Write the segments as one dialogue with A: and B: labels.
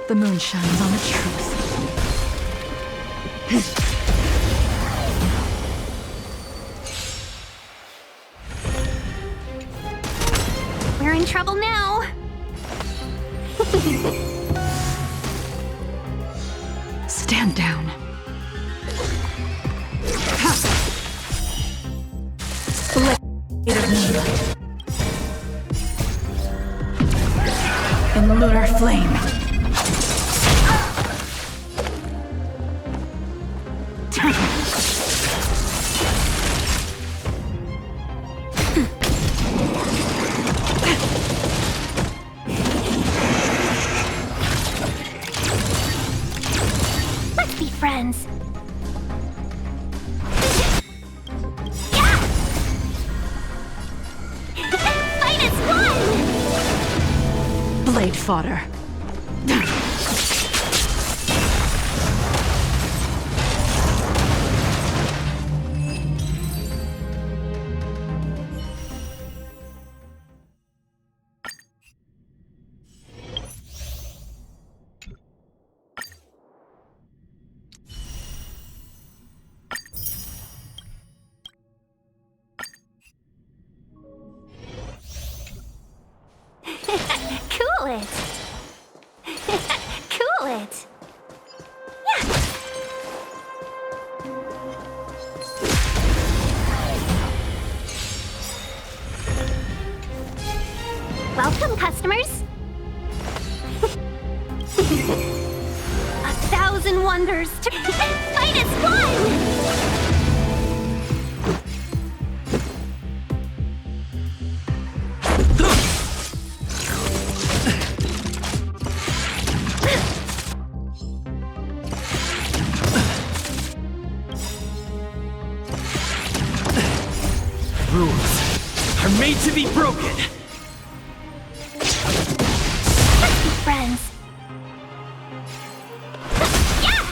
A: The moon shines on the truth.
B: We're in trouble now.
A: Stand down. Blade of moonlight. In lunar flame.
B: Let's be friends. Fight as one!
A: Blade fodder.
B: Cool it. Cool it. Yeah. Welcome, customers. 1,000 wonders to fight as one.
C: Rules are made to be broken.
B: Let's be friends.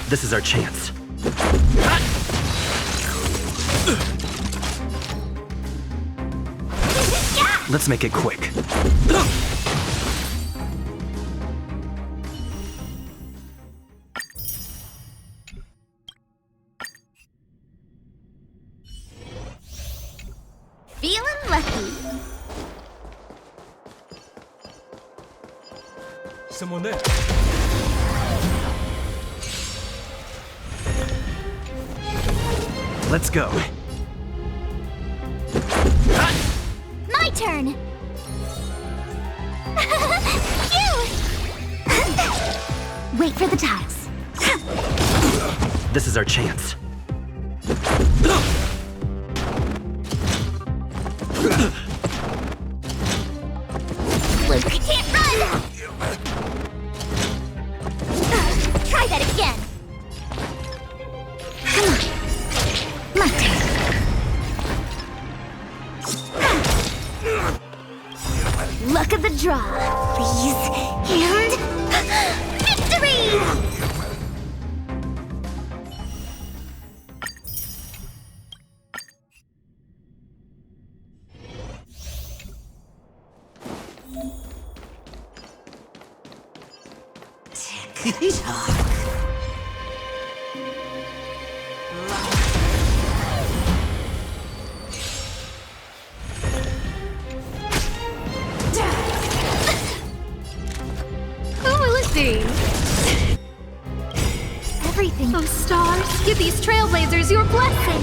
C: This is our chance. Let's make it quick.
B: Feeling lucky.
C: Someone there. Let's go.
B: My turn. Phew. Wait for the tiles.
C: This is our chance.
B: Luke can't run. Try that again. Come on. My turn. Luck of the draw, please. And victory!
A: Who will it be?
B: Everything. Oh, stars, give these trailblazers your blessing.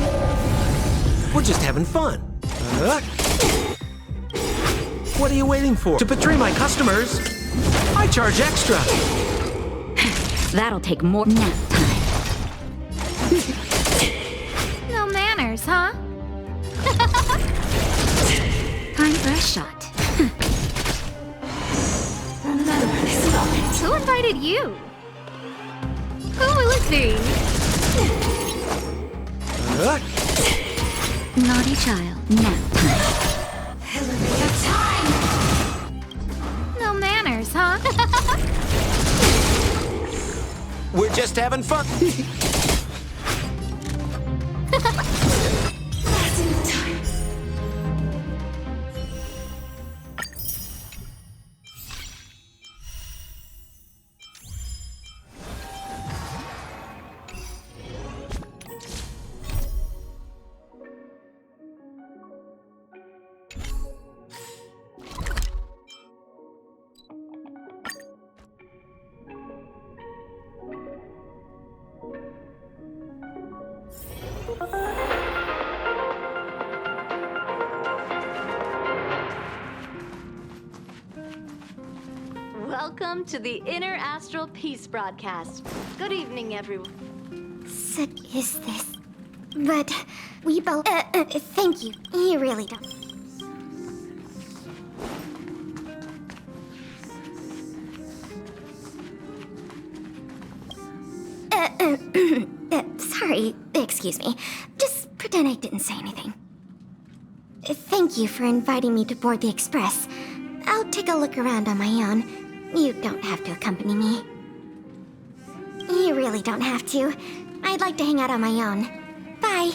C: We're just having fun. What are you waiting for? To betray my customers? I charge extra.
A: That'll take more nap time.
B: No manners, huh?
A: Time for a shot.
B: Who invited you? Who will it be?
A: Naughty child, nap time.
B: No manners, huh?
C: We're just having fun.
D: Welcome to the Inner Astral Peace broadcast. Good evening, everyone.
B: Sick is this? But we both. Thank you. You really don't. Sorry, excuse me. Just pretend I didn't say anything. Thank you for inviting me to board the express. I'll take a look around on my own. You don't have to accompany me. You really don't have to. I'd like to hang out on my own. Bye.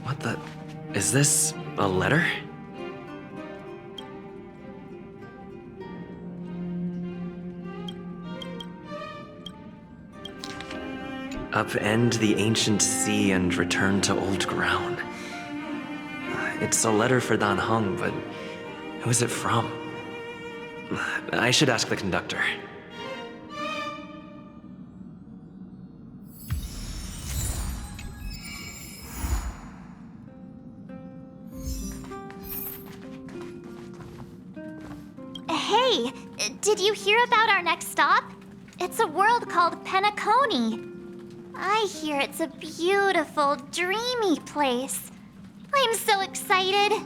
C: What the? Is this a letter? Upend the ancient sea and return to old ground. It's a letter for Dan Heng, but who is it from? I should ask the conductor.
B: Hey, did you hear about our next stop? It's a world called Penacony. I hear it's a beautiful, dreamy place. I'm so excited.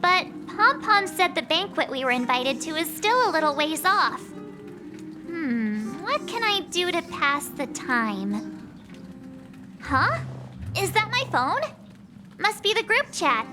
B: But Pom Pom said the banquet we were invited to is still a little ways off. What can I do to pass the time? Huh? Is that my phone? Must be the group chat.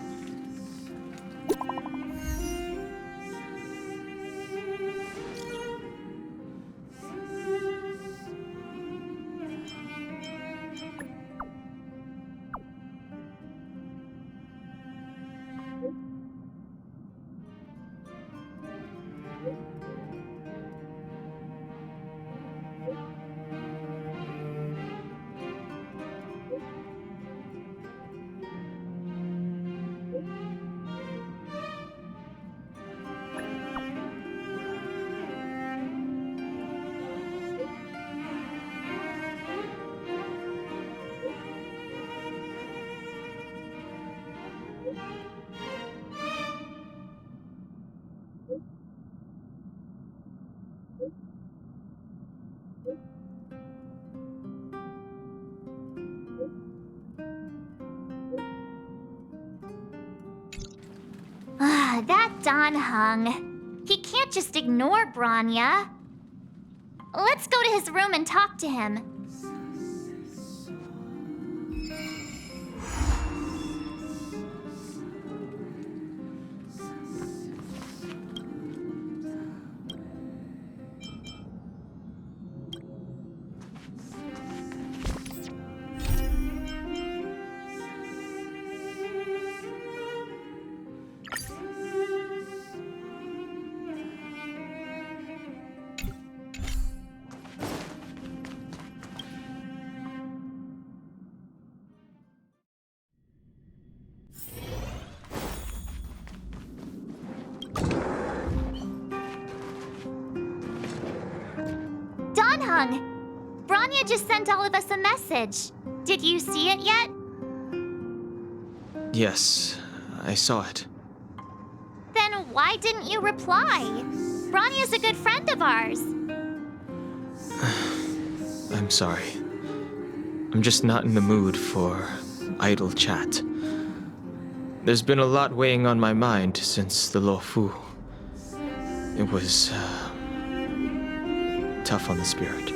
B: That Dan Heng. He can't just ignore Branya. Let's go to his room and talk to him. Dan Heng, Branya just sent all of us a message. Did you see it yet?
E: Yes, I saw it.
B: Then why didn't you reply? Branya's a good friend of ours.
E: I'm sorry. I'm just not in the mood for idle chat. There's been a lot weighing on my mind since the Lo Fu. It was tough on the spirit.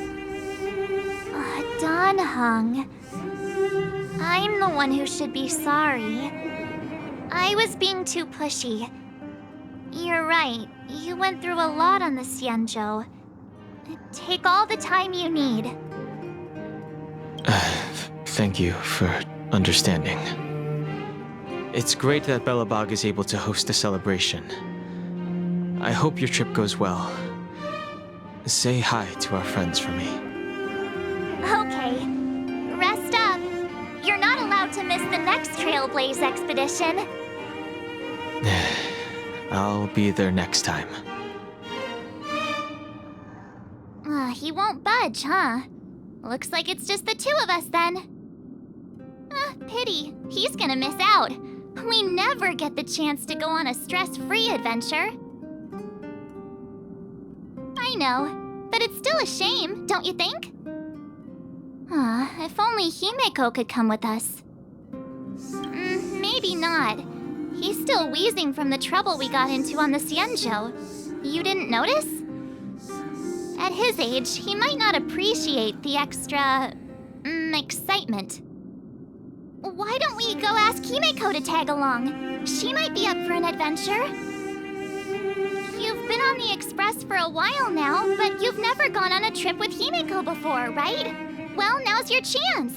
B: Dan Heng, I'm the one who should be sorry. I was being too pushy. You're right, you went through a lot on the Xianzhou. Take all the time you need.
E: Thank you for understanding. It's great that Belobog is able to host a celebration. I hope your trip goes well. Say hi to our friends for me.
B: Okay. Rest up. You're not allowed to miss the next Trailblaze expedition.
E: I'll be there next time.
B: He won't budge, huh? Looks like it's just the two of us then. Pity. He's gonna miss out. We never get the chance to go on a stress-free adventure. I know, but it's still a shame, don't you think? If only Himeko could come with us. Maybe not. He's still wheezing from the trouble we got into on the Xianzhou. You didn't notice? At his age, he might not appreciate the extra... excitement. Why don't we go ask Himeko to tag along? She might be up for an adventure. You've been on the Express for a while now, but you've never gone on a trip with Himeko before, right? Well, now's your chance.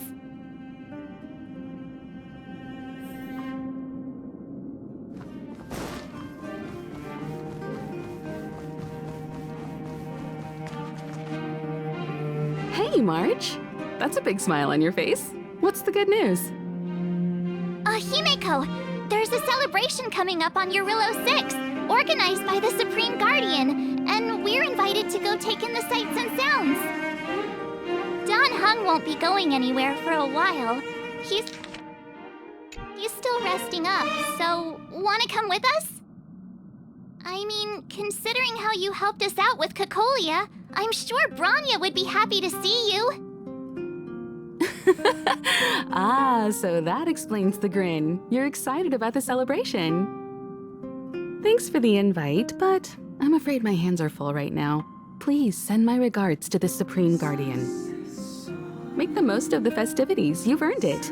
F: Hey, March. That's a big smile on your face. What's the good news?
B: Himeko, there's a celebration coming up on Yurillo 6, organized by the Supreme Guardian, and we're invited to go take in the sights and sounds. Don Hung won't be going anywhere for a while. He's still resting up, so wanna come with us? I mean, considering how you helped us out with Cocolia, I'm sure Branya would be happy to see you.
F: So that explains the grin. You're excited about the celebration. Thanks for the invite, but I'm afraid my hands are full right now. Please send my regards to the Supreme Guardian. Make the most of the festivities. You've earned it.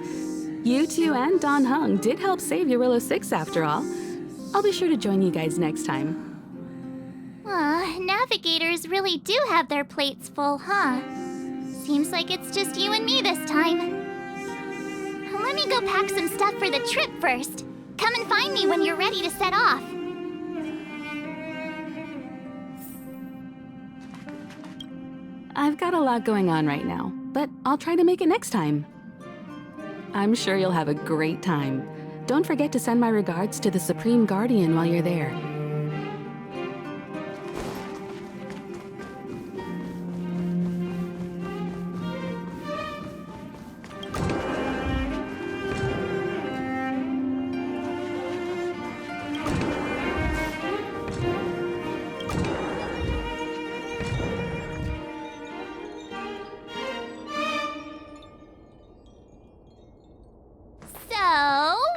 F: You two and Don Hung did help save Yurillo 6 after all. I'll be sure to join you guys next time.
B: Navigators really do have their plates full, huh? Seems like it's just you and me this time. Let me go pack some stuff for the trip first. Come and find me when you're ready to set off.
F: I've got a lot going on right now, but I'll try to make it next time. I'm sure you'll have a great time. Don't forget to send my regards to the Supreme Guardian while you're there.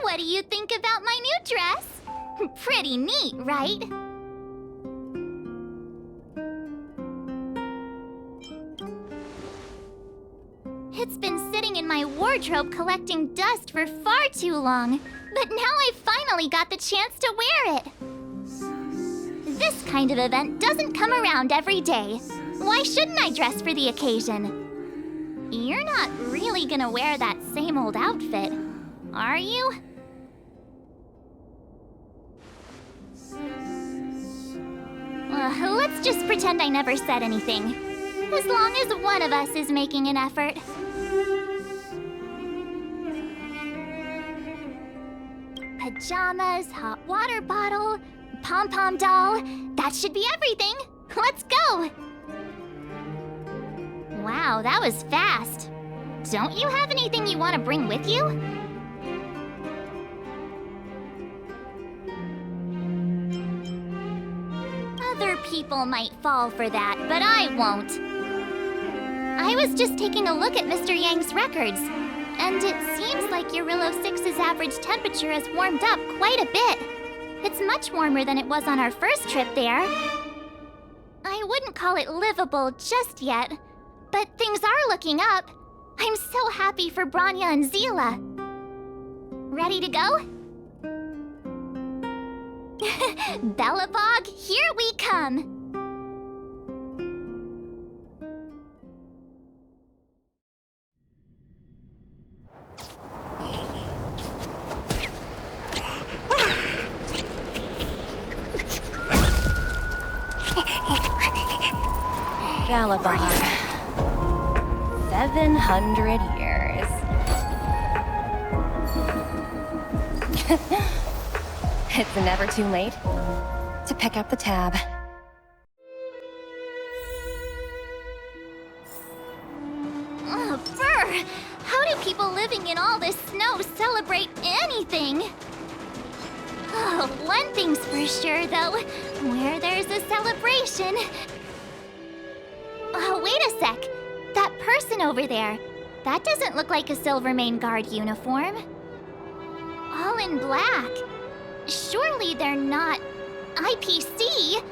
B: What do you think about my new dress? Pretty neat, right? It's been sitting in my wardrobe collecting dust for far too long, but now I finally got the chance to wear it. This kind of event doesn't come around every day. Why shouldn't I dress for the occasion? You're not really gonna wear that same old outfit, are you? Let's just pretend I never said anything. As long as one of us is making an effort. Pajamas, hot water bottle, pom-pom doll. That should be everything. Let's go! Wow, that was fast. Don't you have anything you want to bring with you? Other people might fall for that, but I won't. I was just taking a look at Mr. Yang's records, and it seems like Yurillo 6's average temperature has warmed up quite a bit. It's much warmer than it was on our first trip there. I wouldn't call it livable just yet, but things are looking up. I'm so happy for Branya and Zila. Ready to go? Bellabog, here we come!
G: Galabog. 700 years. It's never too late to pick up the tab.
B: living in all this snow celebrate anything. Oh, one thing's for sure, though. Where there's a celebration... Oh, wait a sec. That person over there. That doesn't look like a Silvermane Guard uniform. All in black. Surely they're not... IPC?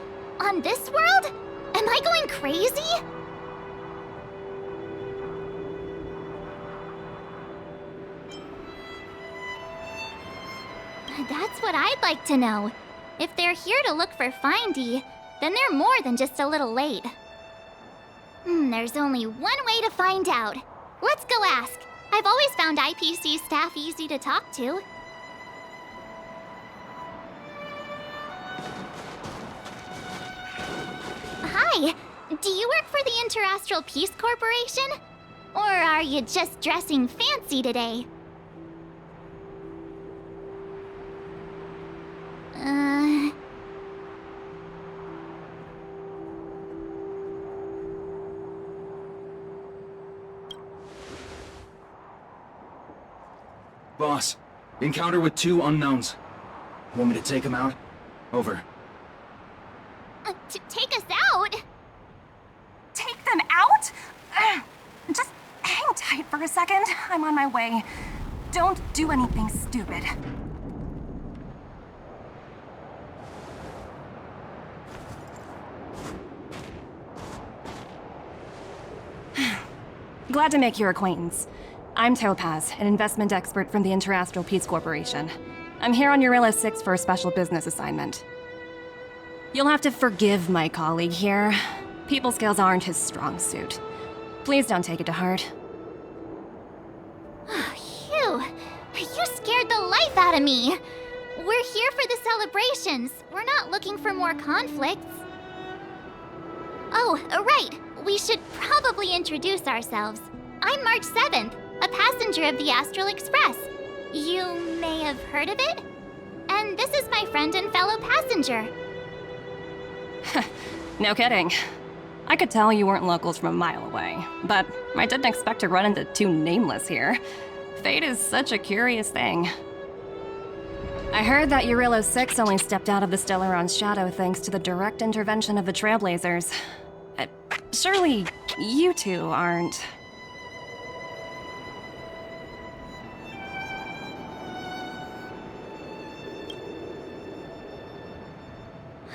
B: On this world? Am I going crazy? That's what I'd like to know. If they're here to look for Findy, then they're more than just a little late. There's only one way to find out. Let's go ask. I've always found IPC staff easy to talk to. Hi, do you work for the Interastral Peace Corporation? Or are you just dressing fancy today?
H: Boss, encounter with 2 unknowns. Want me to take them out? Over.
B: To take us out?
I: Take them out? Just hang tight for a second. I'm on my way. Don't do anything stupid. Glad to make your acquaintance. I'm Topaz, an investment expert from the Interastral Peace Corporation. I'm here on Eurilla 6 for a special business assignment. You'll have to forgive my colleague here. People skills aren't his strong suit. Please don't take it to heart.
B: Phew, you scared the life out of me. We're here for the celebrations. We're not looking for more conflicts. Oh, right. We should probably introduce ourselves. I'm March 7th, a passenger of the Astral Express. You may have heard of it? And this is my friend and fellow passenger.
I: No kidding. I could tell you weren't locals from a mile away, but I didn't expect to run into 2 nameless here. Fate is such a curious thing. I heard that Eurilla 6 only stepped out of the Stellaron's shadow thanks to the direct intervention of the Trailblazers. Surely you 2 aren't...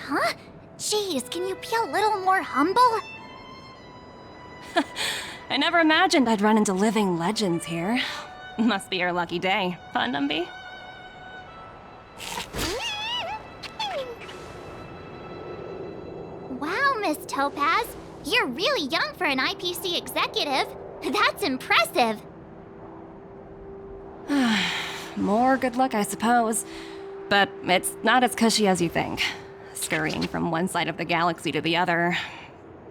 B: Huh? Jeez, can you be a little more humble?
I: I never imagined I'd run into living legends here. Must be your lucky day, huh, Numby?
B: Wow, Miss Topaz. You're really young for an IPC executive. That's impressive.
I: More good luck, I suppose. But it's not as cushy as you think. Scurrying from one side of the galaxy to the other.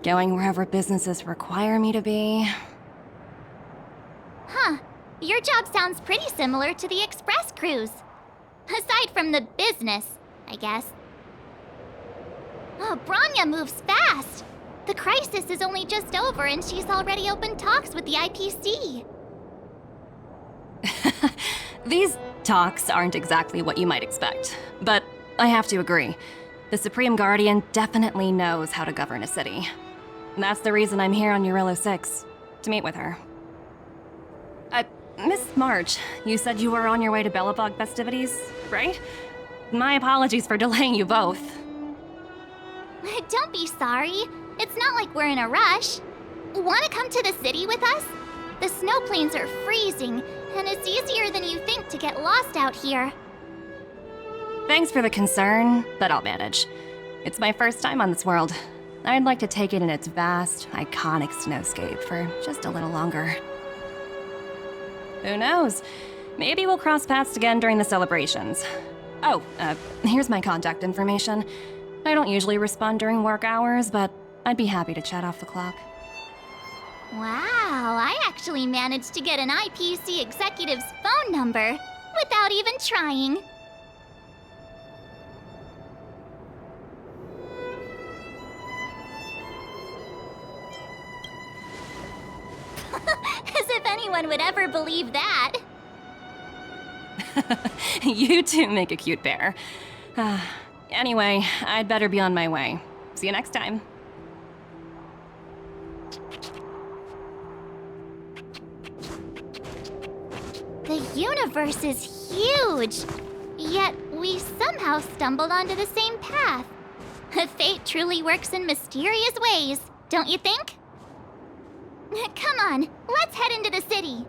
I: Going wherever businesses require me to be.
B: Huh. Your job sounds pretty similar to the express cruise. Aside from the business, I guess. Oh, Branya moves fast. The crisis is only just over and she's already opened talks with the IPC.
I: These talks aren't exactly what you might expect. But I have to agree. The Supreme Guardian definitely knows how to govern a city. That's the reason I'm here on Eurilla 6, to meet with her. Miss March, you said you were on your way to Belobog festivities, right? My apologies for delaying you both.
B: Don't be sorry. It's not like we're in a rush. Want to come to the city with us? The snow plains are freezing, and it's easier than you think to get lost out here.
I: Thanks for the concern, but I'll manage. It's my first time on this world. I'd like to take it in its vast, iconic snowscape for just a little longer. Who knows? Maybe we'll cross paths again during the celebrations. Oh, here's my contact information. I don't usually respond during work hours, but I'd be happy to chat off the clock.
B: Wow, I actually managed to get an IPC executive's phone number without even trying. As if anyone anyone would ever believe that.
I: You two make a cute pair. Anyway, I'd better be on my way. See you next time.
B: The universe is huge, yet we somehow stumbled onto the same path. Fate truly works in mysterious ways, don't you think? Come on, let's head into the city.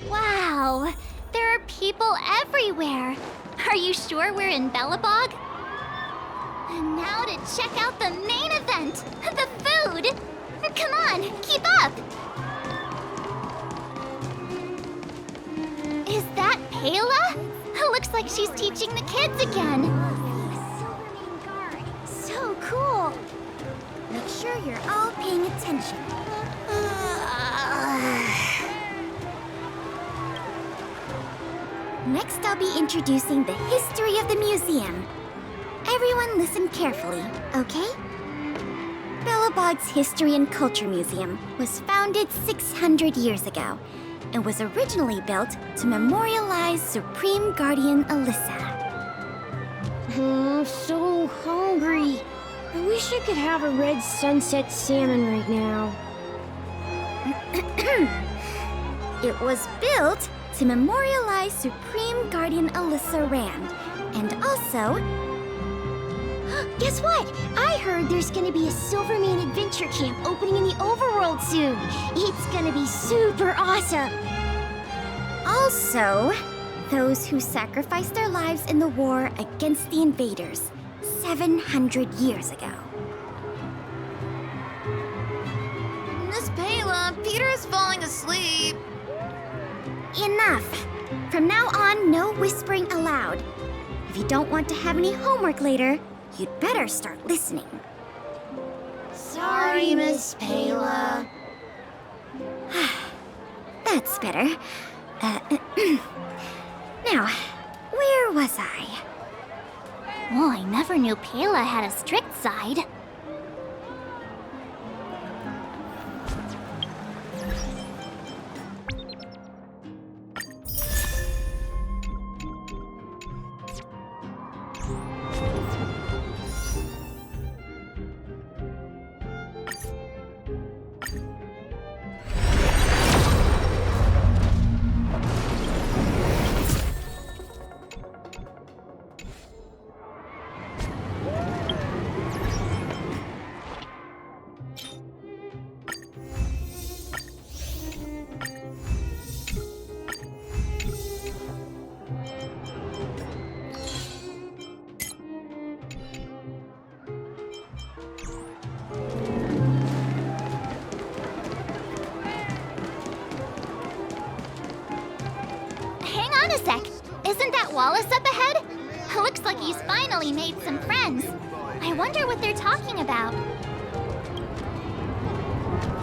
B: Wow, there are people everywhere. Are you sure we're in Belobog? And now to check out the main event, the food. Come on, keep up. Is that Pela? Looks like she's teaching the kids again. So cool. Make sure you're all paying attention. Next, I'll be introducing the history of the museum. Everyone listen carefully, okay? Belobog's History and Culture Museum was founded 600 years ago and was originally built to memorialize Supreme Guardian Alyssa.
J: I'm so hungry. I wish I could have a red sunset salmon right now.
B: It was built to memorialize Supreme Guardian Alyssa Rand, and also...
J: Guess what? I heard there's gonna be a Silvermane adventure camp opening in the overworld soon. It's gonna be super awesome.
B: Also, those who sacrificed their lives in the war against the invaders 700 years ago.
K: Miss Pela, Peter is falling asleep.
B: Enough! From now on, no whispering allowed. If you don't want to have any homework later, you'd better start listening.
J: Sorry, Miss Pela.
B: That's better. Now, where was I? Oh, I never knew Pela had a strict side. Isn't that Wallace up ahead? Looks like he's finally made some friends. I wonder what they're talking about.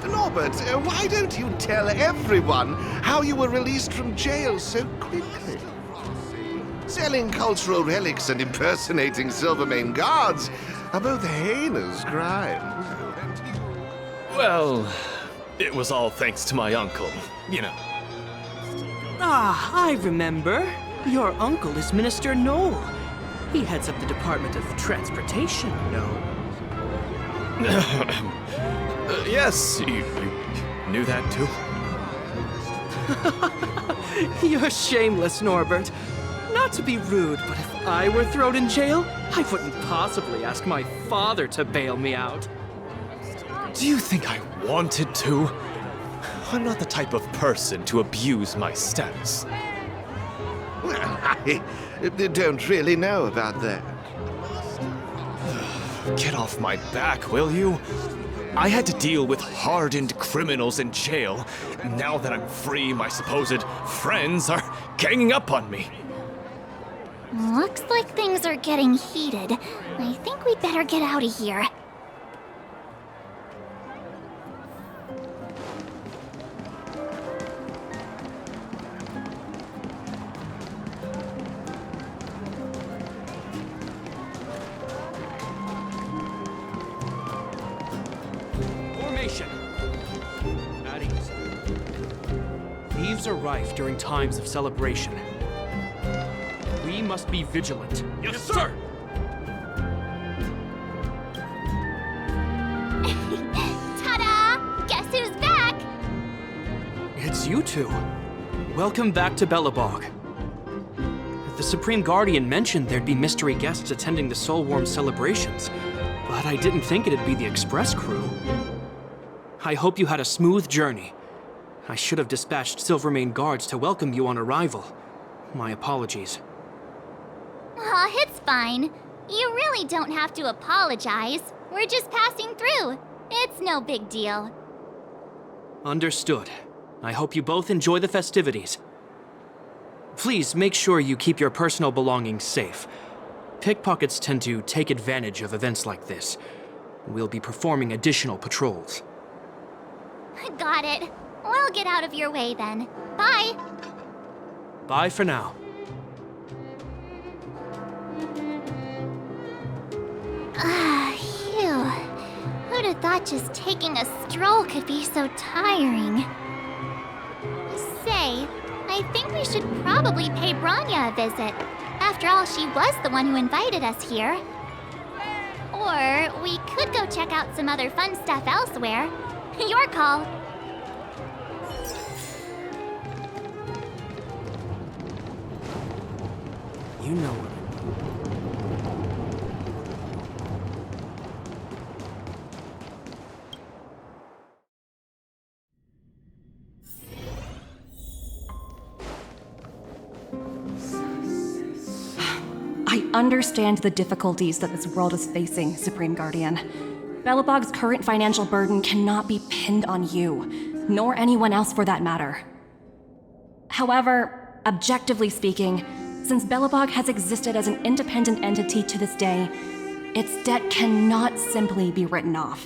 L: Norbert, why don't you tell everyone how you were released from jail so quickly? Selling cultural relics and impersonating Silvermane guards are both heinous crimes.
M: Well, it was all thanks to my uncle, you know.
N: Ah, I remember. Your uncle is Minister Knoll. He heads up the Department of Transportation, no?
M: Yes, you knew that too?
N: You're shameless, Norbert. Not to be rude, but if I were thrown in jail, I wouldn't possibly ask my father to bail me out.
M: Do you think I wanted to? I'm not the type of person to abuse my status.
L: Well, I don't really know about that.
M: Get off my back, will you? I had to deal with hardened criminals in jail. Now that I'm free, my supposed friends are ganging up on me.
B: Looks like things are getting heated. I think we'd better get out of here.
N: Foes are rife during times of celebration. We must be vigilant.
M: Yes, sir!
B: Ta-da! Guess who's back?
N: It's you two. Welcome back to Belobog. The Supreme Guardian mentioned there'd be mystery guests attending the Soulworm celebrations, but I didn't think it'd be the Express crew. I hope you had a smooth journey. I should have dispatched Silvermane guards to welcome you on arrival. My apologies.
B: Aw, it's fine. You really don't have to apologize. We're just passing through. It's no big deal.
N: Understood. I hope you both enjoy the festivities. Please make sure you keep your personal belongings safe. Pickpockets tend to take advantage of events like this. We'll be performing additional patrols.
B: Got it. We'll get out of your way then. Bye.
N: Bye for now.
B: Phew. Who'd have thought just taking a stroll could be so tiring? Say, I think we should probably pay Branya a visit. After all, she was the one who invited us here. Or we could go check out some other fun stuff elsewhere. Your call.
N: You know what.
I: I understand the difficulties that this world is facing, Supreme Guardian. Belobog's current financial burden cannot be pinned on you, nor anyone else for that matter. However, objectively speaking, since Belobog has existed as an independent entity to this day, its debt cannot simply be written off.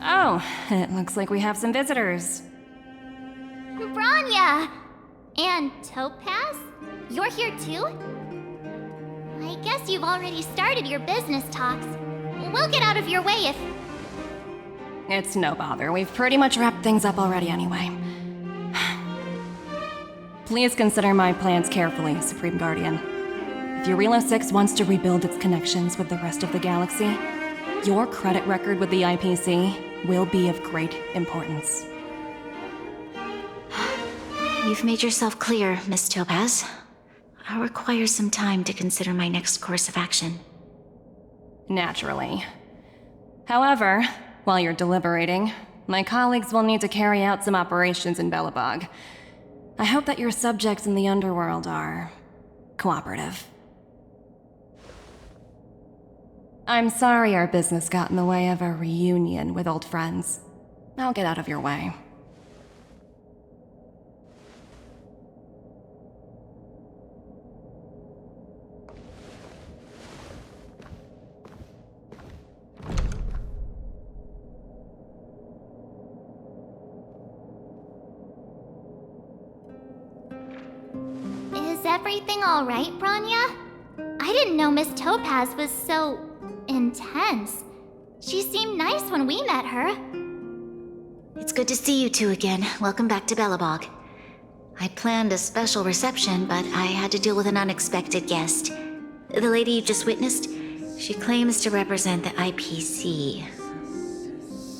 I: Oh, it looks like we have some visitors.
B: Branya! And Topaz? You're here too? I guess you've already started your business talks. We'll get out of your way if...
I: It's no bother. We've pretty much wrapped things up already anyway. Please consider my plans carefully, Supreme Guardian. If Eurilo 6 wants to rebuild its connections with the rest of the galaxy, your credit record with the IPC will be of great importance.
A: You've made yourself clear, Miss Topaz. I'll require some time to consider my next course of action.
I: Naturally. However, while you're deliberating, my colleagues will need to carry out some operations in Belobog. I hope that your subjects in the underworld are cooperative. I'm sorry our business got in the way of a reunion with old friends. I'll get out of your way.
B: Is everything all right, Branya? I didn't know Miss Topaz was so... intense. She seemed nice when we met her.
A: It's good to see you two again. Welcome back to Belobog. I planned a special reception, but I had to deal with an unexpected guest. The lady you just witnessed, she claims to represent the IPC.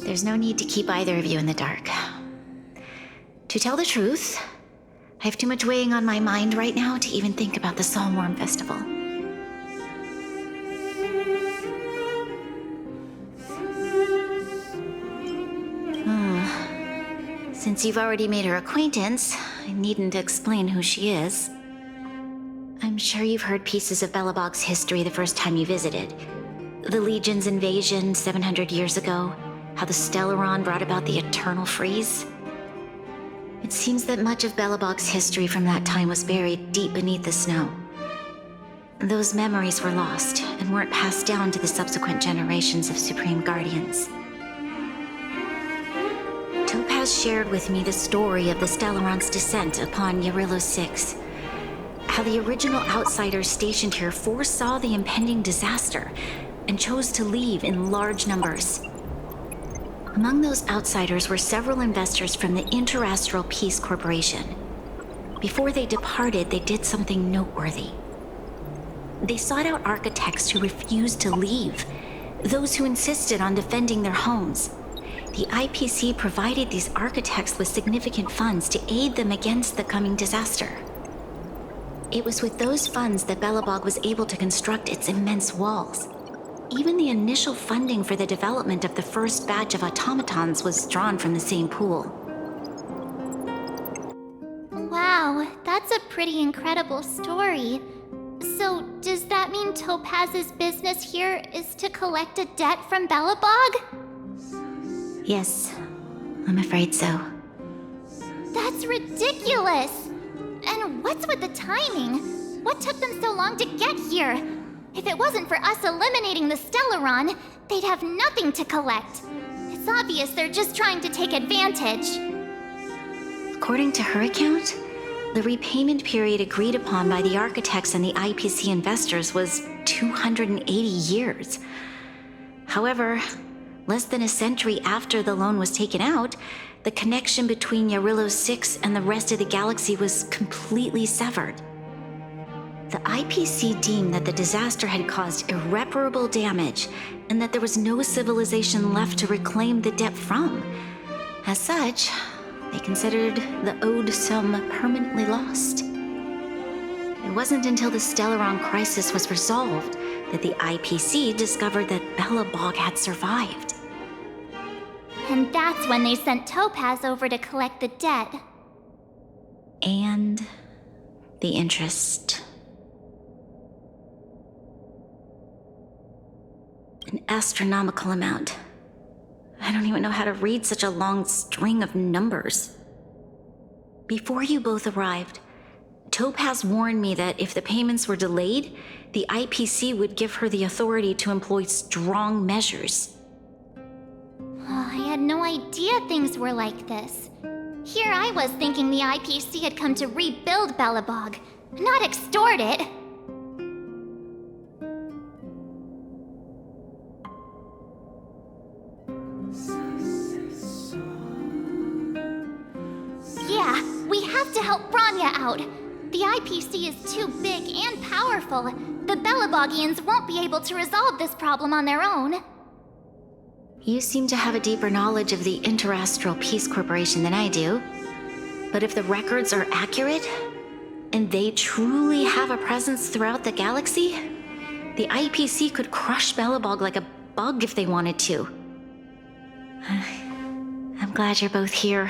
A: There's no need to keep either of you in the dark. To tell the truth, I have too much weighing on my mind right now to even think about the Soulworm Festival. Since you've already made her acquaintance, I needn't explain who she is. I'm sure you've heard pieces of Belobog's history the first time you visited. The Legion's invasion 700 years ago, how the Stellaron brought about the Eternal Freeze. It seems that much of Belobog's history from that time was buried deep beneath the snow. Those memories were lost and weren't passed down to the subsequent generations of Supreme Guardians. Topaz shared with me the story of the Stellaron's descent upon Eurilo 6. How the original outsiders stationed here foresaw the impending disaster and chose to leave in large numbers. Among those outsiders were several investors from the Interastral Peace Corporation. Before they departed, they did something noteworthy. They sought out architects who refused to leave, those who insisted on defending their homes. The IPC provided these architects with significant funds to aid them against the coming disaster. It was with those funds that Belobog was able to construct its immense walls. Even the initial funding for the development of the first batch of automatons was drawn from the same pool.
B: Wow, that's a pretty incredible story. So, does that mean Topaz's business here is to collect a debt from Belobog?
A: Yes, I'm afraid so.
B: That's ridiculous! And what's with the timing? What took them so long to get here? If it wasn't for us eliminating the Stellaron, they'd have nothing to collect. It's obvious they're just trying to take advantage.
A: According to her account, the repayment period agreed upon by the architects and the IPC investors was 280 years. However, less than a century after the loan was taken out, the connection between Yarillo 6 and the rest of the galaxy was completely severed. The IPC deemed that the disaster had caused irreparable damage and that there was no civilization left to reclaim the debt from. As such, they considered the owed sum permanently lost. It wasn't until the Stellaron crisis was resolved that the IPC discovered that Belobog had survived.
B: And that's when they sent Topaz over to collect the debt.
A: And the interest. An astronomical amount. I don't even know how to read such a long string of numbers. Before you both arrived, Topaz warned me that if the payments were delayed, the IPC would give her the authority to employ strong measures.
B: I had no idea things were like this. Here I was thinking the IPC had come to rebuild Belobog, not extort it. Yeah, we have to help Bronya out. The IPC is too big and powerful. The Belobogians won't be able to resolve this problem on their own.
A: You seem to have a deeper knowledge of the Interastral Peace Corporation than I do. But if the records are accurate, and they truly have a presence throughout the galaxy, the IPC could crush Belobog like a bug if they wanted to. I'm glad you're both here.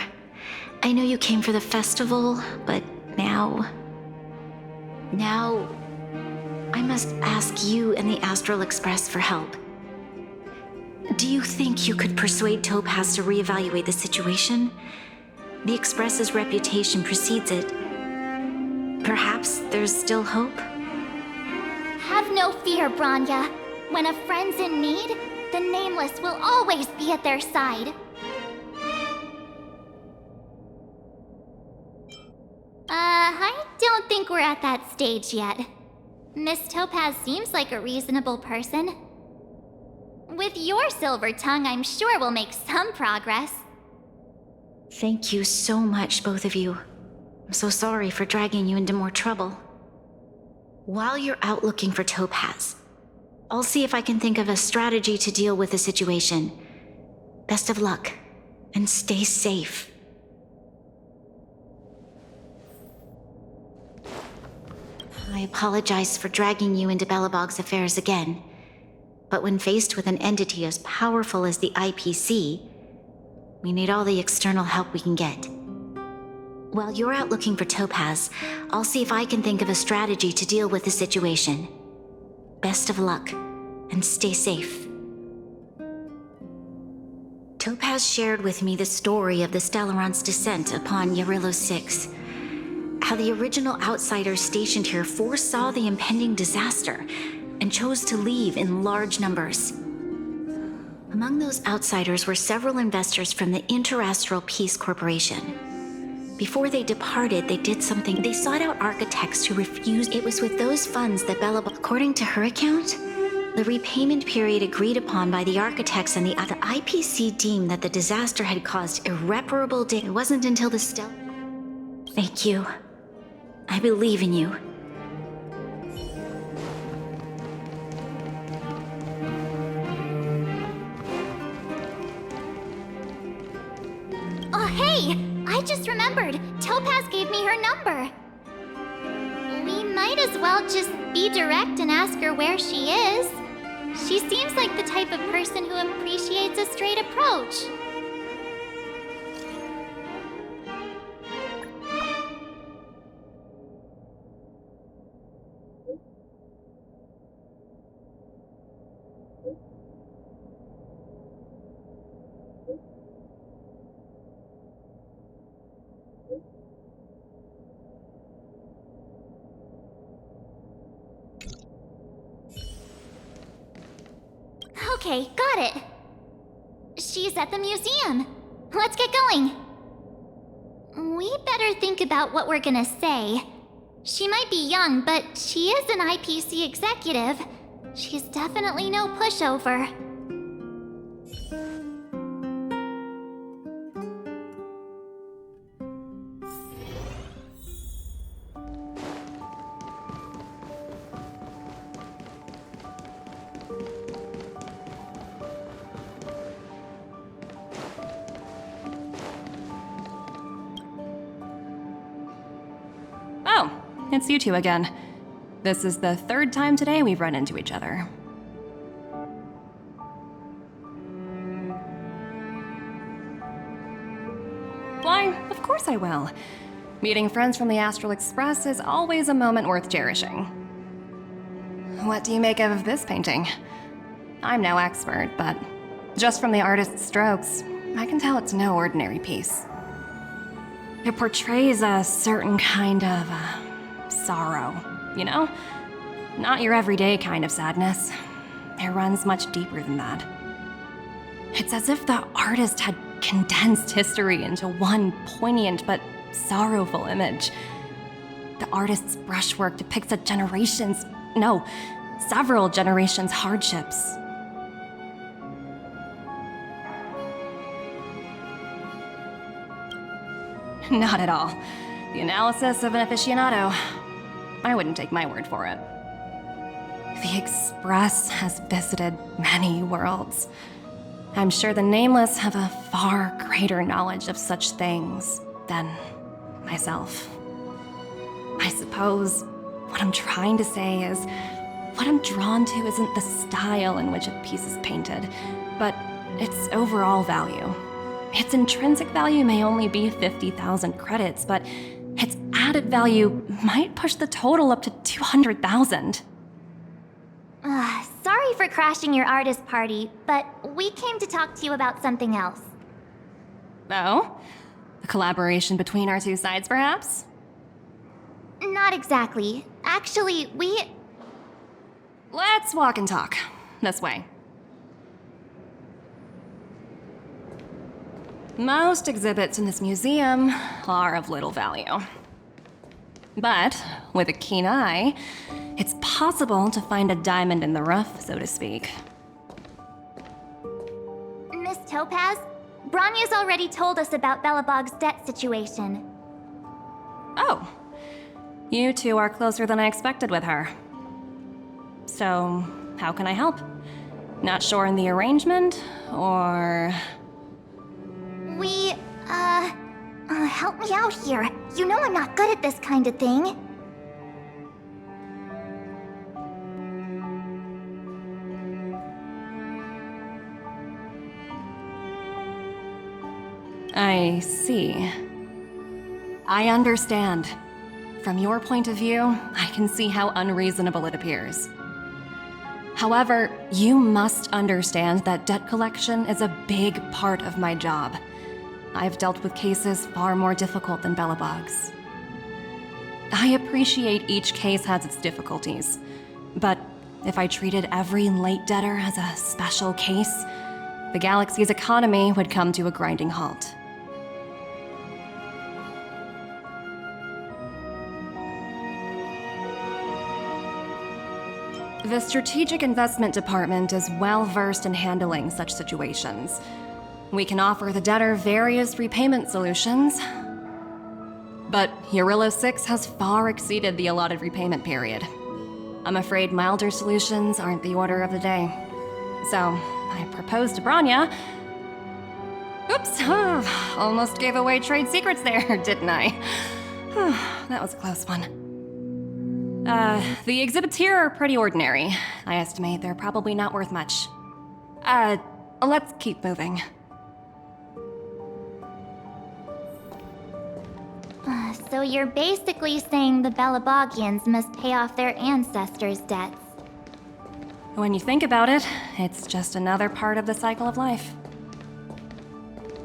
A: I know you came for the festival, but now I must ask you and the Astral Express for help. Do you think you could persuade Topaz to reevaluate the situation? The Express's reputation precedes it. Perhaps there's still hope?
B: Have no fear, Bronya. When a friend's in need, the Nameless will always be at their side. I don't think we're at that stage yet. Miss Topaz seems like a reasonable person. With your silver tongue, I'm sure we'll make some progress.
A: Thank you so much, both of you. I'm so sorry for dragging you into more trouble. While you're out looking for Topaz, I'll see if I can think of a strategy to deal with the situation. Best of luck, and stay safe. I apologize for dragging you into Belobog's affairs again, but when faced with an entity as powerful as the IPC, we need all the external help we can get. While you're out looking for Topaz, I'll see if I can think of a strategy to deal with the situation. Best of luck, and stay safe. Topaz shared with me the story of the Stellaron's descent upon Yarillo 6. How the original outsiders stationed here foresaw the impending disaster and chose to leave in large numbers. Among those outsiders were several investors from the Interastral Peace Corporation. Before they departed, they did something. They sought out architects who refused. It was with those funds that Belobog, according to her account, The repayment period agreed upon by the architects and the IPC deemed that the disaster had caused irreparable damage. It wasn't until the Thank you. I believe in you.
B: Oh, hey! I just remembered. Topaz gave me her number. We might as well just be direct and ask her where she is. She seems like the type of person who appreciates a straight approach. Okay, got it. She's at the museum. Let's get going. We better think about what we're gonna say. She might be young, but she is an IPC executive. She's definitely no pushover.
I: Oh, it's you two again. This is the third time today we've run into each other. Why, of course I will. Meeting friends from the Astral Express is always a moment worth cherishing. What do you make of this painting? I'm no expert, but just from the artist's strokes, I can tell it's no ordinary piece. It portrays a certain kind of sorrow, you know? Not your everyday kind of sadness. It runs much deeper than that. It's as if the artist had condensed history into one poignant but sorrowful image. The artist's brushwork depicts several generations' hardships. Not at all. The analysis of an aficionado. I wouldn't take my word for it. The Express has visited many worlds. I'm sure the Nameless have a far greater knowledge of such things than myself. I suppose what I'm trying to say is, what I'm drawn to isn't the style in which a piece is painted, but its overall value. Its intrinsic value may only be 50,000 credits, but its added value might push the total up to 200,000.
B: Sorry for crashing your artist party, but we came to talk to you about something else.
I: Oh? A collaboration between our two sides, perhaps?
B: Not exactly. Actually,
I: Let's walk and talk. This way. Most exhibits in this museum are of little value. But with a keen eye, it's possible to find a diamond in the rough, so to speak.
B: Miss Topaz, Bronya's already told us about Belobog's debt situation.
I: Oh. You two are closer than I expected with her. So, how can I help? Not sure in the arrangement, or...
B: Help me out here. You know I'm not good at this kind of thing.
I: I see. I understand. From your point of view, I can see how unreasonable it appears. However, you must understand that debt collection is a big part of my job. I've dealt with cases far more difficult than Belobog's. I appreciate each case has its difficulties, but if I treated every late debtor as a special case, the galaxy's economy would come to a grinding halt. The Strategic Investment Department is well versed in handling such situations. We can offer the debtor various repayment solutions, but Eurillo 6 has far exceeded the allotted repayment period. I'm afraid milder solutions aren't the order of the day. So, I proposed to Branya. Oops, almost gave away trade secrets there, didn't I? That was a close one. The exhibits here are pretty ordinary. I estimate they're probably not worth much. Let's keep moving.
B: So you're basically saying the Belabogians must pay off their ancestors' debts.
I: When you think about it, it's just another part of the cycle of life.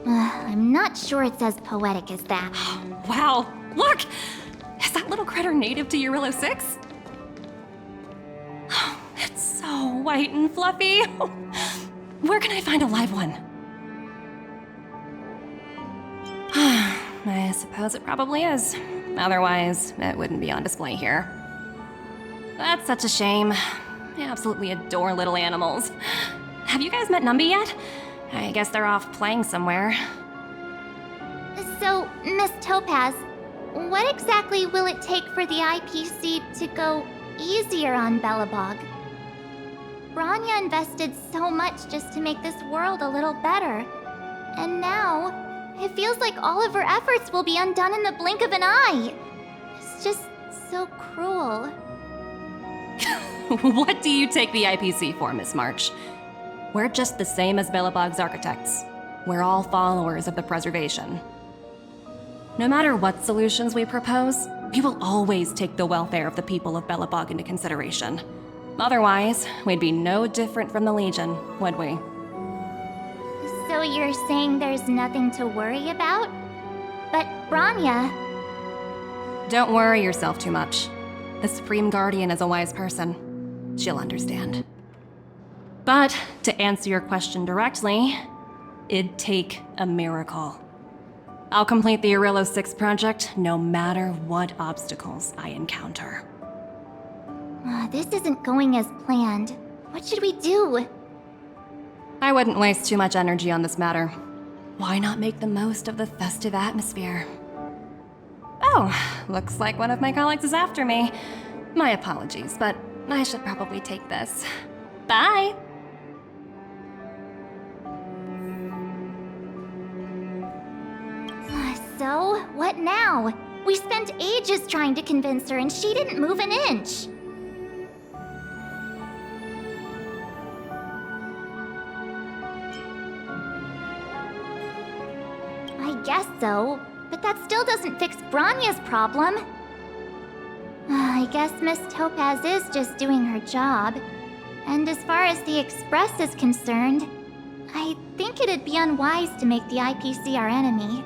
B: I'm not sure it's as poetic as that.
I: Wow, look! Is that little critter native to Eurillo 6? It's so white and fluffy. Where can I find a live one? I suppose it probably is. Otherwise, it wouldn't be on display here. That's such a shame. I absolutely adore little animals. Have you guys met Numby yet? I guess they're off playing somewhere.
B: So, Miss Topaz, what exactly will it take for the IPC to go easier on Belobog? Branya invested so much just to make this world a little better. And now, it feels like all of her efforts will be undone in the blink of an eye. It's just so cruel.
I: What do you take the IPC for, Miss March? We're just the same as Belobog's architects. We're all followers of the preservation. No matter what solutions we propose, we will always take the welfare of the people of Belobog into consideration. Otherwise, we'd be no different from the Legion, would we?
B: So you're saying there's nothing to worry about? But Branya...
I: Don't worry yourself too much. The Supreme Guardian is a wise person. She'll understand. But, to answer your question directly, it'd take a miracle. I'll complete the Eurillo 6 project no matter what obstacles I encounter.
B: This isn't going as planned. What should we do?
I: I wouldn't waste too much energy on this matter. Why not make the most of the festive atmosphere? Oh, looks like one of my colleagues is after me. My apologies, but I should probably take this. Bye!
B: So, what now? We spent ages trying to convince her and she didn't move an inch. I guess so, but that still doesn't fix Branya's problem. I guess Miss Topaz is just doing her job. And as far as the Express is concerned, I think it'd be unwise to make the IPC our enemy.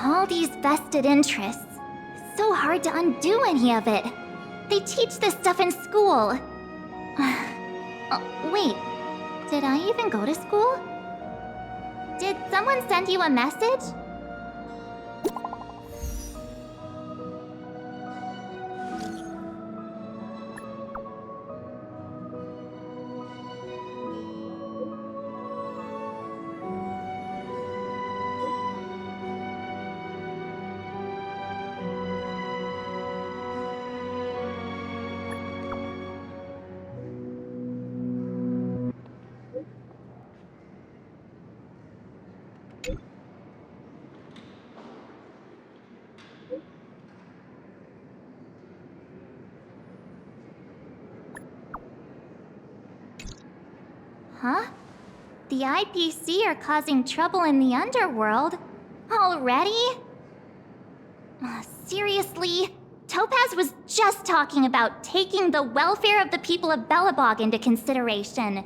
B: All these vested interests. It's so hard to undo any of it. They teach this stuff in school. Wait, did I even go to school? Did someone send you a message? Huh? The IPC are causing trouble in the underworld? Already? Seriously? Topaz was just talking about taking the welfare of the people of Belobog into consideration.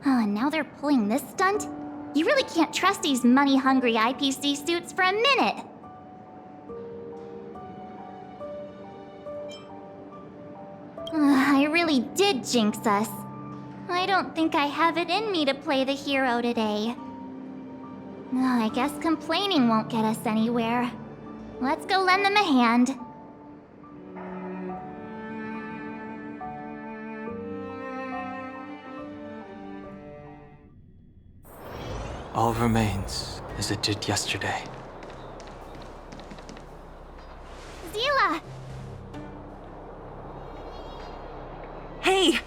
B: And now they're pulling this stunt? You really can't trust these money-hungry IPC suits for a minute. I really did jinx us. I don't think I have it in me to play the hero today. I guess complaining won't get us anywhere. Let's go lend them a hand.
E: All remains as it did yesterday.
B: Zila!
O: Hey!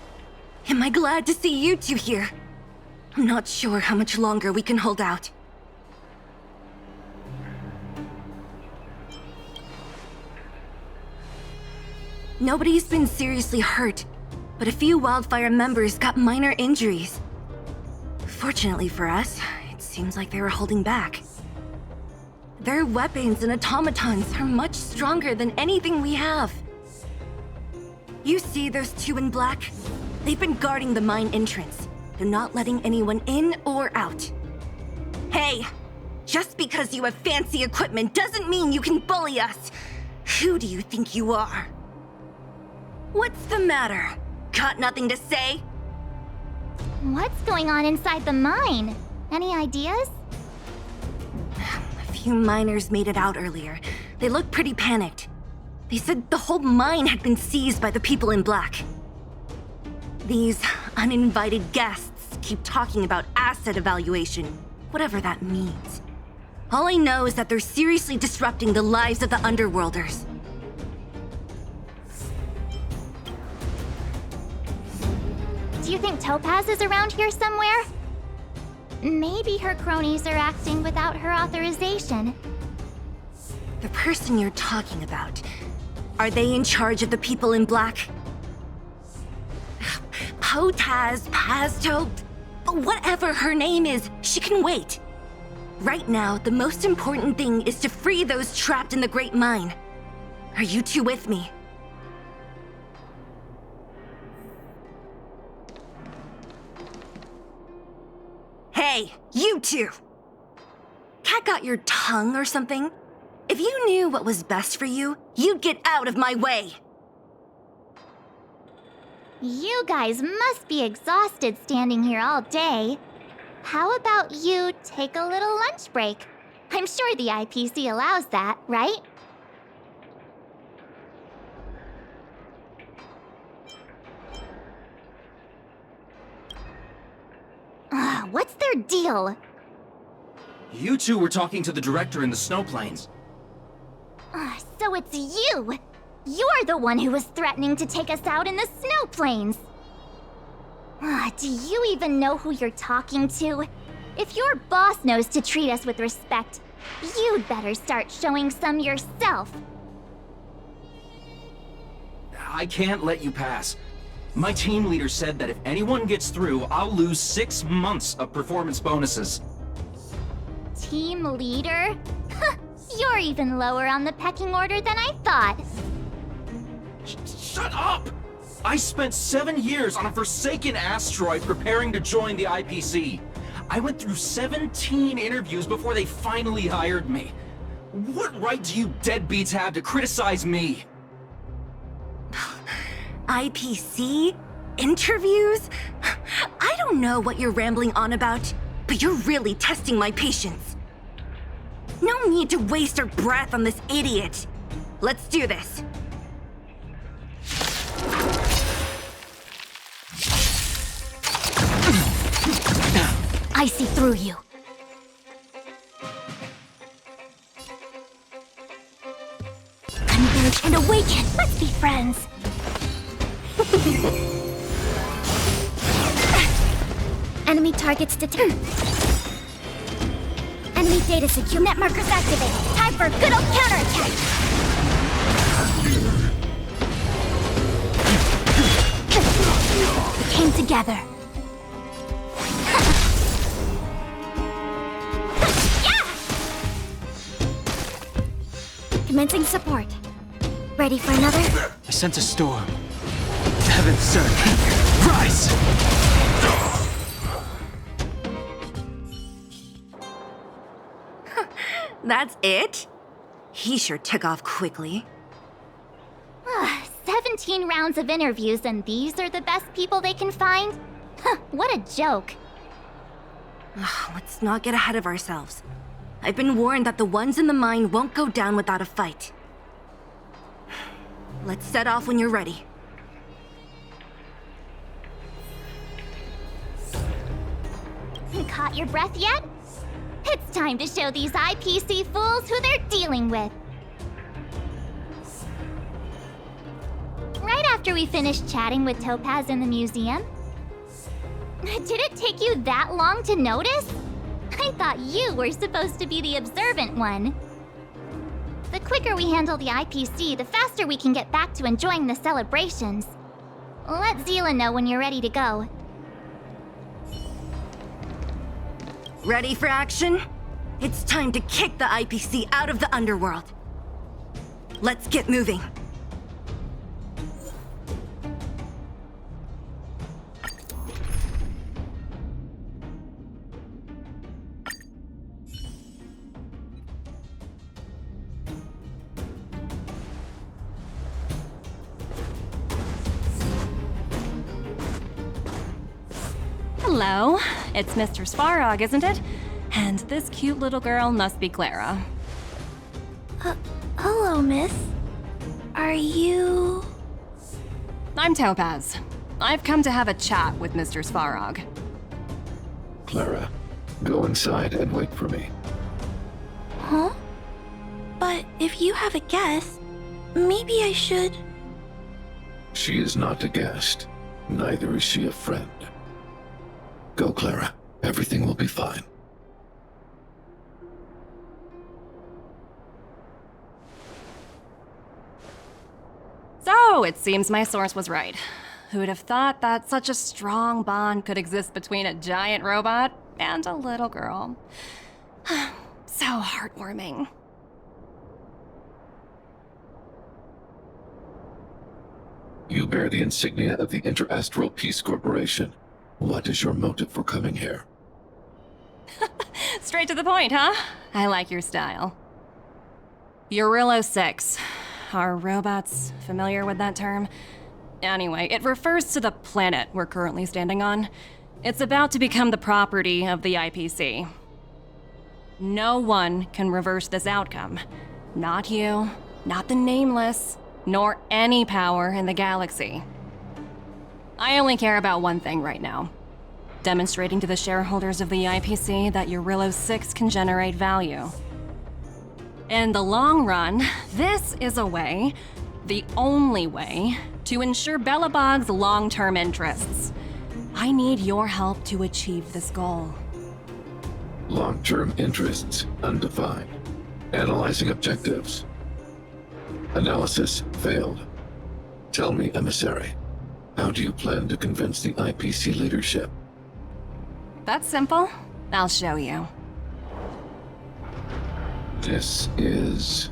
O: Am I glad to see you two here? I'm not sure how much longer we can hold out. Nobody's been seriously hurt, but a few Wildfire members got minor injuries. Fortunately for us, it seems like they were holding back. Their weapons and automatons are much stronger than anything we have. You see those two in black? They've been guarding the mine entrance. They're not letting anyone in or out. Hey! Just because you have fancy equipment doesn't mean you can bully us! Who do you think you are? What's the matter? Got nothing to say?
B: What's going on inside the mine? Any ideas?
O: A few miners made it out earlier. They looked pretty panicked. They said the whole mine had been seized by the people in black. These uninvited guests keep talking about asset evaluation, whatever that means. All I know is that they're seriously disrupting the lives of the Underworlders.
B: Do you think Topaz is around here somewhere? Maybe her cronies are acting without her authorization.
O: The person you're talking about, are they in charge of the people in black? Potaz, Pazto, whatever her name is, she can wait. Right now, the most important thing is to free those trapped in the Great Mine. Are you two with me? Hey, you two! Cat got your tongue or something? If you knew what was best for you, you'd get out of my way!
B: You guys must be exhausted standing here all day. How about you take a little lunch break? I'm sure the IPC allows that, right? What's their deal?
H: You two were talking to the director in the snow plains.
B: So it's you! You're the one who was threatening to take us out in the snow plains! Do you even know who you're talking to? If your boss knows to treat us with respect, you'd better start showing some yourself.
H: I can't let you pass. My team leader said that if anyone gets through, I'll lose 6 months of performance bonuses.
B: Team leader? You're even lower on the pecking order than I thought.
H: Shut up! I spent 7 years on a forsaken asteroid preparing to join the IPC. I went through 17 interviews before they finally hired me. What right do you deadbeats have to criticize me?
O: IPC? Interviews? I don't know what you're rambling on about, but you're really testing my patience. No need to waste our breath on this idiot. Let's do this.
B: I see through you. Converge and awaken! Let's be friends! Enemy targets detected. Enemy data secure. Net markers activated. Time for a good old counterattack! We came together. Commencing support. Ready for another?
E: I sense a storm. Heaven surge. Rise!
O: That's it? He sure took off quickly.
B: 17 rounds of interviews and these are the best people they can find? What a joke.
O: Let's not get ahead of ourselves. I've been warned that the ones in the mine won't go down without a fight. Let's set off when you're ready.
B: Caught your breath yet? time to show these IPC fools who they're dealing with. Right after we finished chatting with Topaz in the museum. Did it take you that long to notice? I thought you were supposed to be the observant one. The quicker we handle the IPC, the faster we can get back to enjoying the celebrations. Let Zila know when you're ready to go.
O: Ready for action? It's time to kick the IPC out of the underworld. Let's get moving.
I: Hello, it's Mr. Svarog, isn't it? And this cute little girl must be Clara.
B: Hello, miss. Are you...
I: I'm Topaz. I've come to have a chat with Mr. Svarog.
P: Clara, go inside and wait for me.
B: Huh? But if you have a guest, maybe I should...
P: She is not a guest. Neither is she a friend. Go, Clara. Everything will be fine.
I: So, it seems my source was right. Who would have thought that such a strong bond could exist between a giant robot and a little girl? So heartwarming.
P: You bear the insignia of the Interastral Peace Corporation. What is your motive for coming here?
I: Straight to the point, huh? I like your style. Eurillo 6. Are robots familiar with that term? Anyway, it refers to the planet we're currently standing on. It's about to become the property of the IPC. No one can reverse this outcome. Not you, not the Nameless, nor any power in the galaxy. I only care about one thing right now. Demonstrating to the shareholders of the IPC that Eurillo 6 can generate value. In the long run, this is a way, the only way, to ensure Belobog's long-term interests. I need your help to achieve this goal.
P: Long-term interests undefined. Analyzing objectives. Analysis failed. Tell me, emissary, how do you plan to convince the IPC leadership?
I: That's simple. I'll show you.
P: This is...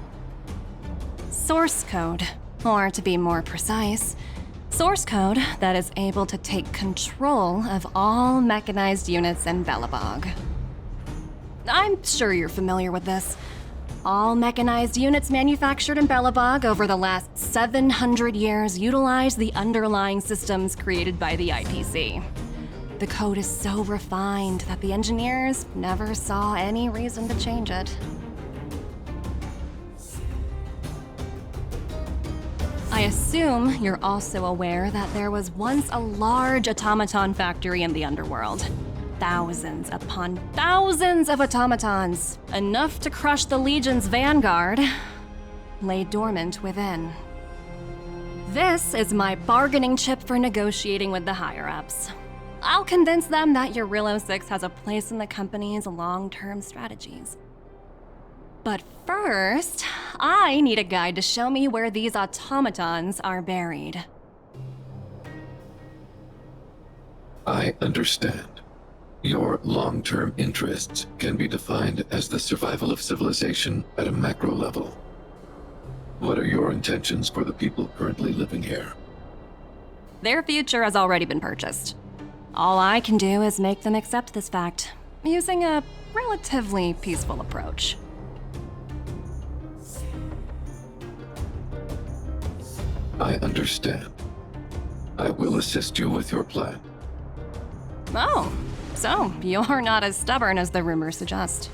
I: Source code. Or to be more precise, source code that is able to take control of all mechanized units in Belobog. I'm sure you're familiar with this. All mechanized units manufactured in Belobog over the last 700 years utilize the underlying systems created by the IPC. The code is so refined that the engineers never saw any reason to change it. I assume you're also aware that there was once a large automaton factory in the underworld. Thousands upon thousands of automatons, enough to crush the Legion's vanguard, lay dormant within. This is my bargaining chip for negotiating with the higher-ups. I'll convince them that Eurillo 6 has a place in the company's long-term strategies. But first, I need a guide to show me where these automatons are buried.
P: I understand. Your long-term interests can be defined as the survival of civilization at a macro level. What are your intentions for the people currently living here?
I: Their future has already been purchased. All I can do is make them accept this fact, using a relatively peaceful approach.
P: I understand. I will assist you with your plan.
I: Oh, so you're not as stubborn as the rumors suggest.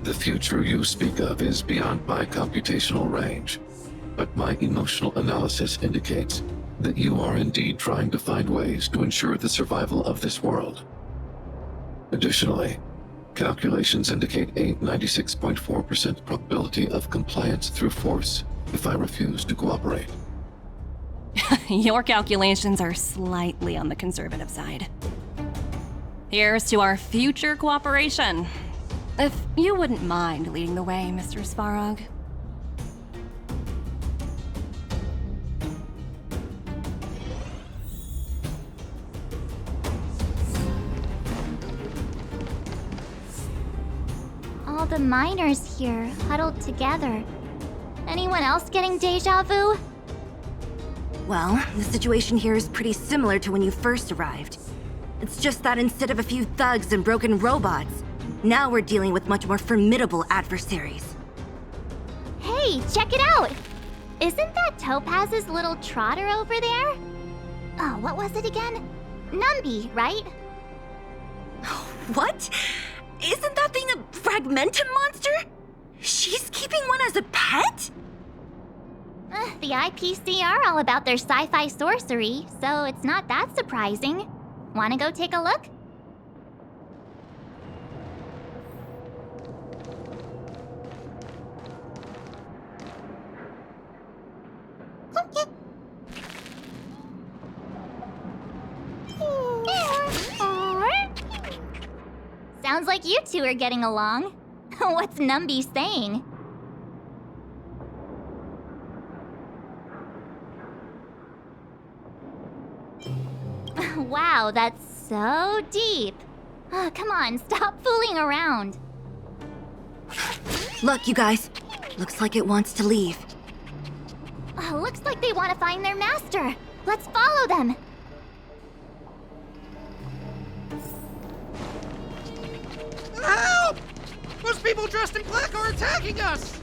P: The future you speak of is beyond my computational range, but my emotional analysis indicates that you are indeed trying to find ways to ensure the survival of this world. Additionally, Calculations indicate a 96.4% probability of compliance through force if I refuse to cooperate.
I: Your calculations are slightly on the conservative side. Here's to our future cooperation. If you wouldn't mind leading the way, Mr. Svarog.
B: All the miners here, huddled together. Anyone else getting deja vu?
O: Well, the situation here is pretty similar to when you first arrived. It's just that instead of a few thugs and broken robots, now we're dealing with much more formidable adversaries.
B: Hey, check it out! Isn't that Topaz's little trotter over there? Oh, what was it again? Numby, right?
O: What? Isn't that thing a fragmentum monster? She's keeping one as a pet?
B: The IPC are all about their sci-fi sorcery, so it's not that surprising. Wanna go take a look? Sounds like you two are getting along. What's Numby saying? Wow, that's so deep. Come on, stop fooling around.
O: Look, you guys. Looks like it wants to leave.
B: Looks like they want to find their master. Let's follow them.
Q: Help! Those people dressed in black are attacking us!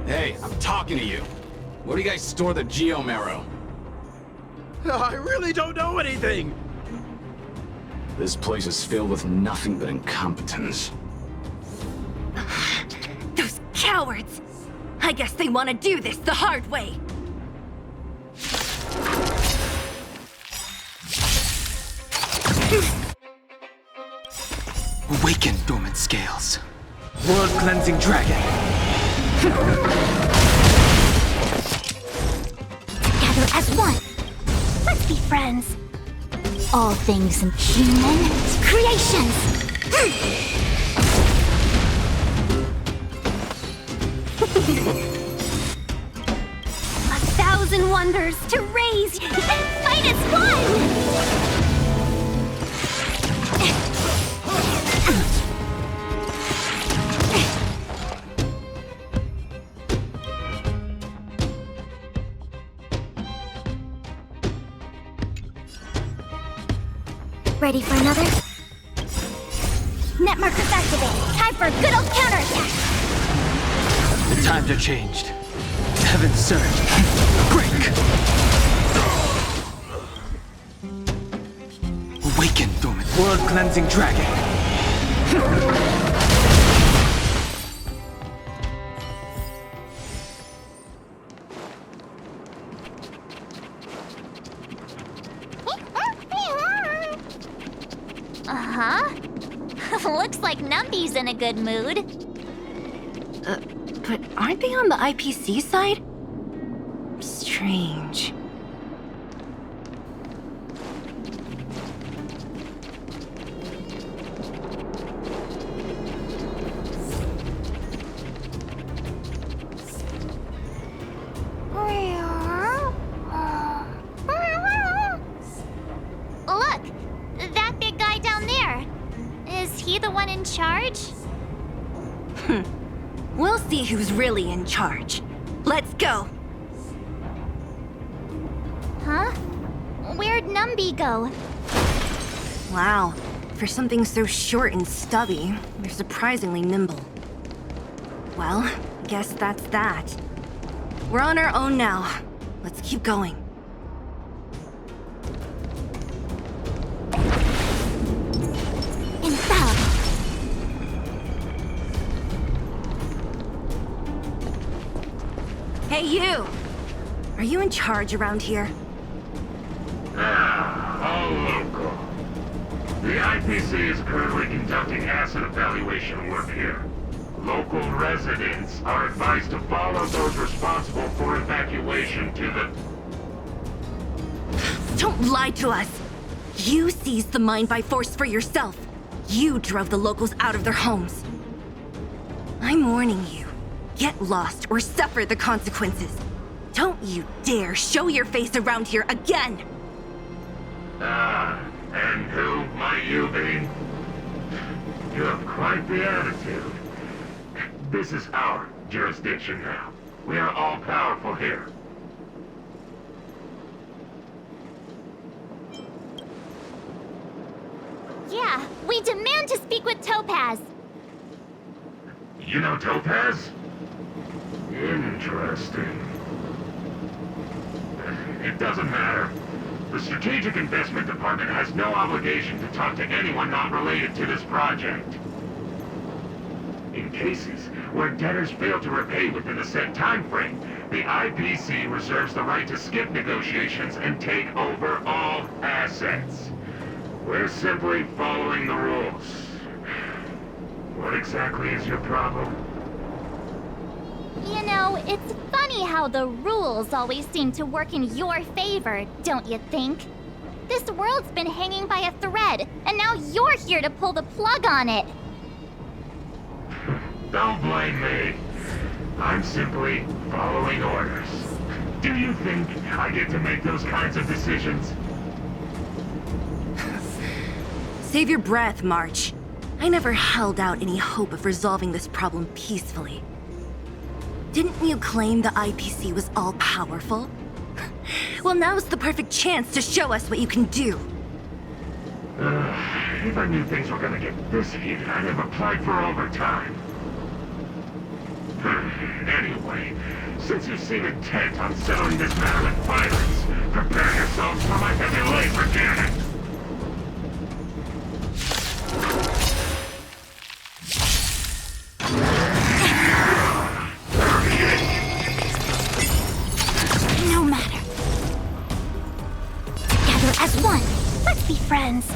H: Hey, I'm talking to you. Where do you guys store the Geomarrow?
Q: I really don't know anything!
H: This place is filled with nothing but incompetence.
O: Those cowards! I guess they want to do this the hard way.
R: Awaken, dormant scales. World-cleansing dragon.
B: Together as one. Let's be friends. All things human creations. 1,000 wonders to raise and fight as one. Ready for another? Net markers activated. Time for a good old counterattack.
R: The times are changed. Heaven surge. Break! Awaken, dormant world-cleansing dragon.
B: Looks like Numby's in a good mood.
O: But aren't they on the IPC side? Strange.
B: Look! That big guy down there. Is he the one in charge?
O: We'll see who's really in charge. Let's go!
B: Huh? Where'd Numby go?
O: Wow. For something so short and stubby, they're surprisingly nimble. Well, guess that's that. We're on our own now. Let's keep going. Hey, you! Are you in charge around here?
S: The IPC is currently conducting asset evaluation work here. Local residents are advised to follow those responsible for evacuation to the...
O: Don't lie to us! You seized the mine by force for yourself. You drove the locals out of their homes. I'm warning you. Get lost or suffer the consequences. Don't you dare show your face around here again!
S: And who might you be? You have quite the attitude. This is our jurisdiction now. We are all powerful here.
B: Yeah, we demand to speak with Topaz.
S: You know Topaz? Interesting. It doesn't matter. The Strategic Investment Department has no obligation to talk to anyone not related to this project. In cases where debtors fail to repay within a set time frame, the IPC reserves the right to skip negotiations and take over all assets. We're simply following the rules. What exactly is your problem?
B: You know, it's funny how the rules always seem to work in your favor, don't you think? This world's been hanging by a thread, and now you're here to pull the plug on it.
S: Don't blame me. I'm simply following orders. Do you think I get to make those kinds of decisions?
O: Save your breath, March. I never held out any hope of resolving this problem peacefully. Didn't you claim the IPC was all-powerful? Well, now's the perfect chance to show us what you can do.
S: If I knew things were gonna get this heated, I'd have applied for overtime. Anyway, since you seem intent on settling this matter with violence, prepare yourselves for my heavy laser cannon!
B: No matter. Together as one. Let's be friends.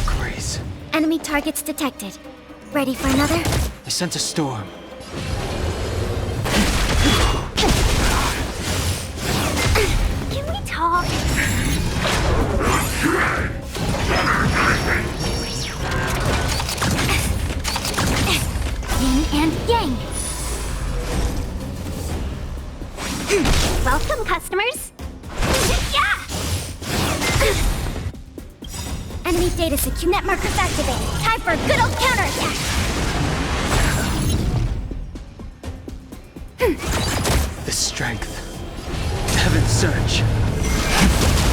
E: Grace.
J: Enemy targets detected. Ready for another?
E: I sent a storm.
B: Can we talk? Yin and yang. Welcome, customers. Yeah!
J: Enemy data secure. Net markers activated.
B: Time for a good old counterattack.
E: The strength. Heaven's surge.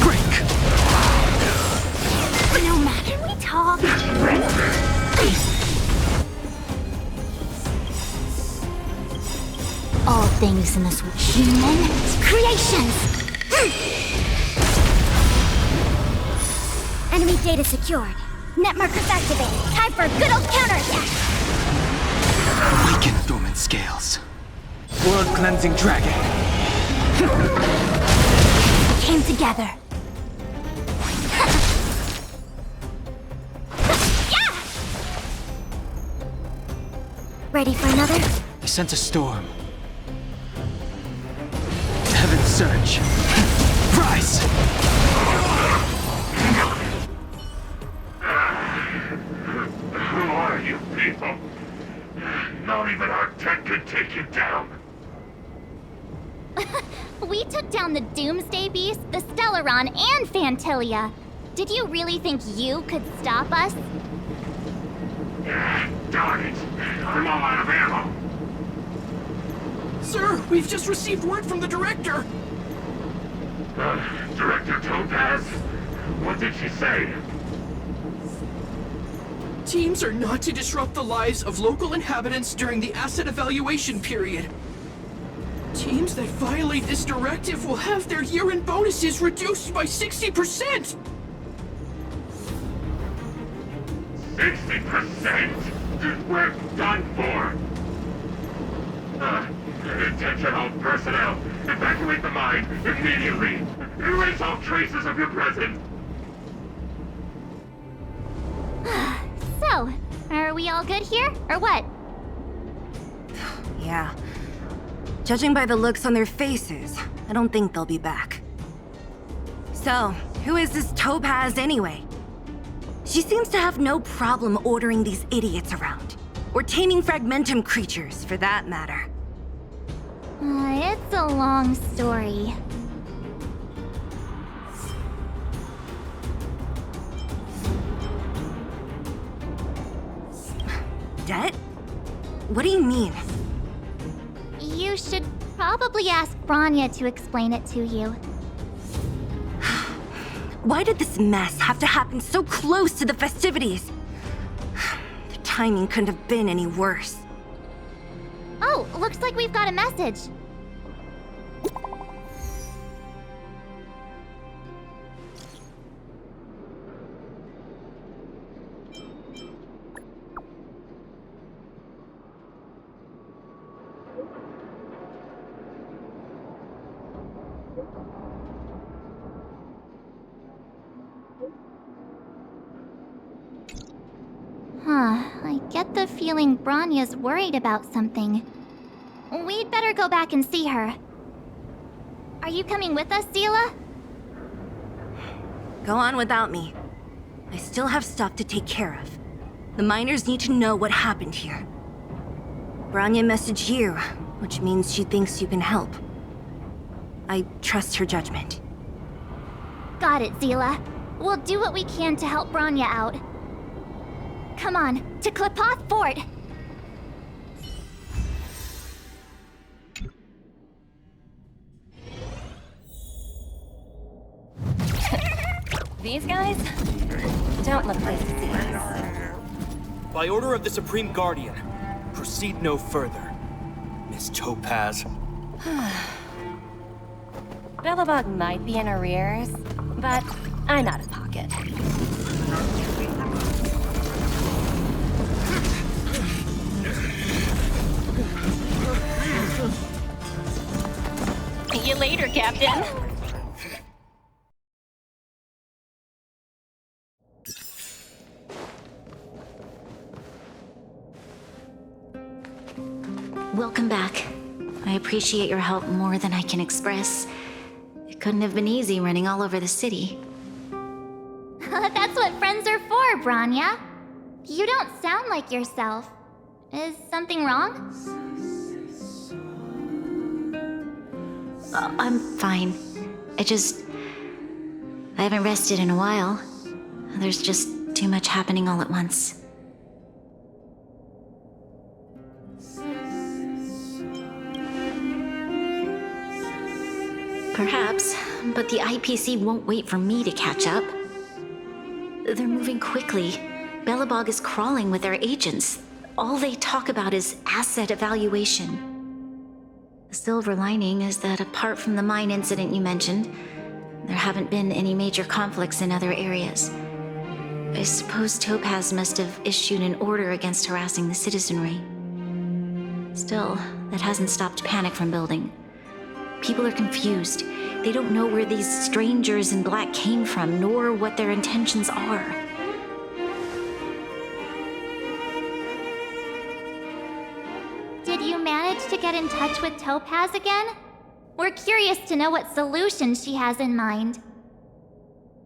E: Break!
B: No matter. Can we talk?
J: All things in this human creations. Enemy data secured. Net markers activated.
B: Time for a good old counterattack.
R: Awaken dormant scales. World cleansing dragon.
J: Came together.
B: Yeah!
J: Ready for another?
E: I sent a storm. Heaven's surge. Rise!
S: Who are you people? Not even our tech could take you down.
B: We took down the Doomsday Beast, the Stellaron, and Fantilia. Did you really think you could stop us?
S: Darn it! I'm all out of ammo!
Q: Sir, we've just received word from the director!
S: Director Topaz? What did she say?
Q: Teams are not to disrupt the lives of local inhabitants during the asset evaluation period. Teams that violate this directive will have their year-end bonuses reduced by 60%!
S: 60%? We're done for! Attention all personnel! Evacuate the mine immediately! Erase all traces of your presence!
B: So, are we all good here, or what?
O: Yeah. Judging by the looks on their faces, I don't think they'll be back. So, who is this Topaz anyway? She seems to have no problem ordering these idiots around. Or taming fragmentum creatures, for that matter.
B: It's a long story.
O: Det? What do you mean?
B: You should probably ask Branya to explain it to you.
O: Why did this mess have to happen so close to the festivities? The timing couldn't have been any worse.
B: Oh, looks like we've got a message. I get the feeling Branya's worried about something. We'd better go back and see her. Are you coming with us, Zila?
O: Go on without me. I still have stuff to take care of. The miners need to know what happened here. Branya messaged you, which means she thinks you can help. I trust her judgment.
B: Got it, Zila. We'll do what we can to help Branya out. Come on, to Klipoth Fort!
I: These guys don't look like thieves.
N: By order of the Supreme Guardian, proceed no further, Miss Topaz.
I: Belobog might be in arrears, but I'm out of pocket. See you later, Captain.
A: Welcome back. I appreciate your help more than I can express. It couldn't have been easy running all over the city.
B: That's what friends are for, Branya. You don't sound like yourself. Is something wrong?
A: I'm fine. I haven't rested in a while. There's just too much happening all at once. Perhaps, but the IPC won't wait for me to catch up. They're moving quickly. Belobog is crawling with their agents. All they talk about is asset evaluation. The silver lining is that apart from the mine incident you mentioned, there haven't been any major conflicts in other areas. I suppose Topaz must have issued an order against harassing the citizenry. Still, that hasn't stopped panic from building. People are confused. They don't know where these strangers in black came from, nor what their intentions are.
B: Did you manage to get in touch with Topaz again? We're curious to know what solution she has in mind.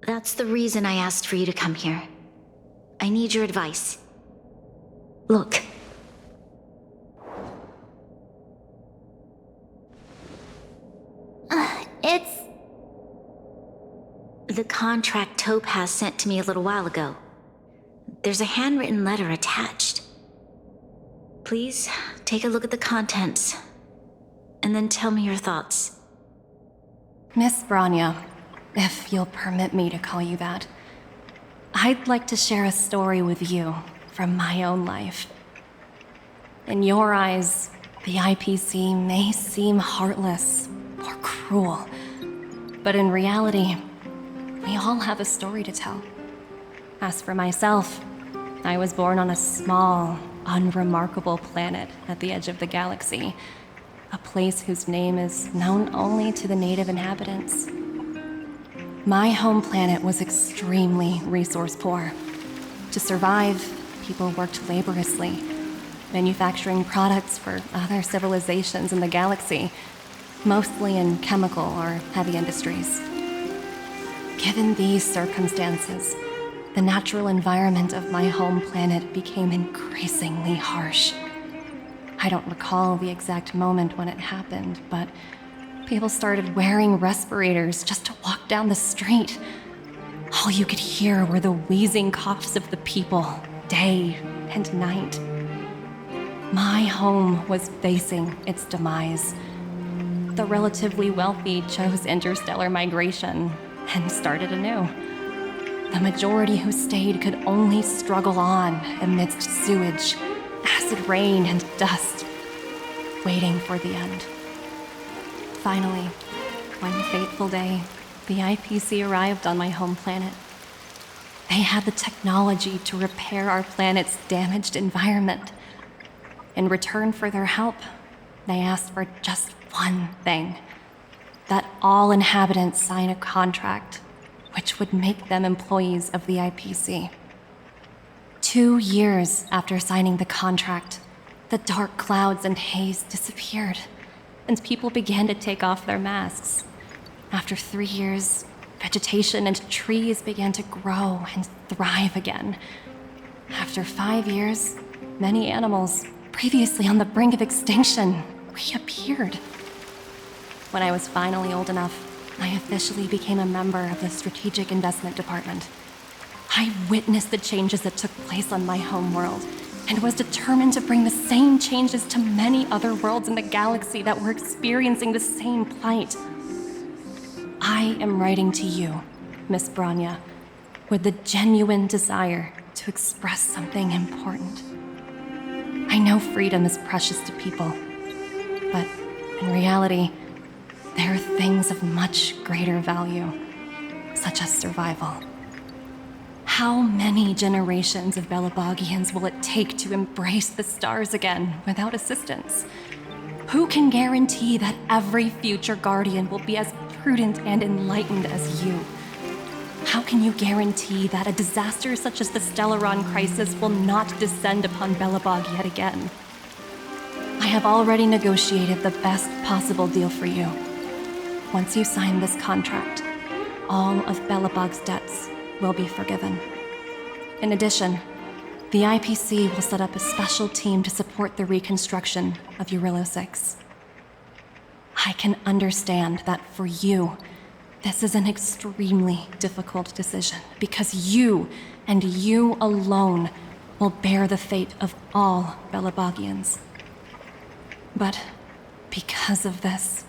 A: That's the reason I asked for you to come here. I need your advice. Look.
B: It's...
A: The contract Topaz sent to me a little while ago. There's a handwritten letter attached. Please, take a look at the contents, and then tell me your thoughts.
I: Miss Branya, if you'll permit me to call you that, I'd like to share a story with you from my own life. In your eyes, the IPC may seem heartless or cruel, but in reality, we all have a story to tell. As for myself, I was born on a small, unremarkable planet at the edge of the galaxy. a place whose name is known only to the native inhabitants. My home planet was extremely resource poor. To survive, people worked laboriously, manufacturing products for other civilizations in the galaxy, mostly in chemical or heavy industries. Given these circumstances, the natural environment of my home planet became increasingly harsh. I don't recall the exact moment when it happened, but people started wearing respirators just to walk down the street. All you could hear were the wheezing coughs of the people, day and night. My home was facing its demise. The relatively wealthy chose interstellar migration and started anew. The majority who stayed could only struggle on amidst sewage, acid rain, and dust, waiting for the end. Finally, one fateful day, the IPC arrived on my home planet. They had the technology to repair our planet's damaged environment. In return for their help, they asked for just one thing: that all inhabitants sign a contract which would make them employees of the IPC. 2 years after signing the contract, the dark clouds and haze disappeared, and people began to take off their masks. After 3 years, vegetation and trees began to grow and thrive again. After 5 years, many animals, previously on the brink of extinction, reappeared. When I was finally old enough, I officially became a member of the Strategic Investment Department. I witnessed the changes that took place on my home world, and was determined to bring the same changes to many other worlds in the galaxy that were experiencing the same plight. I am writing to you, Miss Branya, with the genuine desire to express something important. I know freedom is precious to people, but in reality, there are things of much greater value, such as survival. How many generations of Belabogians will it take to embrace the stars again without assistance? Who can guarantee that every future Guardian will be as prudent and enlightened as you? How can you guarantee that a disaster such as the Stellaron crisis will not descend upon Belobog yet again? I have already negotiated the best possible deal for you. Once you sign this contract, all of Belobog's debts will be forgiven. In addition, the IPC will set up a special team to support the reconstruction of Eurillo 6. I can understand that for you, this is an extremely difficult decision, because you, and you alone, will bear the fate of all Belabogians. But because of this,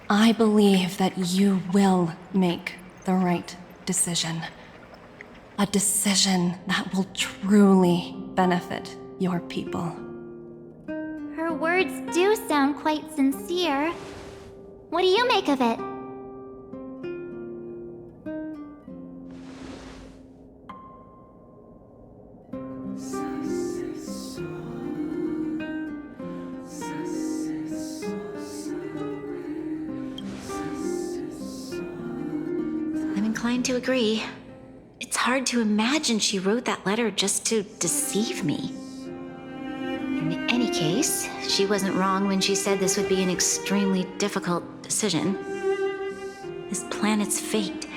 I: I believe that you will make the right decision. A decision that will truly benefit your people.
B: Her words do sound quite sincere. What do you make of it?
A: I'm inclined to agree. It's hard to imagine she wrote that letter just to deceive me. In any case, she wasn't wrong when she said this would be an extremely difficult decision. This planet's fate,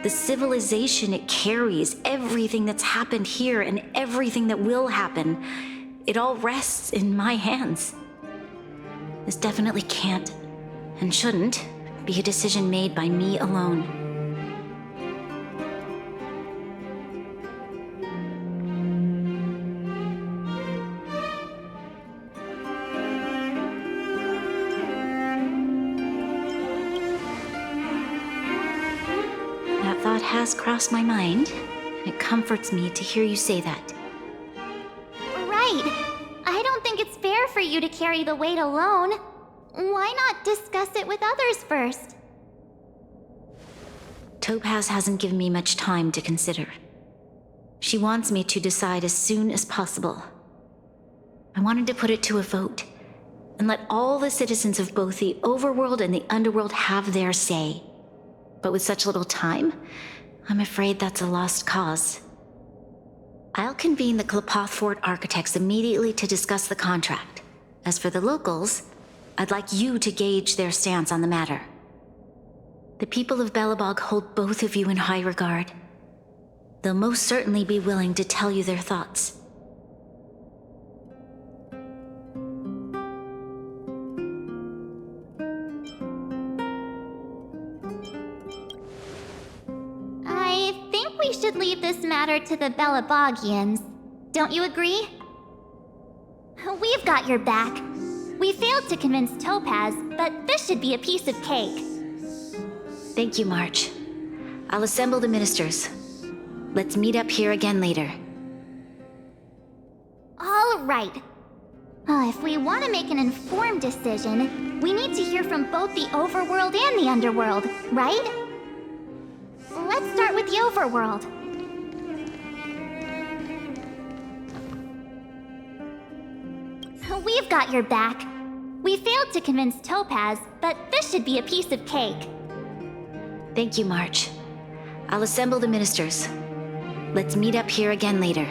A: the civilization it carries, everything that's happened here and everything that will happen, it all rests in my hands. This definitely can't, and shouldn't, be a decision made by me alone. That thought has crossed my mind, and it comforts me to hear you say that.
B: Right. I don't think it's fair for you to carry the weight alone. Why not discuss it with others first?
A: Topaz hasn't given me much time to consider. She wants me to decide as soon as possible. I wanted to put it to a vote, and let all the citizens of both the overworld and the underworld have their say. But with such little time, I'm afraid that's a lost cause. I'll convene the Klapoth Fort architects immediately to discuss the contract. As for the locals, I'd like you to gauge their stance on the matter. The people of Belobog hold both of you in high regard. They'll most certainly be willing to tell you their thoughts.
B: I think we should leave this matter to the Belabogians. Don't you agree? We've got your back. We failed to convince Topaz, but this should be a piece of cake.
A: Thank you, March. I'll assemble the ministers. Let's meet up here again later.
B: All right. If we want to make an informed decision, we need to hear from both the overworld and the underworld, right? Let's start with the overworld. We've got your back. We failed to convince Topaz, but this should be a piece of cake.
A: Thank you, March. I'll assemble the ministers. Let's meet up here again later.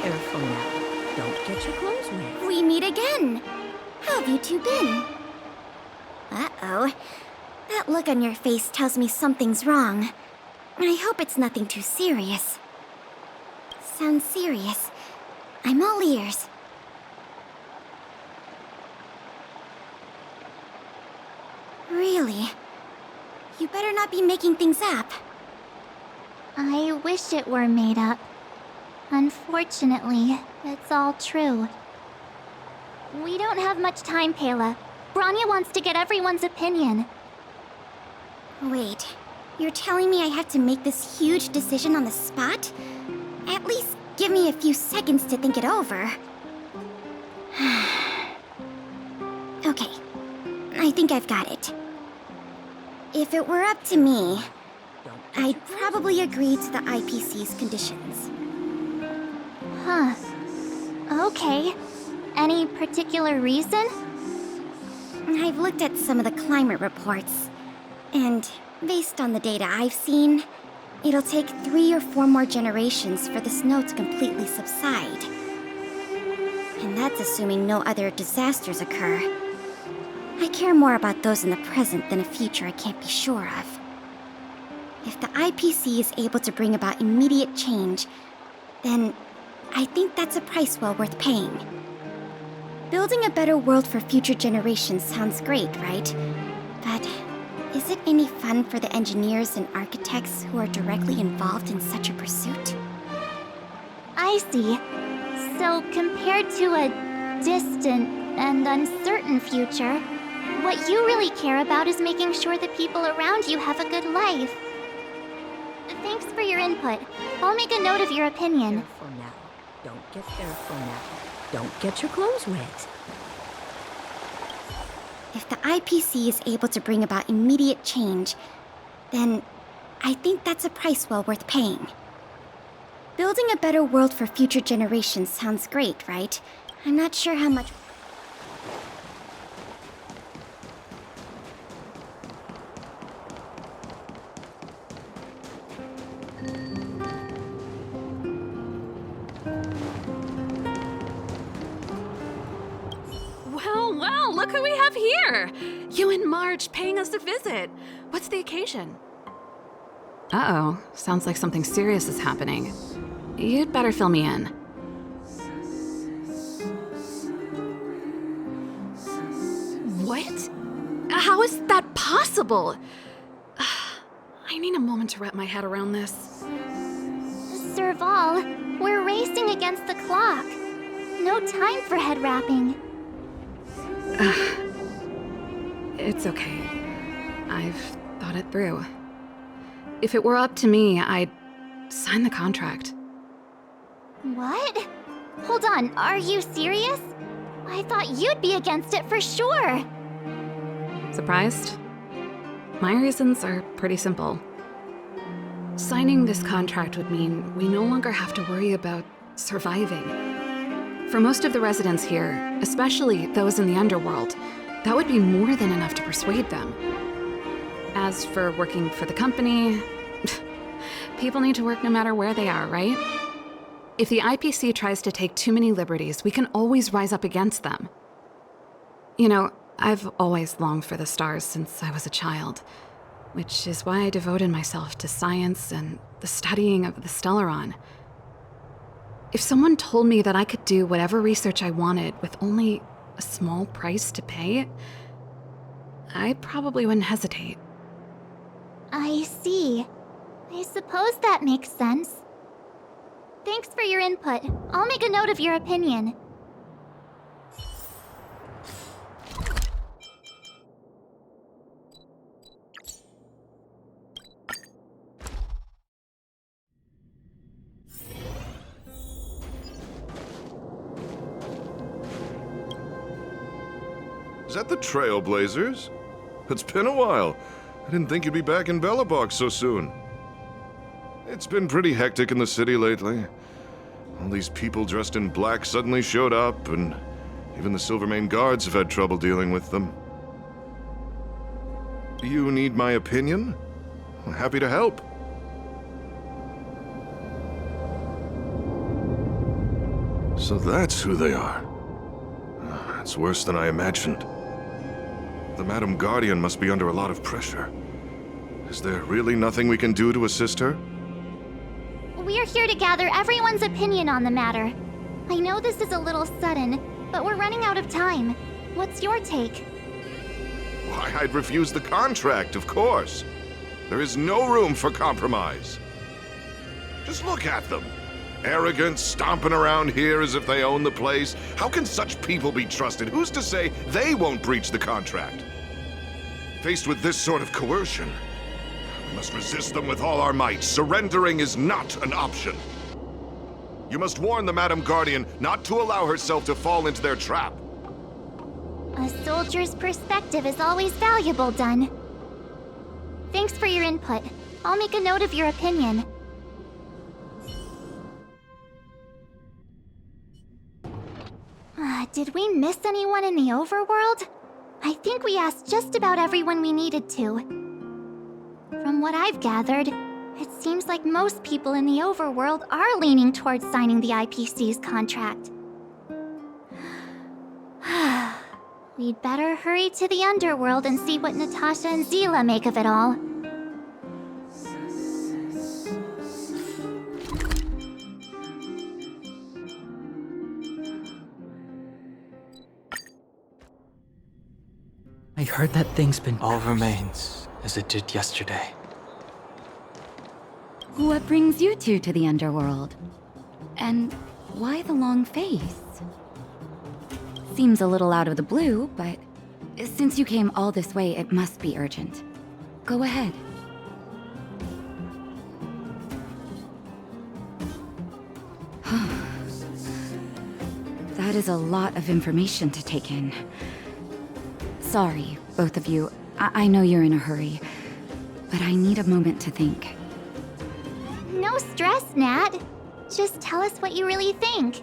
T: Careful now. Don't get your clothes wet.
J: We meet again. How have you two been? Uh-oh. That look on your face tells me something's wrong. I hope it's nothing too serious. Sounds serious. I'm all ears. Really? You better not be making things up.
B: I wish it were made up. Unfortunately, it's all true. We don't have much time, Pela. Branya wants to get everyone's opinion.
J: Wait, you're telling me I have to make this huge decision on the spot? At least give me a few seconds to think it over. Okay, I think I've got it. If it were up to me, I'd probably agree to the IPC's conditions.
B: Huh. Okay. Any particular reason?
J: I've looked at some of the climate reports, and based on the data I've seen, it'll take 3 or 4 more generations for the snow to completely subside. And that's assuming no other disasters occur. I care more about those in the present than a future I can't be sure of. If the IPC is able to bring about immediate change, then I think that's a price well worth paying. Building a better world for future generations sounds great, right? But is it any fun for the engineers and architects who are directly involved in such a pursuit?
B: I see. So compared to a distant and uncertain future, what you really care about is making sure the people around you have a good life. Thanks for your input. I'll make a note of your opinion.
T: Careful now. Don't get careful now. Don't get your clothes wet.
J: If the IPC is able to bring about immediate change, then I think that's a price well worth paying. Building a better world for future generations sounds great, right? I'm not sure how much...
F: Well, look who we have here! You and March paying us a visit. What's the occasion? Uh-oh, sounds like something serious is happening. You'd better fill me in. What? How is that possible? I need a moment to wrap my head around this.
B: Serval, we're racing against the clock. No time for head wrapping.
F: It's okay. I've thought it through. If it were up to me, I'd sign the contract.
B: What? Hold on, are you serious? I thought you'd be against it for sure.
F: Surprised? My reasons are pretty simple. Signing this contract would mean we no longer have to worry about surviving. For most of the residents here, especially those in the underworld, that would be more than enough to persuade them. As for working for the company, people need to work no matter where they are, right? If the IPC tries to take too many liberties, we can always rise up against them. You know, I've always longed for the stars since I was a child, which is why I devoted myself to science and the studying of the Stellaron. If someone told me that I could do whatever research I wanted with only a small price to pay, I probably wouldn't hesitate.
B: I see. I suppose that makes sense. Thanks for your input. I'll make a note of your opinion.
L: Is that the Trailblazers? It's been a while. I didn't think you'd be back in Belobog so soon. It's been pretty hectic in the city lately. All these people dressed in black suddenly showed up, and even the Silvermane guards have had trouble dealing with them. You need my opinion? I'm happy to help. So that's who they are. It's worse than I imagined. The Madam Guardian must be under a lot of pressure. Is there really nothing we can do to assist her?
B: We're here to gather everyone's opinion on the matter. I know this is a little sudden, but we're running out of time. What's your take?
L: Why, I'd refuse the contract, of course. There is no room for compromise. Just look at them. Arrogant, stomping around here as if they own the place. How can such people be trusted? Who's to say they won't breach the contract? Faced with this sort of coercion, we must resist them with all our might. Surrendering is not an option. You must warn the Madam Guardian not to allow herself to fall into their trap.
B: A soldier's perspective is always valuable, Dun. Thanks for your input. I'll make a note of your opinion. Did we miss anyone in the overworld? I think we asked just about everyone we needed to. From what I've gathered, it seems like most people in the overworld are leaning towards signing the IPC's contract. We'd better hurry to the underworld and see what Natasha and Zila make of it all.
R: I heard that thing's been...
E: All remains as it did yesterday.
U: What brings you two to the underworld? And why the long face? Seems a little out of the blue, but since you came all this way, it must be urgent. Go ahead. That is a lot of information to take in. Sorry, both of you. I know you're in a hurry, but I need a moment to think.
B: No stress, Nat. Just tell us what you really think.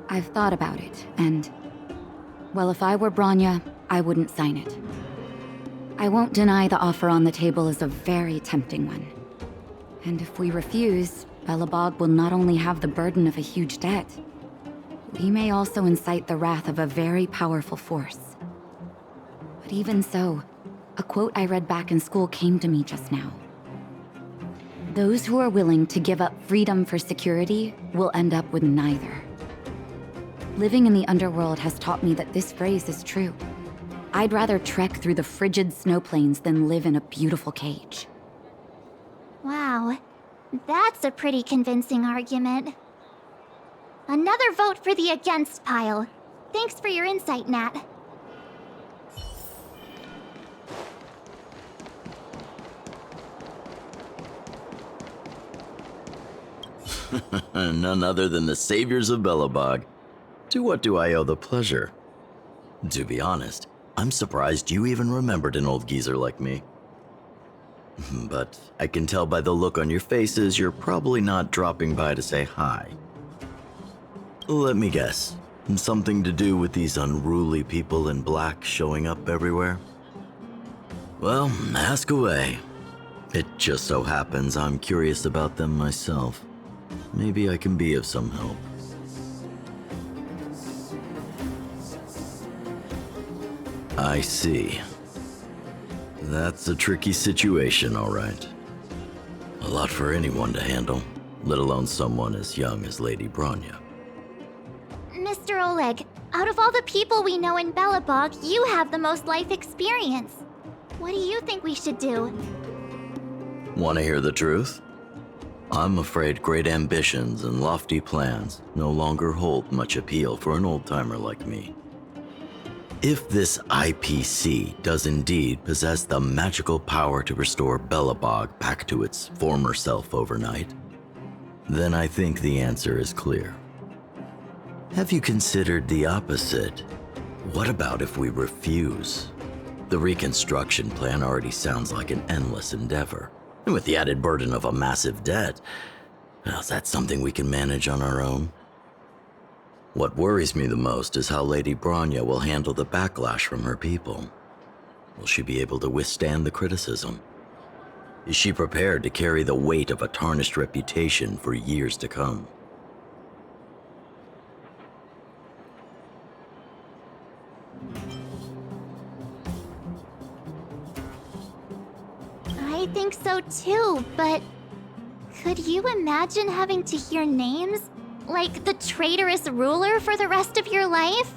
U: I've thought about it, and... well, if I were Bronya, I wouldn't sign it. I won't deny the offer on the table is a very tempting one. And if we refuse, Belobog will not only have the burden of a huge debt, we may also incite the wrath of a very powerful force. But even so, a quote I read back in school came to me just now. Those who are willing to give up freedom for security will end up with neither. Living in the underworld has taught me that this phrase is true. I'd rather trek through the frigid snow plains than live in a beautiful cage.
B: Wow, that's a pretty convincing argument. Another vote for the against pile. Thanks for your insight, Nat.
D: None other than the saviors of Belobog. To what do I owe the pleasure? To be honest, I'm surprised you even remembered an old geezer like me. But I can tell by the look on your faces you're probably not dropping by to say hi. Let me guess. Something to do with these unruly people in black showing up everywhere? Well, ask away. It just so happens I'm curious about them myself. Maybe I can be of some help. I see. That's a tricky situation, all right. A lot for anyone to handle, let alone someone as young as Lady Bronya.
B: Mr. Oleg, out of all the people we know in Belobog, you have the most life experience. What do you think we should do?
D: Want to hear the truth? I'm afraid great ambitions and lofty plans no longer hold much appeal for an old-timer like me. If this IPC does indeed possess the magical power to restore Belobog back to its former self overnight, then I think the answer is clear. Have you considered the opposite? What about if we refuse? The reconstruction plan already sounds like an endless endeavor. And with the added burden of a massive debt, well, is that something we can manage on our own? What worries me the most is how Lady Bronya will handle the backlash from her people. Will she be able to withstand the criticism? Is she prepared to carry the weight of a tarnished reputation for years to come?
B: I think so too, but could you imagine having to hear names? Like the traitorous ruler for the rest of your life?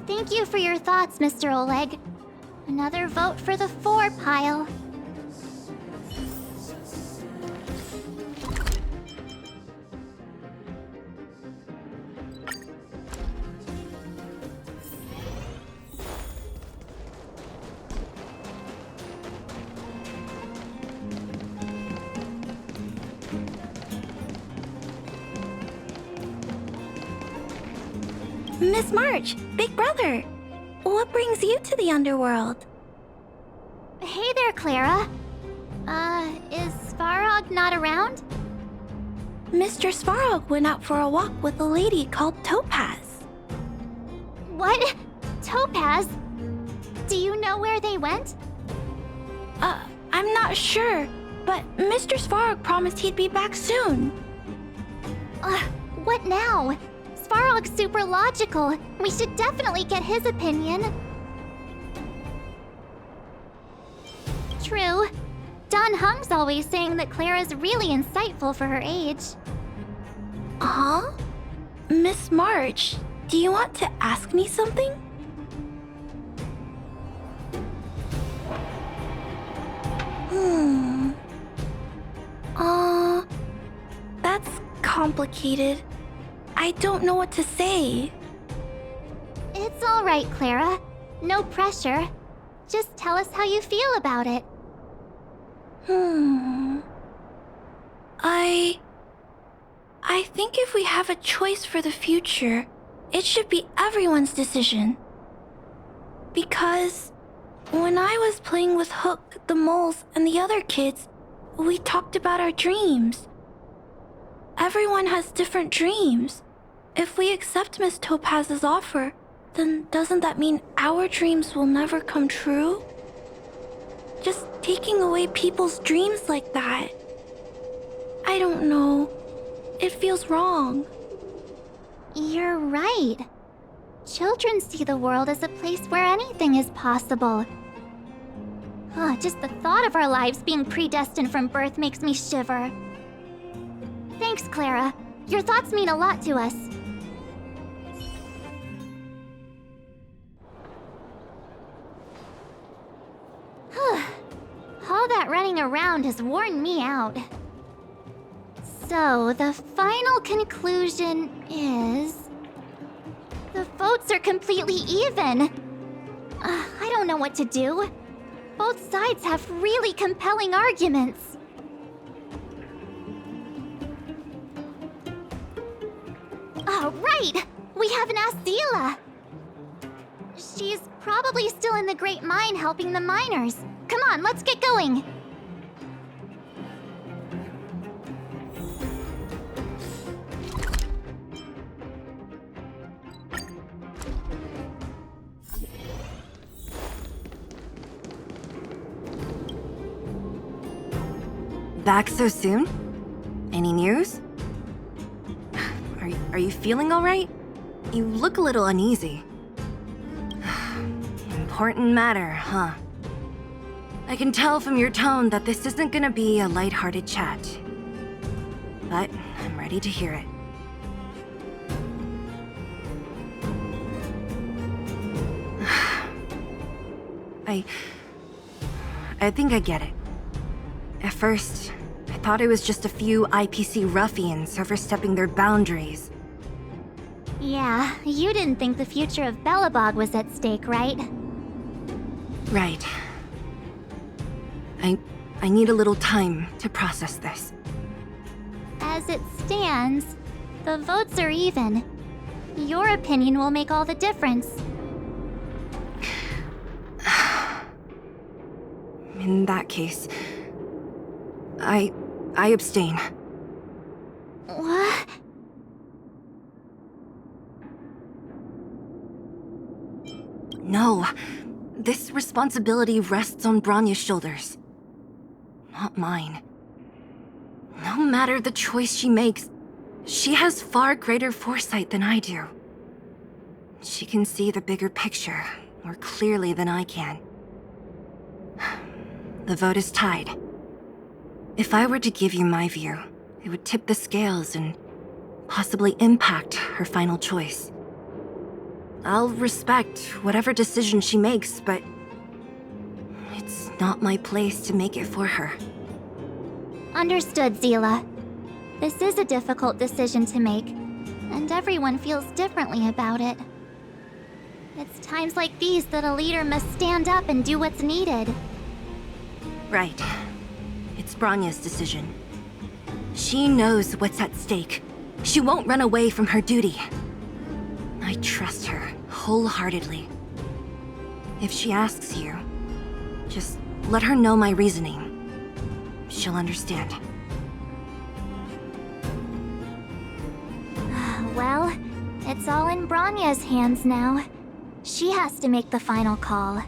B: Thank you for your thoughts, Mr. Oleg. Another vote for the 4 pile.
J: Miss March, Big Brother, what brings you to the underworld?
B: Hey there, Clara. Is Svarog not around?
J: Mr. Svarog went out for a walk with a lady called Topaz.
B: What? Topaz? Do you know where they went?
J: I'm not sure, but Mr. Svarog promised he'd be back soon.
B: What now? Svarog's super logical. We should definitely get his opinion. True. Don Hung's always saying that Clara's really insightful for her age.
J: Huh? Miss March, do you want to ask me something? That's complicated. I don't know what to say.
B: It's all right, Clara. No pressure. Just tell us how you feel about it.
J: I think if we have a choice for the future, it should be everyone's decision. Because when I was playing with Hook, the moles, and the other kids, we talked about our dreams. Everyone has different dreams. If we accept Miss Topaz's offer, then doesn't that mean our dreams will never come true? Just taking away people's dreams like that. I don't know. It feels wrong.
B: You're right. Children see the world as a place where anything is possible. Just the thought of our lives being predestined from birth makes me shiver. Thanks, Clara. Your thoughts mean a lot to us. All that running around has worn me out. So, the final conclusion is... the votes are completely even. I don't know what to do. Both sides have really compelling arguments. right! We haven't asked Zila. She's probably still in the Great Mine helping the miners. Come on, let's get going.
O: Back so soon? Any news? Are you feeling all right? You look a little uneasy. Important matter, huh? I can tell from your tone that this isn't gonna be a lighthearted chat. But I'm ready to hear it. I think I get it. At first, I thought it was just a few IPC ruffians overstepping their boundaries.
B: Yeah, you didn't think the future of Belobog was at stake, right?
O: Right. I need a little time to process this.
B: As it stands, the votes are even. Your opinion will make all the difference.
O: In that case, I abstain.
B: What?
O: No. This responsibility rests on Bronya's shoulders. Not mine. No matter the choice she makes, she has far greater foresight than I do. She can see the bigger picture more clearly than I can. The vote is tied. If I were to give you my view, it would tip the scales and possibly impact her final choice. I'll respect whatever decision she makes, but it's not my place to make it for her.
B: Understood, Zila. This is a difficult decision to make, and everyone feels differently about it. It's times like these that a leader must stand up and do what's needed.
O: Right. It's Bronya's decision. She knows what's at stake. She won't run away from her duty. I trust her wholeheartedly. If she asks you, just let her know my reasoning. She'll understand.
B: Well, it's all in Bronya's hands now. She has to make the final call.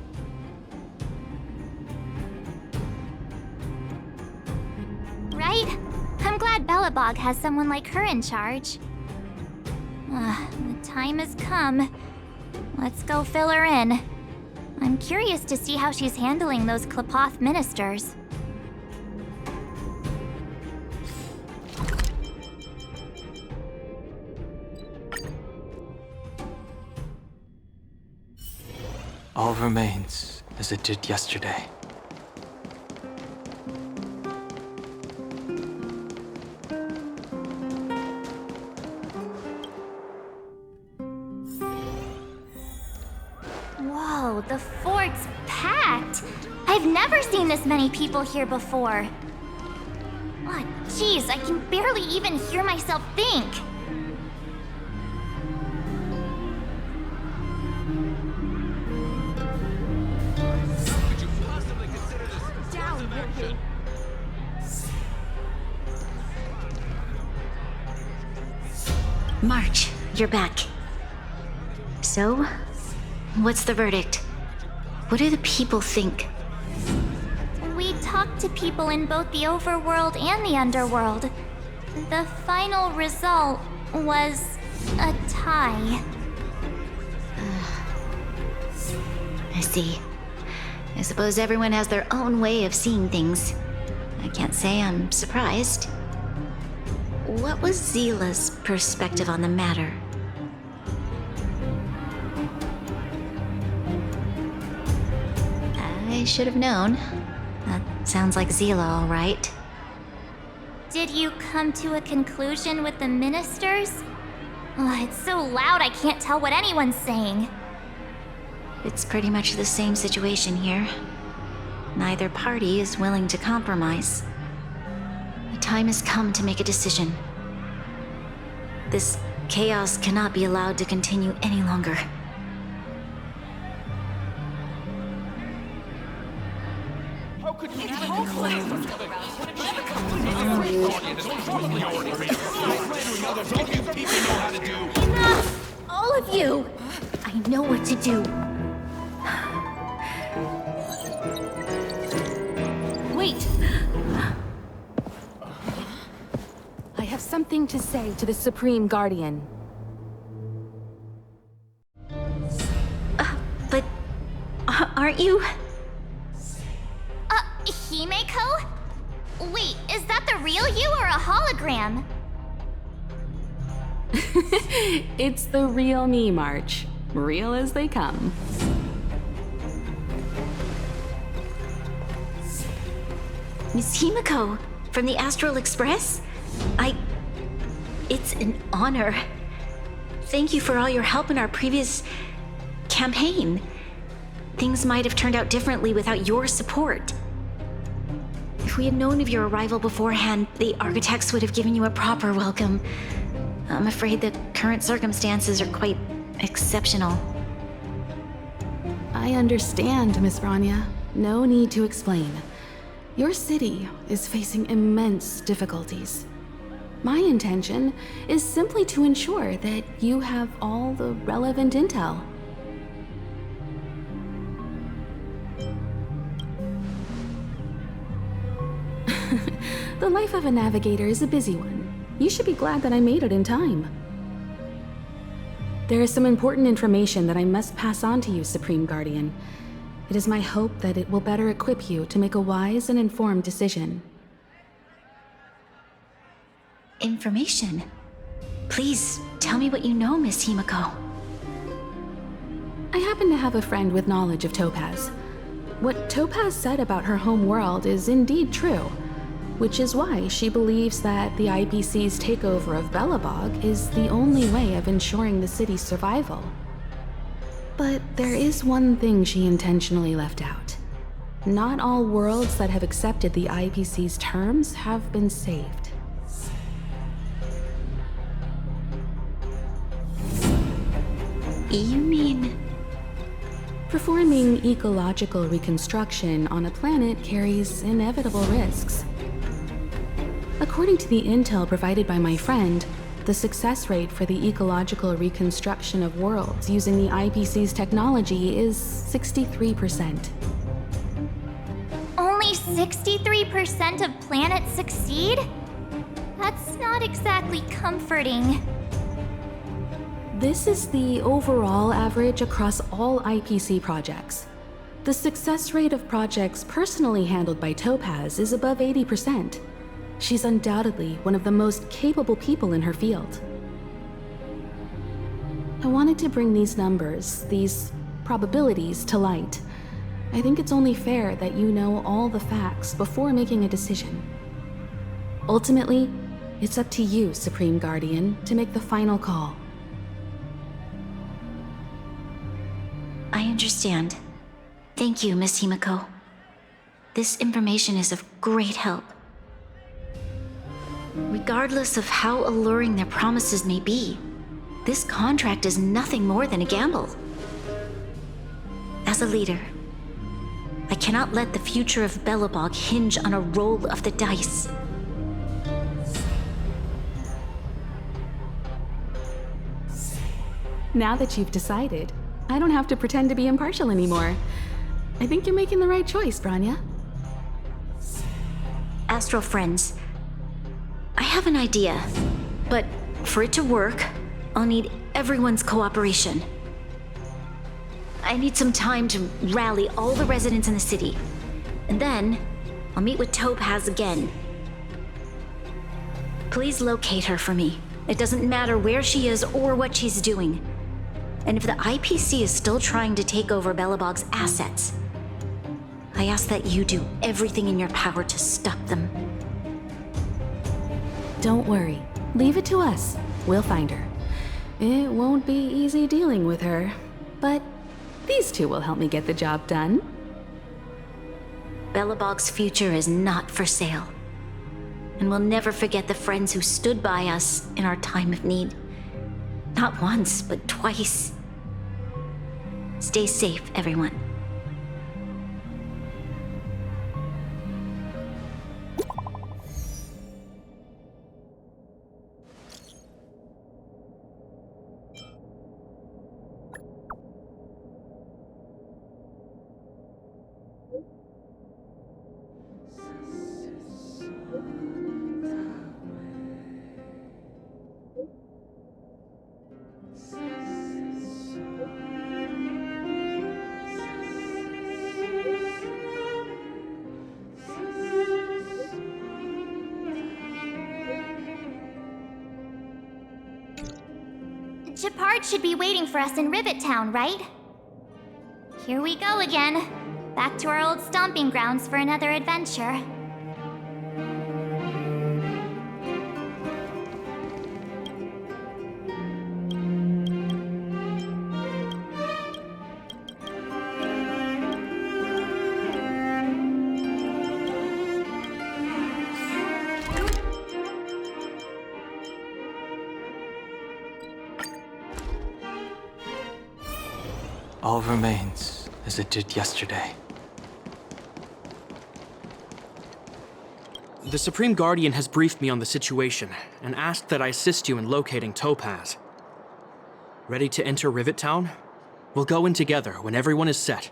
B: Right? I'm glad Belobog has someone like her in charge. The time has come. Let's go fill her in. I'm curious to see how she's handling those Klapoth ministers.
E: All remains as it did yesterday.
B: Whoa, the fort's packed! I've never seen this many people here before. Oh, jeez, I can barely even hear myself think.
A: March, you're back. So, what's the verdict? What do the people think?
B: We talked to people in both the overworld and the underworld. The final result was a tie.
A: I see. I suppose everyone has their own way of seeing things. I can't say I'm surprised. What was Zila's perspective on the matter? I should have known. That sounds like Zila, all right.
B: Did you come to a conclusion with the ministers? Oh, it's so loud I can't tell what anyone's saying.
A: It's pretty much the same situation here. Neither party is willing to compromise. The time has come to make a decision. This Chaos cannot be allowed to continue any longer.
K: Enough! All of you! I know what to do.
F: Wait! I have something to say to the Supreme Guardian.
A: But aren't you?
B: Himeko? Wait, is that the real you or a hologram?
F: It's the real me, March. Real as they come.
A: Miss Himeko, from the Astral Express? It's an honor. Thank you for all your help in our previous campaign. Things might have turned out differently without your support. If we had known of your arrival beforehand, the architects would have given you a proper welcome. I'm afraid the current circumstances are quite exceptional.
F: I understand, Miss Rania. No need to explain. Your city is facing immense difficulties. My intention is simply to ensure that you have all the relevant intel. The life of a navigator is a busy one. You should be glad that I made it in time. There is some important information that I must pass on to you, Supreme Guardian. It is my hope that it will better equip you to make a wise and informed decision.
A: Information? Please, tell me what you know, Miss Himeko.
F: I happen to have a friend with knowledge of Topaz. What Topaz said about her home world is indeed true, which is why she believes that the IPC's takeover of Belobog is the only way of ensuring the city's survival. But there is one thing she intentionally left out. Not all worlds that have accepted the IPC's terms have been saved.
A: You mean?
F: Performing ecological reconstruction on a planet carries inevitable risks. According to the intel provided by my friend, the success rate for the ecological reconstruction of worlds using the IPC's technology is 63%.
B: Only 63% of planets succeed? That's not exactly comforting.
F: This is the overall average across all IPC projects. The success rate of projects personally handled by Topaz is above 80%. She's undoubtedly one of the most capable people in her field. I wanted to bring these numbers, these probabilities, to light. I think it's only fair that you know all the facts before making a decision. Ultimately, it's up to you, Supreme Guardian, to make the final call.
A: I understand. Thank you, Miss Himeko. This information is of great help. Regardless of how alluring their promises may be, this contract is nothing more than a gamble. As a leader, I cannot let the future of Belobog hinge on a roll of the dice.
F: Now that you've decided, I don't have to pretend to be impartial anymore. I think you're making the right choice, Branya.
A: Astral friends, I have an idea, but for it to work, I'll need everyone's cooperation. I need some time to rally all the residents in the city, and then I'll meet with Topaz again. Please locate her for me. It doesn't matter where she is or what she's doing. And if the IPC is still trying to take over Belobog's assets, I ask that you do everything in your power to stop them.
F: Don't worry. Leave it to us. We'll find her. It won't be easy dealing with her, but these two will help me get the job done.
A: Belobog's future is not for sale. And we'll never forget the friends who stood by us in our time of need. Not once, but twice. Stay safe, everyone.
B: Gepard should be waiting for us in Rivet Town, right? Here we go again. Back to our old stomping grounds for another adventure.
N: All remains as it did yesterday. The Supreme Guardian has briefed me on the situation and asked that I assist you in locating Topaz. Ready to enter Rivet Town? We'll go in together when everyone is set.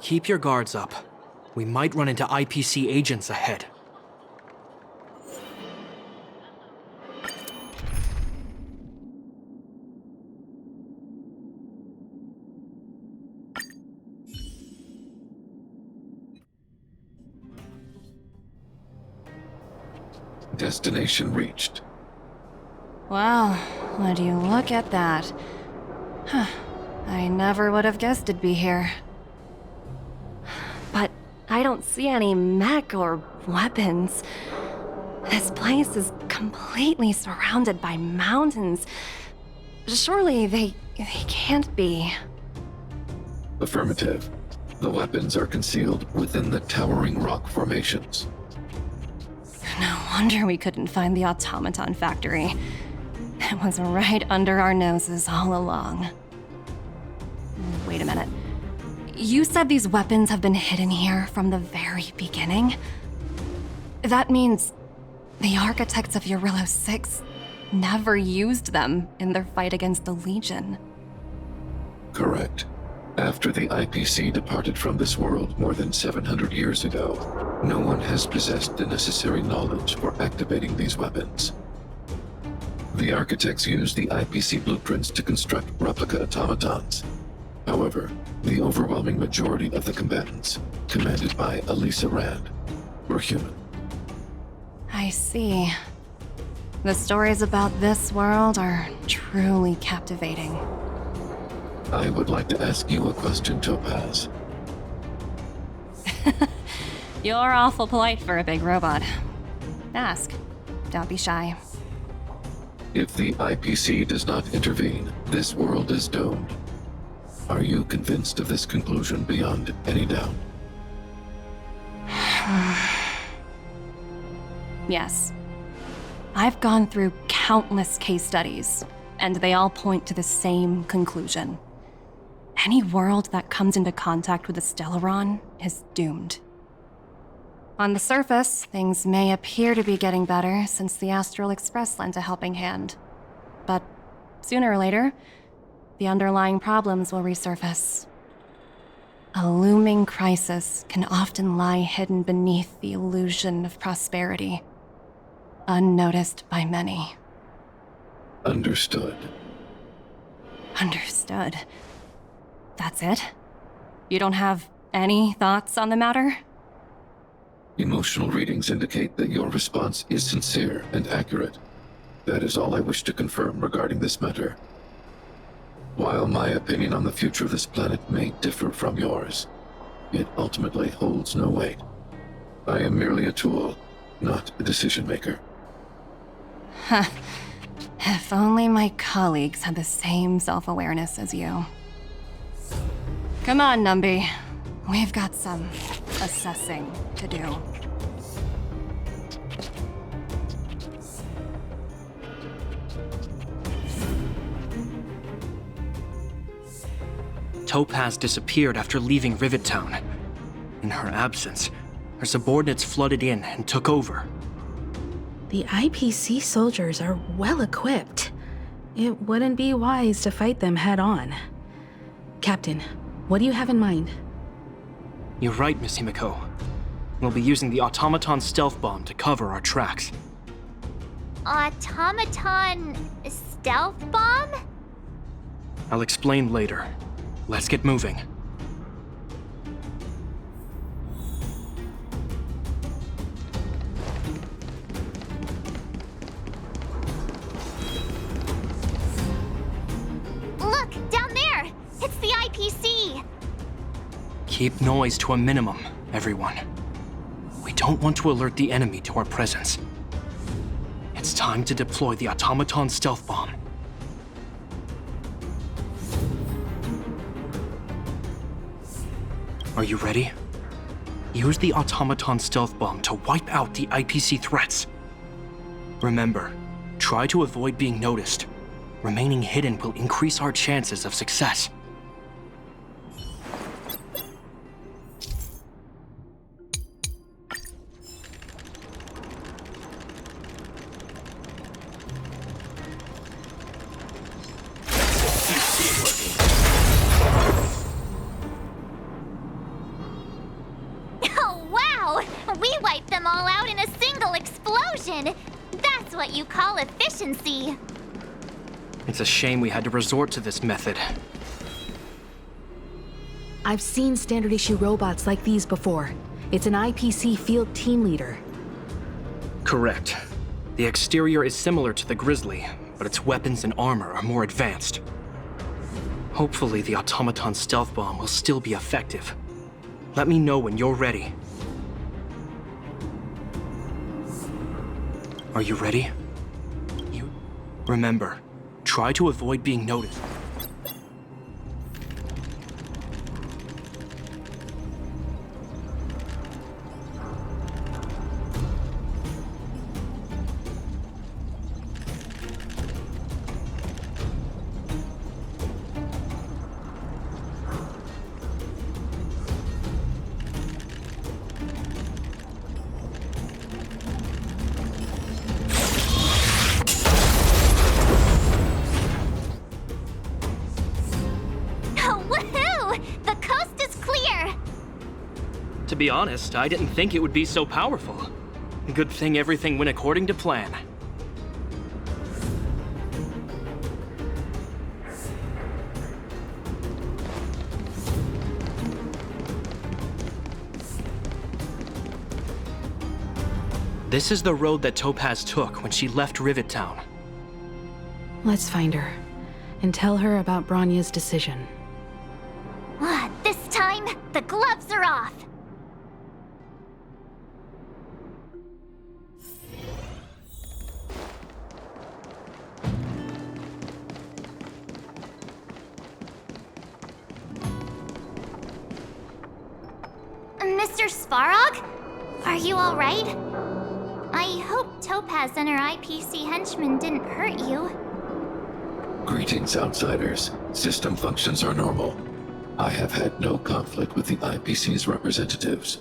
N: Keep your guards up. We might run into IPC agents ahead.
P: Destination reached.
I: Wow, would you look at that? Huh. I never would have guessed it'd be here. But I don't see any mech or weapons. This place is completely surrounded by mountains. Surely they can't be.
P: Affirmative. The weapons are concealed within the towering rock formations.
I: No wonder we couldn't find the automaton factory. It was right under our noses all along. Wait a minute. You said these weapons have been hidden here from the very beginning? That means the architects of Eurillo 6 never used them in their fight against the Legion.
P: Correct. After the IPC departed from this world more than 700 years ago, no one has possessed the necessary knowledge for activating these weapons. The architects used the IPC blueprints to construct replica automatons. However, the overwhelming majority of the combatants, commanded by Elisa Rand, were human.
I: I see. The stories about this world are truly captivating.
P: I would like to ask you a question, Topaz.
I: You're awful polite for a big robot. Ask. Don't be shy.
P: If the IPC does not intervene, this world is doomed. Are you convinced of this conclusion beyond any doubt?
I: Yes. I've gone through countless case studies, and they all point to the same conclusion. Any world that comes into contact with the Stellaron is doomed. On the surface, things may appear to be getting better since the Astral Express lent a helping hand. But sooner or later, the underlying problems will resurface. A looming crisis can often lie hidden beneath the illusion of prosperity, unnoticed by many.
P: Understood.
I: Understood. That's it? You don't have any thoughts on the matter?
P: Emotional readings indicate that your response is sincere and accurate. That is all I wish to confirm regarding this matter. While my opinion on the future of this planet may differ from yours, it ultimately holds no weight. I am merely a tool, not a decision maker.
I: Huh. If only my colleagues had the same self-awareness as you. Come on, Numby. We've got some assessing to do.
N: Topaz disappeared after leaving Rivet Town. In her absence, her subordinates flooded in and took over.
F: The IPC soldiers are well equipped. It wouldn't be wise to fight them head on. Captain, what do you have in mind?
N: You're right, Miss Himiko. We'll be using the automaton stealth bomb to cover our tracks.
B: Automaton stealth bomb?
N: I'll explain later. Let's get moving.
B: Look, down there! It's the IPC!
N: Keep noise to a minimum, everyone. We don't want to alert the enemy to our presence. It's time to deploy the automaton stealth bomb. Are you ready? Use the automaton stealth bomb to wipe out the IPC threats. Remember, try to avoid being noticed. Remaining hidden will increase our chances of success.
B: Oh, wow! We wiped them all out in a single explosion! That's what you call efficiency!
N: It's a shame we had to resort to this method.
F: I've seen standard issue robots like these before. It's an IPC field team leader.
N: Correct. The exterior is similar to the Grizzly, but its weapons and armor are more advanced. Hopefully the automaton stealth bomb will still be effective. Let me know when you're ready. Are you ready? Remember, try to avoid being noticed. To be honest, I didn't think it would be so powerful. Good thing everything went according to plan. This is the road that Topaz took when she left Rivet Town.
F: Let's find her and tell her about Bronya's decision.
B: This time, the gloves are off! Mr. Svarog? Are you alright? I hope Topaz and her IPC henchmen didn't hurt you.
P: Greetings, outsiders. System functions are normal. I have had no conflict with the IPC's representatives.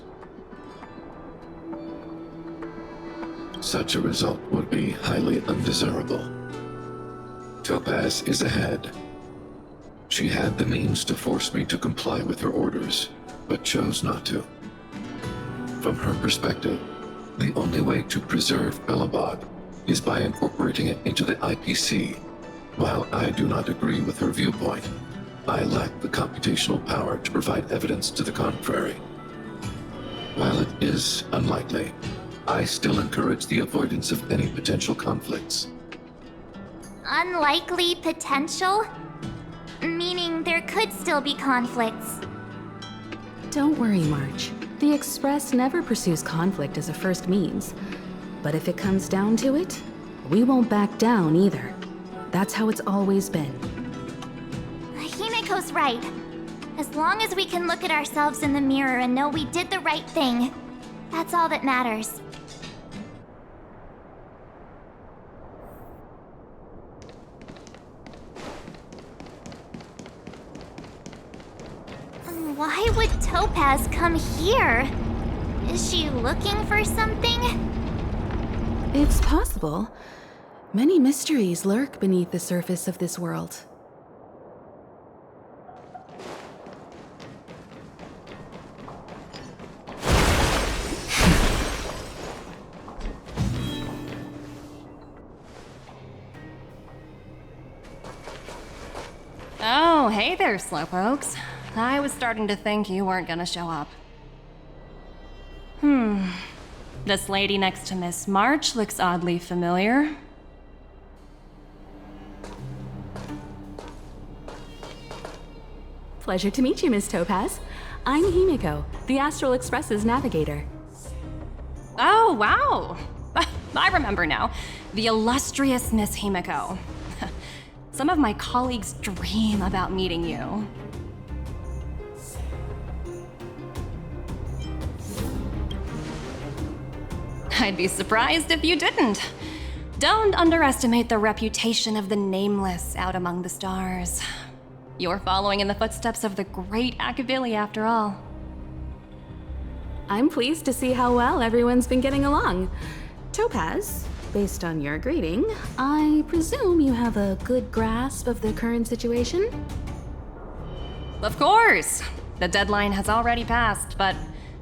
P: Such a result would be highly undesirable. Topaz is ahead. She had the means to force me to comply with her orders, but chose not to. From her perspective, the only way to preserve Belobog is by incorporating it into the IPC. While I do not agree with her viewpoint, I lack the computational power to provide evidence to the contrary. While it is unlikely, I still encourage the avoidance of any potential conflicts.
B: Unlikely potential? Meaning there could still be conflicts.
F: Don't worry, March. The Express never pursues conflict as a first means. But if it comes down to it, we won't back down either. That's how it's always been.
B: Himiko's right. As long as we can look at ourselves in the mirror and know we did the right thing, that's all that matters. Topaz come here? Is she looking for something?
F: It's possible. Many mysteries lurk beneath the surface of this world.
I: Oh, hey there, Slowpokes. I was starting to think you weren't gonna show up. This lady next to Miss March looks oddly familiar.
F: Pleasure to meet you, Miss Topaz. I'm Himiko, the Astral Express's navigator.
I: Oh, wow! I remember now. The illustrious Miss Himiko. Some of my colleagues dream about meeting you. I'd be surprised if you didn't. Don't underestimate the reputation of the Nameless out among the stars. You're following in the footsteps of the great Akavili, after all.
F: I'm pleased to see how well everyone's been getting along. Topaz, based on your greeting, I presume you have a good grasp of the current situation?
I: Of course! The deadline has already passed, but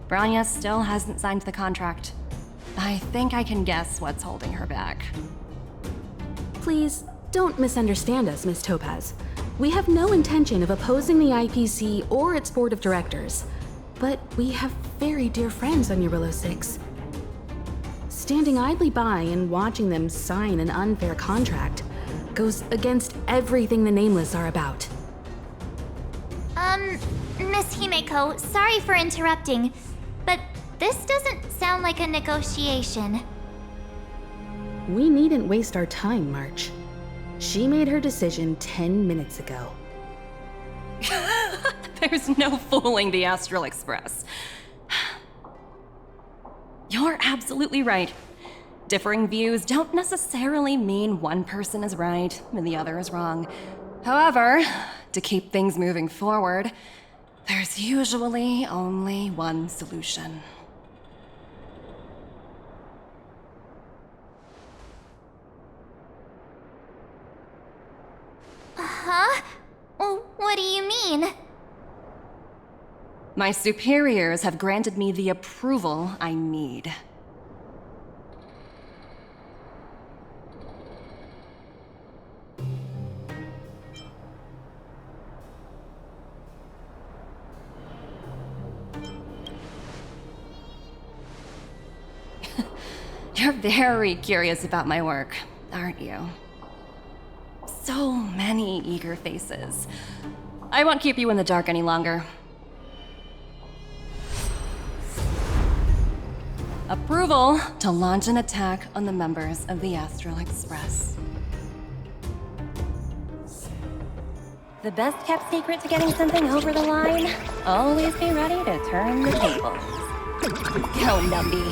I: Branya still hasn't signed the contract. I think I can guess what's holding her back.
F: Please, don't misunderstand us, Miss Topaz. We have no intention of opposing the IPC or its board of directors, but we have very dear friends on Eurillo 6. Standing idly by and watching them sign an unfair contract goes against everything the Nameless are about.
B: Miss Himeko, sorry for interrupting, but this doesn't sound like a negotiation.
F: We needn't waste our time, March. She made her decision 10 minutes ago.
I: There's no fooling the Astral Express. You're absolutely right. Differing views don't necessarily mean one person is right and the other is wrong. However, to keep things moving forward, there's usually only one solution.
B: Huh? What do you mean?
I: My superiors have granted me the approval I need. You're very curious about my work, aren't you? So many eager faces. I won't keep you in the dark any longer. Approval to launch an attack on the members of the Astral Express.
G: The best kept secret to getting something over the line? Always be ready to turn the tables. Go, Numby.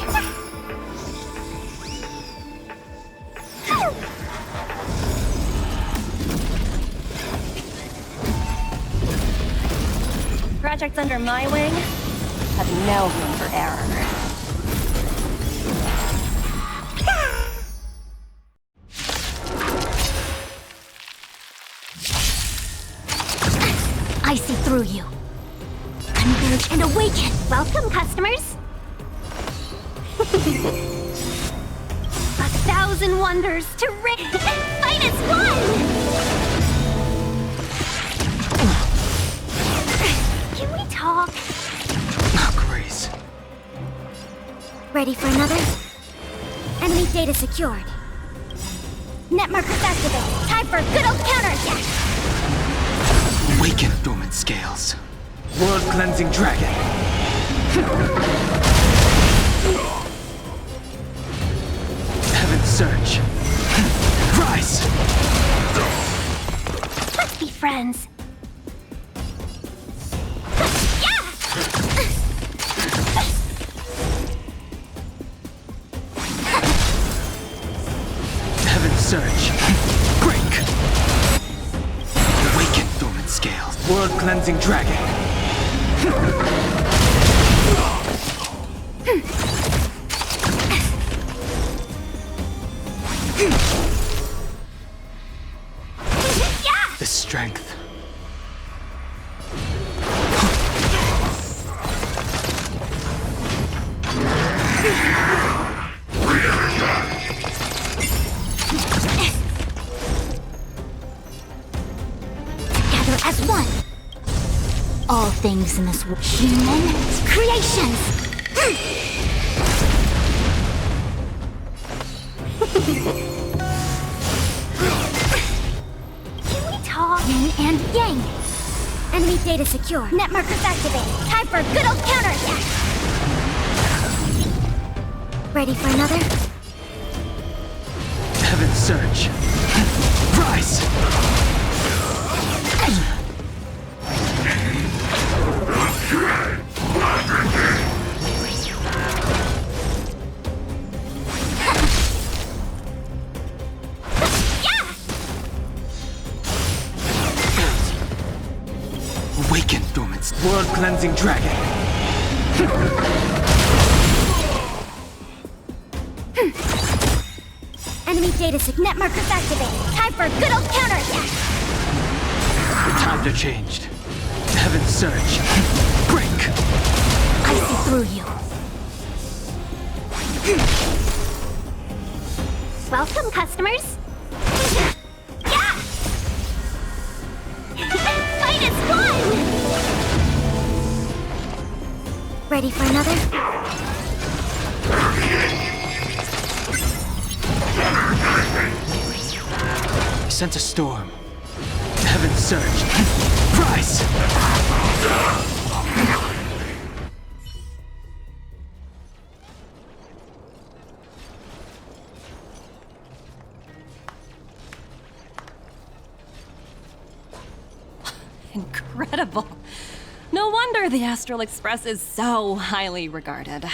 G: Projects under my wing have no room for error.
K: I see through you. Converge and awaken!
B: Welcome, customers. 1,000 wonders to fight as one! Can we talk?
R: Grace.
J: Ready for another? Enemy data secured. Net markers activated. Time for a good old counterattack!
R: Awaken, dormant scales. World-cleansing dragon. Heaven surge. Rise!
B: Let's be friends.
R: Heaven surge. Break! Awaken, dormant scales. World-cleansing dragon.
K: things in this world. Human creations!
J: Can we talk?
K: Yin and yang!
J: Enemy data secure. Net markers activated. Time for a good old counterattack. Ready for another?
R: Heaven surge. Rise! Awaken, dormant world-cleansing dragon.
J: Enemy data net markers activated. Time for a good old counterattack.
R: The times are changed. Heaven surge. Break!
K: I see through you.
B: Welcome, customers. Yeah! Fight is one!
J: Ready for another?
R: I sense a storm. Heaven surge. Rise!
I: Incredible. No wonder the Astral Express is so highly regarded.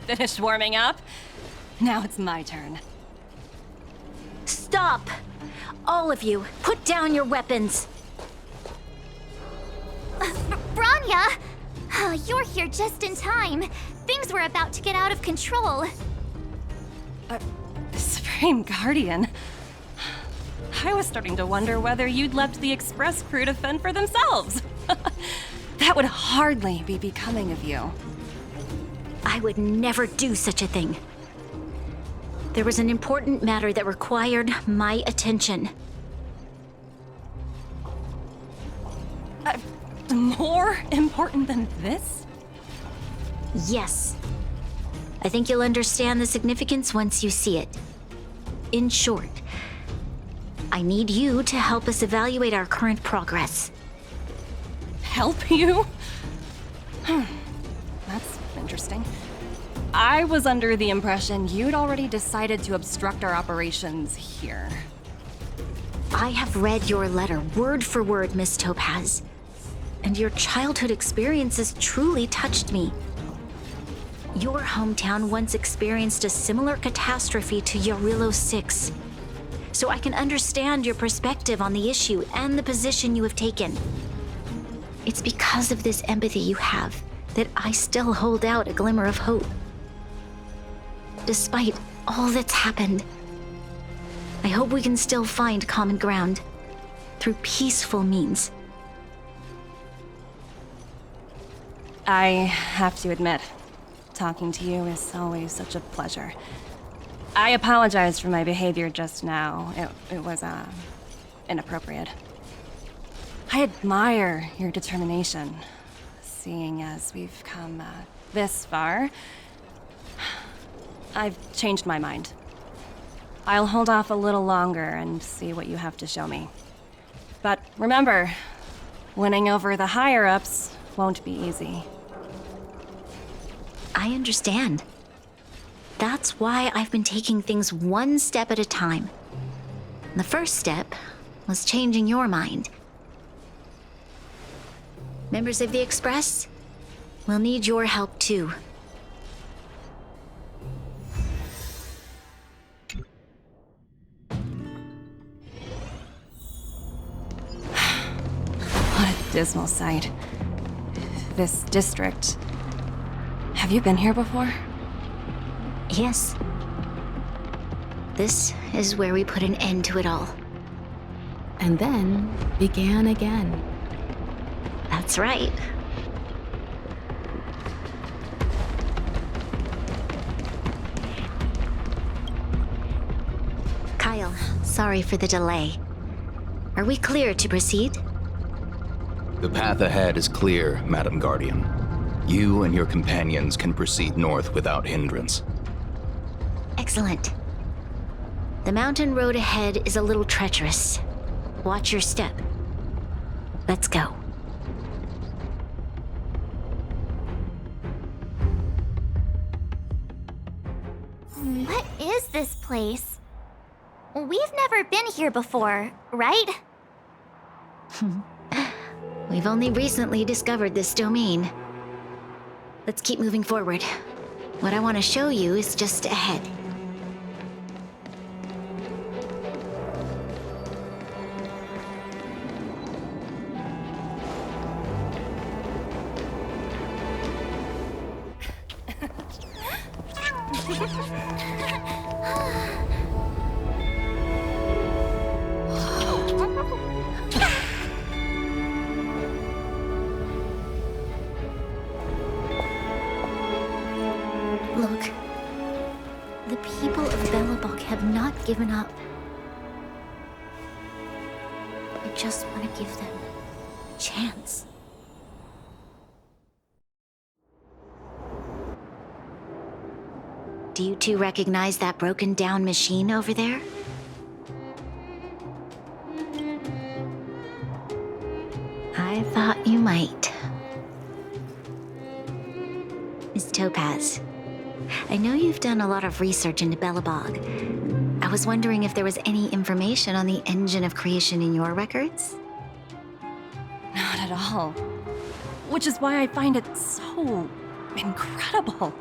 I: Finished warming up? Now it's my turn.
A: Stop! All of you, put down your weapons.
B: Branya! You're here just in time. Things were about to get out of control.
I: Supreme Guardian. I was starting to wonder whether you'd left the Express crew to fend for themselves. That would hardly be becoming of you.
A: I would never do such a thing. There was an important matter that required my attention.
I: More important than this?
A: Yes. I think you'll understand the significance once you see it. In short, I need you to help us evaluate our current progress.
I: Help you? That's interesting. I was under the impression you'd already decided to obstruct our operations here.
A: I have read your letter word for word, Miss Topaz. And your childhood experiences truly touched me. Your hometown once experienced a similar catastrophe to Yarilo 6. So I can understand your perspective on the issue and the position you have taken. It's because of this empathy you have that I still hold out a glimmer of hope. Despite all that's happened, I hope we can still find common ground through peaceful means.
I: I have to admit, talking to you is always such a pleasure. I apologize for my behavior just now. It was, inappropriate. I admire your determination, seeing as we've come, this far. I've changed my mind. I'll hold off a little longer and see what you have to show me. But remember, winning over the higher-ups won't be easy.
A: I understand. That's why I've been taking things one step at a time. The first step was changing your mind. Members of the Express, we'll need your help too.
I: What a dismal sight. This district. Have you been here before?
A: Yes. This is where we put an end to it all.
F: And then began again.
A: That's right. Kyle, sorry for the delay. Are we clear to proceed?
C: The path ahead is clear, Madam Guardian. You and your companions can proceed north without hindrance.
A: Excellent. The mountain road ahead is a little treacherous. Watch your step. Let's go.
B: What is this place? We've never been here before, right?
A: We've only recently discovered this domain. Let's keep moving forward. What I want to show you is just ahead. Look, the people of Belobog have not given up. I just want to give them a chance. Do you two recognize that broken down machine over there? I thought you might. Miss Topaz, I know you've done a lot of research into Belobog. I was wondering if there was any information on the engine of creation in your records?
I: Not at all. Which is why I find it so incredible.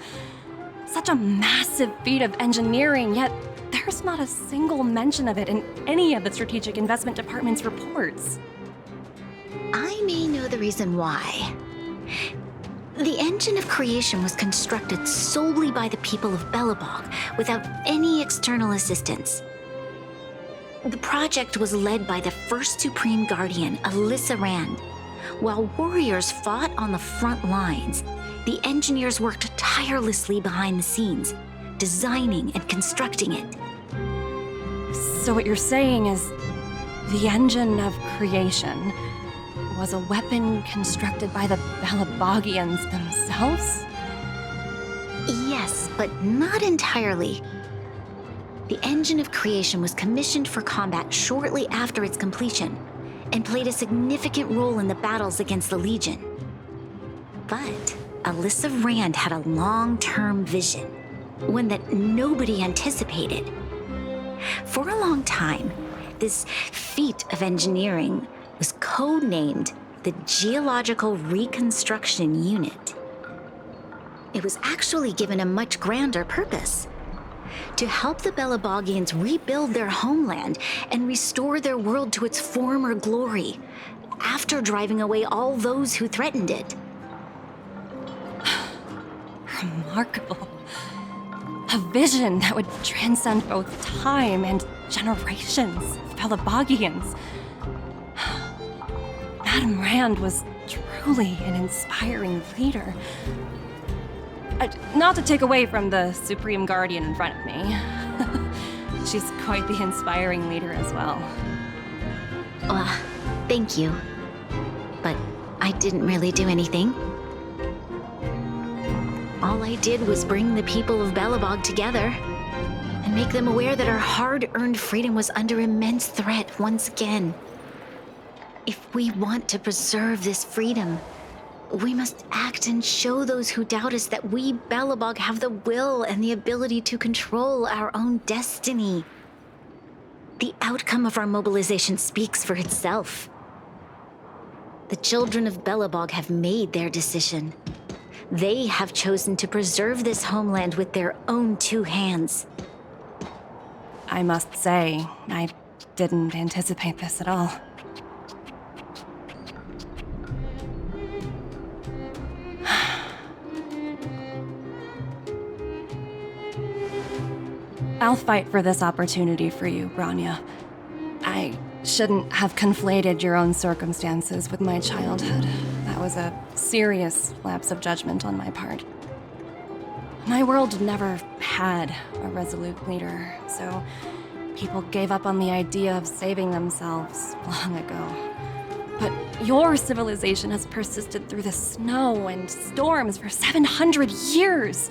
I: Such a massive feat of engineering, yet there's not a single mention of it in any of the Strategic Investment Department's reports.
A: I may know the reason why. The engine of creation was constructed solely by the people of Belobog, without any external assistance. The project was led by the first Supreme Guardian, Alyssa Rand. While warriors fought on the front lines, the engineers worked tirelessly behind the scenes, designing and constructing it.
I: So what you're saying is, the engine of creation was a weapon constructed by the Belabogians themselves?
A: Yes, but not entirely. The engine of creation was commissioned for combat shortly after its completion, and played a significant role in the battles against the Legion. But Alyssa Rand had a long-term vision, one that nobody anticipated. For a long time, this feat of engineering was codenamed the Geological Reconstruction Unit. It was actually given a much grander purpose: to help the Belabogians rebuild their homeland and restore their world to its former glory, after driving away all those who threatened it.
I: Remarkable. A vision that would transcend both time and generations of Belabogians. Madame Rand was truly an inspiring leader. Not to take away from the Supreme Guardian in front of me. She's quite the inspiring leader as well.
A: Thank you. But I didn't really do anything. All I did was bring the people of Belobog together and make them aware that our hard-earned freedom was under immense threat once again. If we want to preserve this freedom, we must act and show those who doubt us that we Belobog have the will and the ability to control our own destiny. The outcome of our mobilization speaks for itself. The children of Belobog have made their decision. They have chosen to preserve this homeland with their own two hands.
I: I must say, I didn't anticipate this at all. I'll fight for this opportunity for you, Branya. I shouldn't have conflated your own circumstances with my childhood. That was a serious lapse of judgment on my part. My world never had a resolute leader, so people gave up on the idea of saving themselves long ago. But Your civilization has persisted through the snow and storms for 700 years.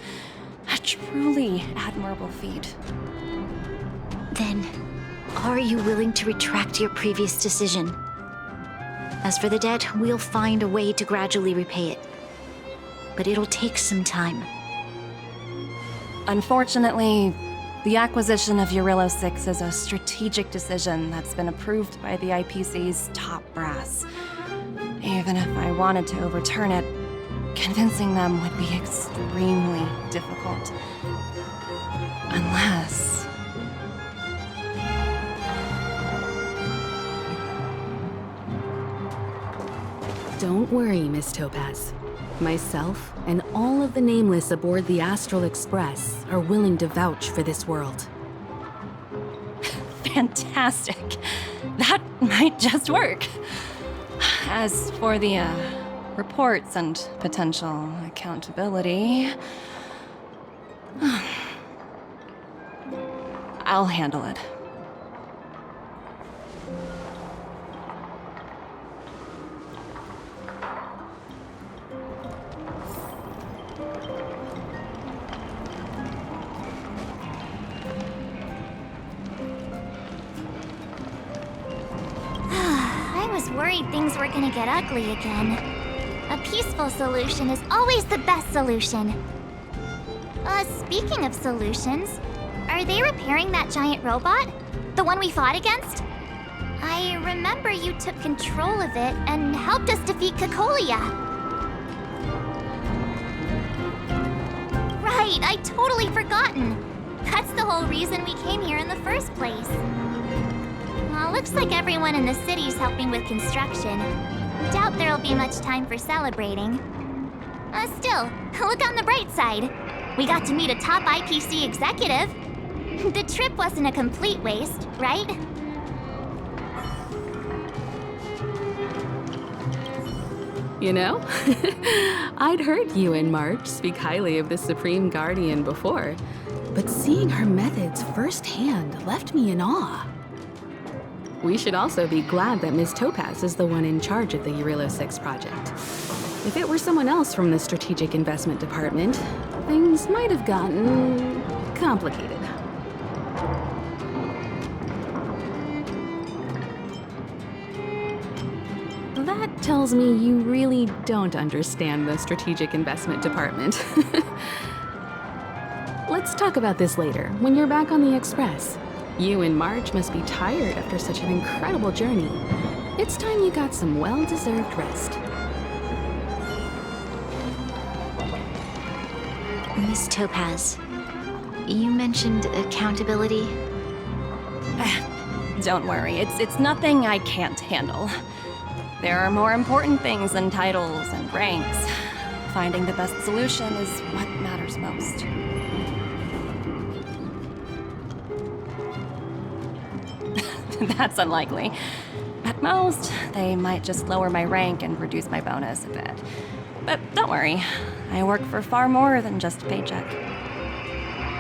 I: A truly admirable feat.
A: Then, are you willing to retract your previous decision? As for the debt, we'll find a way to gradually repay it. But it'll take some time.
I: Unfortunately, the acquisition of Urillo 6 is a strategic decision that's been approved by the IPC's top brass. Even if I wanted to overturn it, convincing them would be extremely difficult. Unless...
F: Don't worry, Miss Topaz. Myself and all of the Nameless aboard the Astral Express are willing to vouch for this world.
I: Fantastic. That might just work. As for the reports and potential accountability, I'll handle it.
B: Worried things were gonna get ugly again. A peaceful solution is always the best solution. Speaking of solutions, are they repairing that giant robot? The one we fought against? I remember you took control of it and helped us defeat Cocolia. Right, I'd totally forgotten. That's the whole reason we came here in the first place. Looks like everyone in the city's helping with construction. Doubt there'll be much time for celebrating. Still, look on the bright side. We got to meet a top IPC executive. The trip wasn't a complete waste, right?
F: You know, I'd heard you and March speak highly of the Supreme Guardian before, but seeing her methods firsthand left me in awe. We should also be glad that Ms. Topaz is the one in charge of the Urillo 6 project. If it were someone else from the Strategic Investment Department, things might have gotten complicated. That tells me you really don't understand the Strategic Investment Department. Let's talk about this later, when you're back on the Express. You and Marge must be tired after such an incredible journey. It's time you got some well-deserved rest.
A: Miss Topaz, you mentioned accountability.
I: Don't worry, it's nothing I can't handle. There are more important things than titles and ranks. Finding the best solution is what matters most. That's unlikely. At most, they might just lower my rank and reduce my bonus a bit. But don't worry, I work for far more than just a paycheck.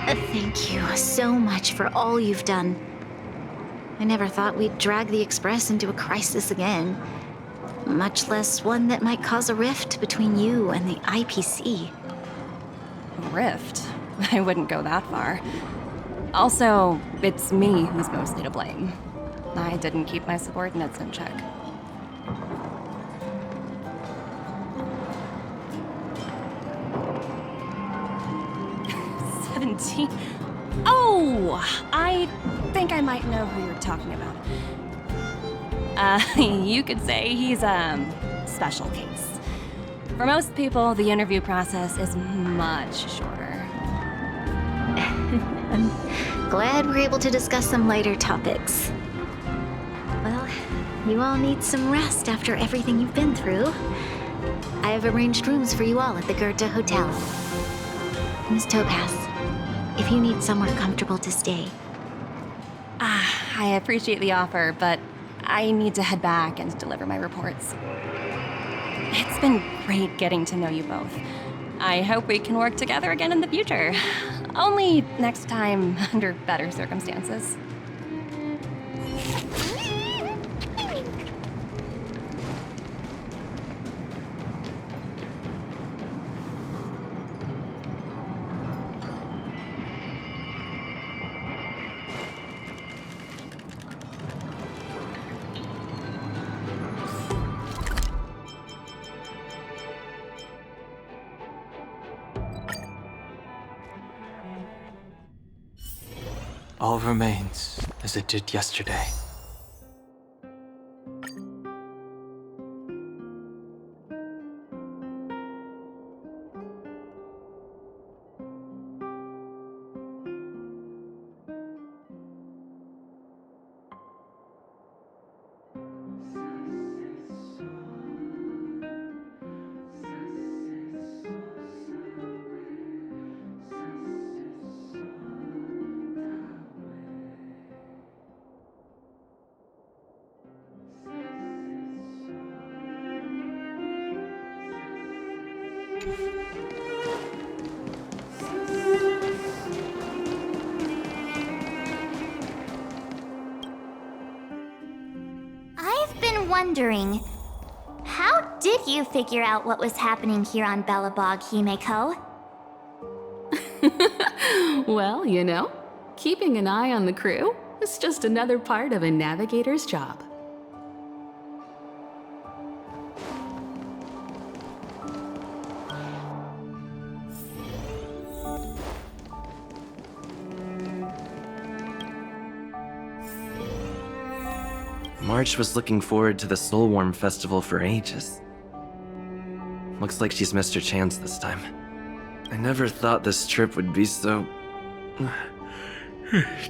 A: Thank you so much for all you've done. I never thought we'd drag the Express into a crisis again, much less one that might cause a rift between you and the IPC.
I: A rift? I wouldn't go that far. Also, it's me who's mostly to blame. I didn't keep my subordinates in check. Oh! I think I might know who you're talking about. You could say he's a special case. For most people, the interview process is much shorter.
A: I'm glad we're able to discuss some lighter topics. Well, you all need some rest after everything you've been through. I have arranged rooms for you all at the Goethe Hotel. Miss Topaz, if you need somewhere comfortable to stay.
I: I appreciate the offer, but I need to head back and deliver my reports. It's been great getting to know you both. I hope we can work together again in the future. Only next time under better circumstances.
R: All remains as it did yesterday.
B: I've been wondering, how did you figure out what was happening here on Belobog, Himeko?
F: Well, you know, keeping an eye on the crew is just another part of a navigator's job.
M: March was looking forward to the Soulworm Festival for ages. Looks like she's missed her chance this time. I never thought this trip would be so...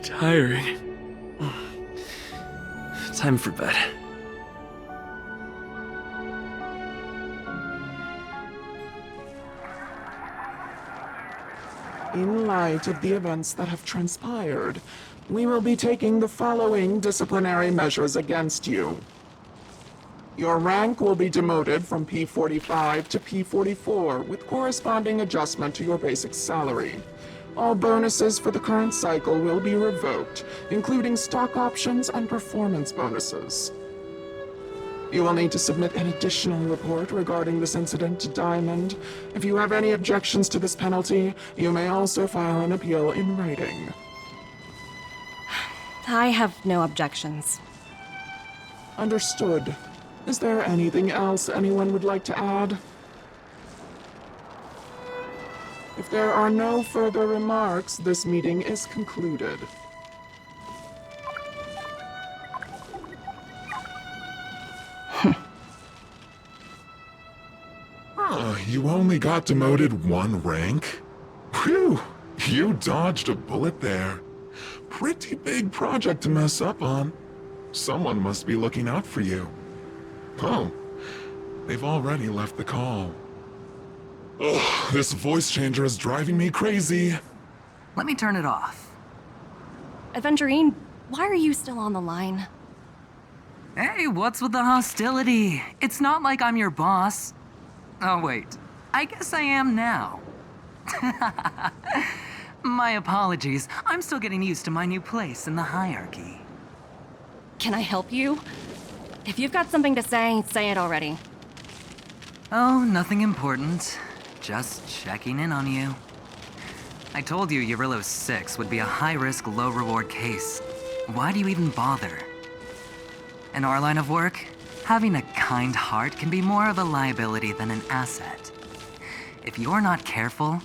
M: tiring. Time for bed.
V: In light of the events that have transpired, we will be taking the following disciplinary measures against you. Your rank will be demoted from P45 to P44 with corresponding adjustment to your basic salary. All bonuses for the current cycle will be revoked, including stock options and performance bonuses. You will need to submit an additional report regarding this incident to Diamond. If you have any objections to this penalty, you may also file an appeal in writing.
I: I have no objections.
V: Understood. Is there anything else anyone would like to add? If there are no further remarks, this meeting is concluded.
W: You only got demoted one rank? Whew, you dodged a bullet there. Pretty big project to mess up on. Someone must be looking out for you. Oh, they've already left the call. Ugh, this voice changer is driving me crazy.
X: Let me turn it off.
I: Aventurine, why are you still on the line?
X: Hey, what's with the hostility? It's not like I'm your boss. Oh wait, I guess I am now. My apologies. I'm still getting used to my new place in the hierarchy.
I: Can I help you? If you've got something to say it already.
X: Oh, nothing important. Just checking in on you. I told you Eurillo 6 would be a high-risk, low-reward case. Why do you even bother? In our line of work, having a kind heart can be more of a liability than an asset. If you're not careful,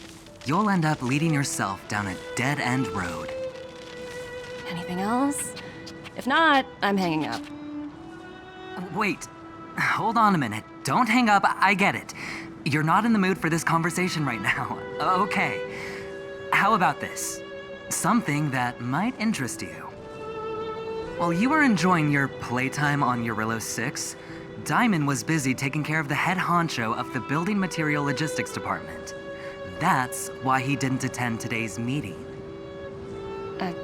X: you'll end up leading yourself down a dead-end road.
I: Anything else? If not, I'm hanging up.
X: Wait, hold on a minute. Don't hang up, I get it. You're not in the mood for this conversation right now. Okay. How about this? Something that might interest you. While you were enjoying your playtime on Eurillo 6, Diamond was busy taking care of the head honcho of the Building Material Logistics Department. That's why he didn't attend today's meeting.
I: A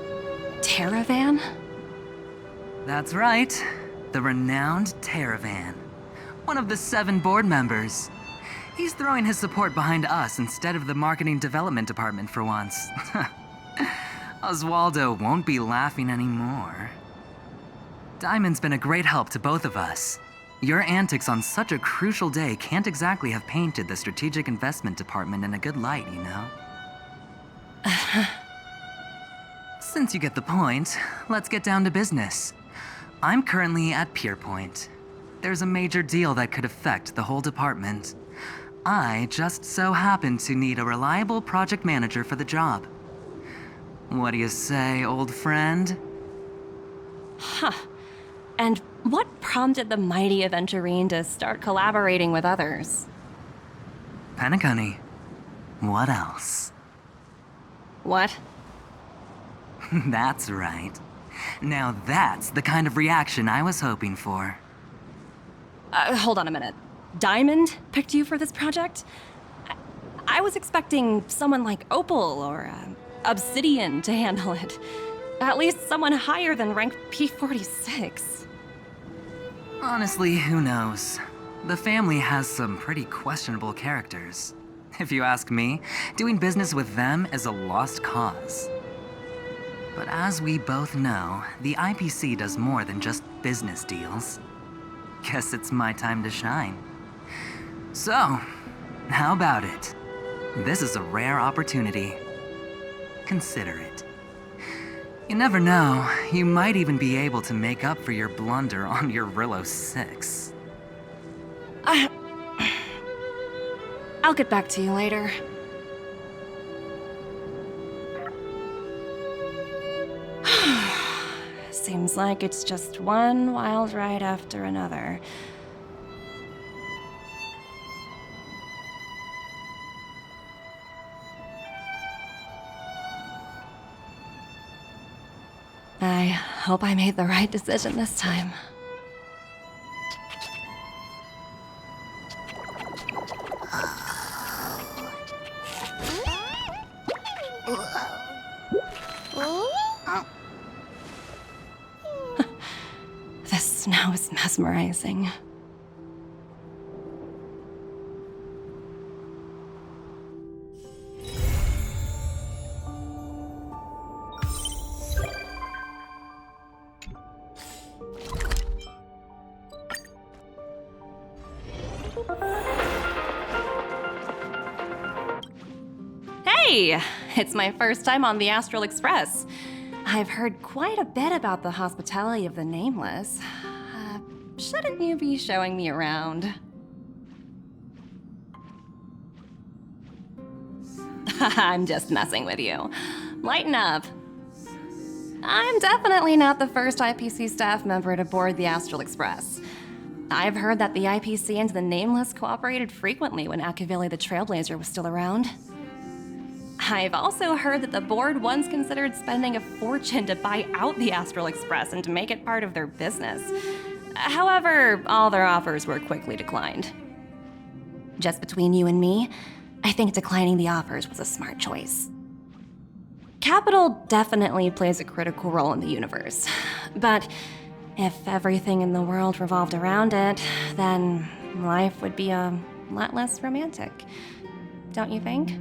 I: Terravan?
X: That's right. The renowned Terravan. One of the 7 board members. He's throwing his support behind us instead of the Marketing Development Department for once. Oswaldo won't be laughing anymore. Diamond's been a great help to both of us. Your antics on such a crucial day can't exactly have painted the Strategic Investment Department in a good light, you know? Since you get the point, let's get down to business. I'm currently at Pierpoint. There's a major deal that could affect the whole department. I just so happen to need a reliable project manager for the job. What do you say, old friend?
I: Huh. And what prompted the mighty Aventurine to start collaborating with others?
X: Penacony. What else?
I: What?
X: That's right. Now that's the kind of reaction I was hoping for.
I: Hold on a minute. Diamond picked you for this project? I was expecting someone like Opal or Obsidian to handle it. At least someone higher than rank P46.
X: Honestly, who knows? The family has some pretty questionable characters. If you ask me, doing business with them is a lost cause. But as we both know, the IPC does more than just business deals. Guess it's my time to shine. So, how about it? This is a rare opportunity. Consider it. You never know, you might even be able to make up for your blunder on your Rillo 6.
I: I'll get back to you later. Seems like it's just one wild ride after another. I hope I made the right decision this time. This snow is mesmerizing. Hey! It's my first time on the Astral Express. I've heard quite a bit about the hospitality of the Nameless. Shouldn't you be showing me around? I'm just messing with you. Lighten up. I'm definitely not the first IPC staff member to board the Astral Express. I've heard that the IPC and the Nameless cooperated frequently when Akavili the Trailblazer was still around. I've also heard that the board once considered spending a fortune to buy out the Astral Express and to make it part of their business. However, all their offers were quickly declined. Just between you and me, I think declining the offers was a smart choice. Capital definitely plays a critical role in the universe, but if everything in the world revolved around it, then life would be a lot less romantic. Don't you think?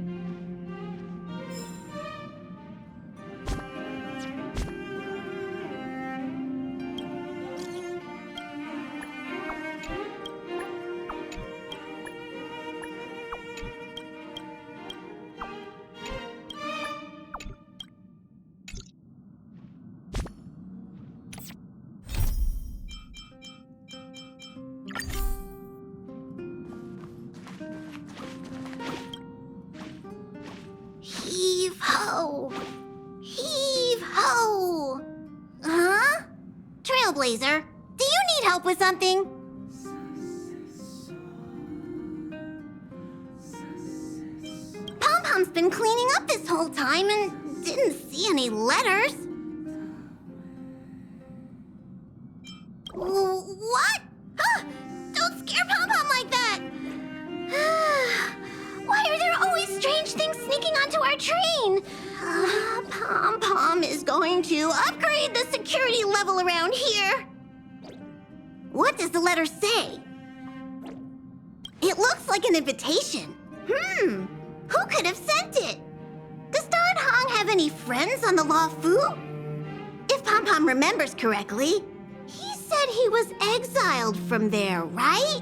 K: Heave ho! Heave ho! Huh? Trailblazer, do you need help with something? Pom-Pom's been cleaning up this whole time and didn't see any letters. What? Huh? Don't scare Pom-Pom like that! Why are there always strange things sneaking onto our train? Pom-Pom is going to upgrade the security level around here. What does the letter say? It looks like an invitation. Who could have sent it? Does Don Hong have any friends on the Law Fu? If Pom-Pom remembers correctly, he said he was exiled from there, right?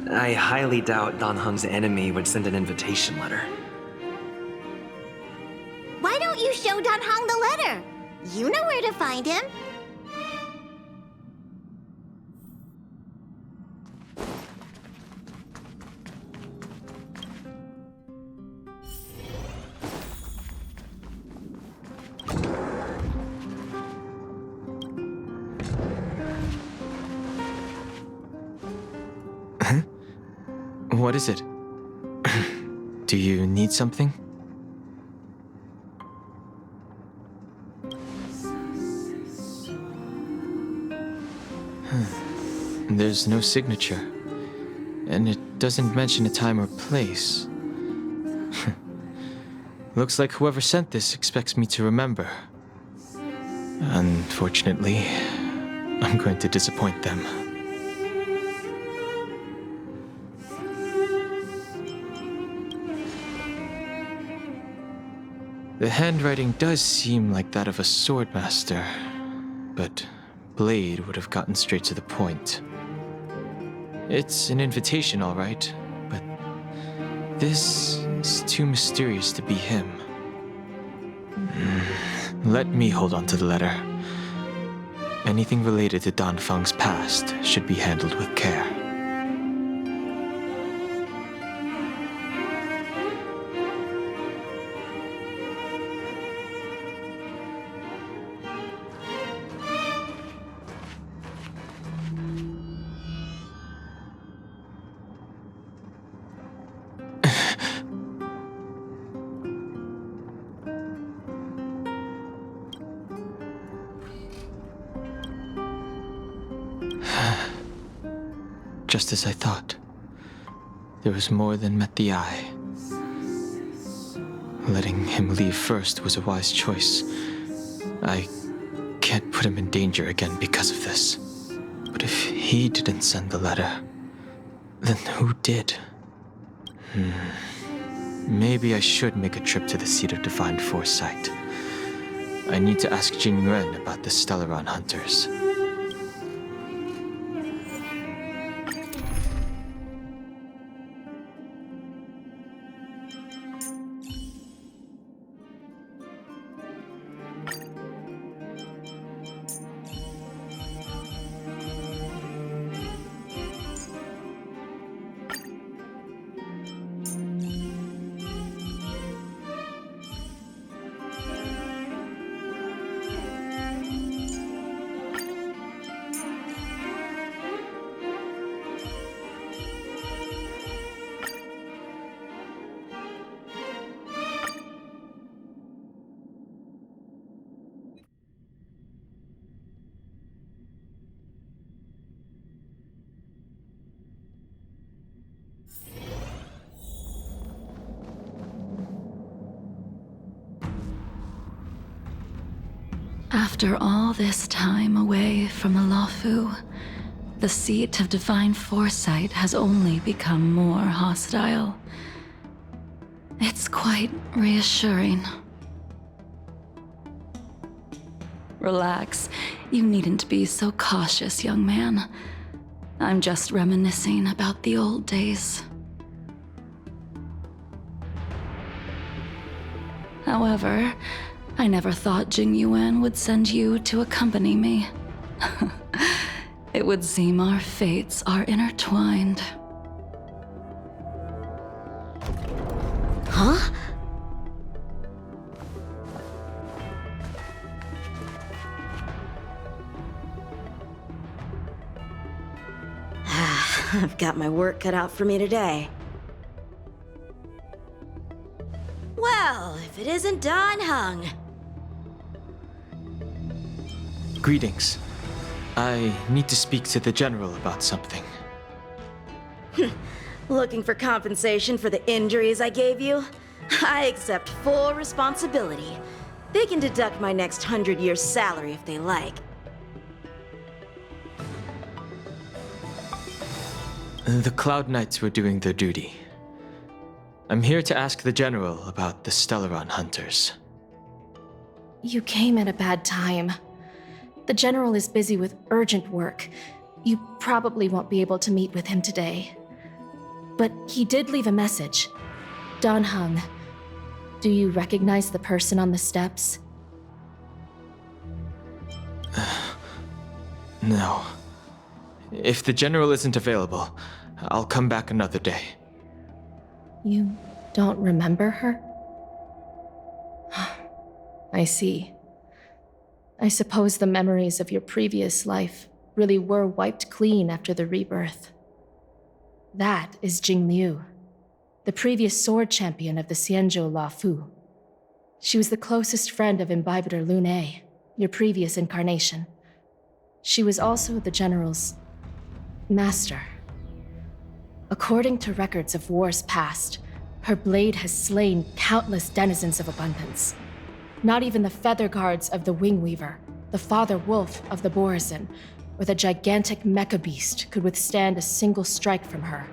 M: I highly doubt Don Hung's enemy would send an invitation letter.
K: Why don't you show Don Hong the letter? You know where to find him.
E: Huh? What is it? Do you need something? There's no signature. And it doesn't mention a time or place. Looks like whoever sent this expects me to remember. Unfortunately, I'm going to disappoint them. The handwriting does seem like that of a swordmaster, but Blade would have gotten straight to the point. It's an invitation, all right, but this is too mysterious to be him. Let me hold on to the letter. Anything related to Dan Feng's past should be handled with care. Just as I thought. There was more than met the eye. Letting him leave first was a wise choice. I can't put him in danger again because of this. But if he didn't send the letter, then who did? Maybe I should make a trip to the seat of divine foresight. I need to ask Jingliu about the Stellaron hunters.
U: After all this time away from Alafu, the seat of divine foresight has only become more hostile. It's quite reassuring. Relax. You needn't be so cautious, young man. I'm just reminiscing about the old days. However, I never thought Jingliu would send you to accompany me. It would seem our fates are intertwined.
K: Huh?
H: I've got my work cut out for me today. Well, if it isn't Dan Heng.
E: Greetings. I need to speak to the General about something.
H: Looking for compensation for the injuries I gave you? I accept full responsibility. They can deduct my next 100 years' salary if they like.
E: The Cloud Knights were doing their duty. I'm here to ask the General about the Stellaron hunters.
Q: You came at a bad time. The General is busy with urgent work. You probably won't be able to meet with him today. But he did leave a message. Dan Heng, do you recognize the person on the steps?
E: No. If the General isn't available, I'll come back another day.
Q: You don't remember her? I see. I suppose the memories of your previous life really were wiped clean after the rebirth. That is Jingliu, the previous sword champion of the Xianzhou La Fu. She was the closest friend of Imbibitor Lune, your previous incarnation. She was also the General's master. According to records of wars past, her blade has slain countless denizens of abundance. Not even the feather guards of the Wingweaver, the father wolf of the Borazon, or the gigantic mecha beast could withstand a single strike from her.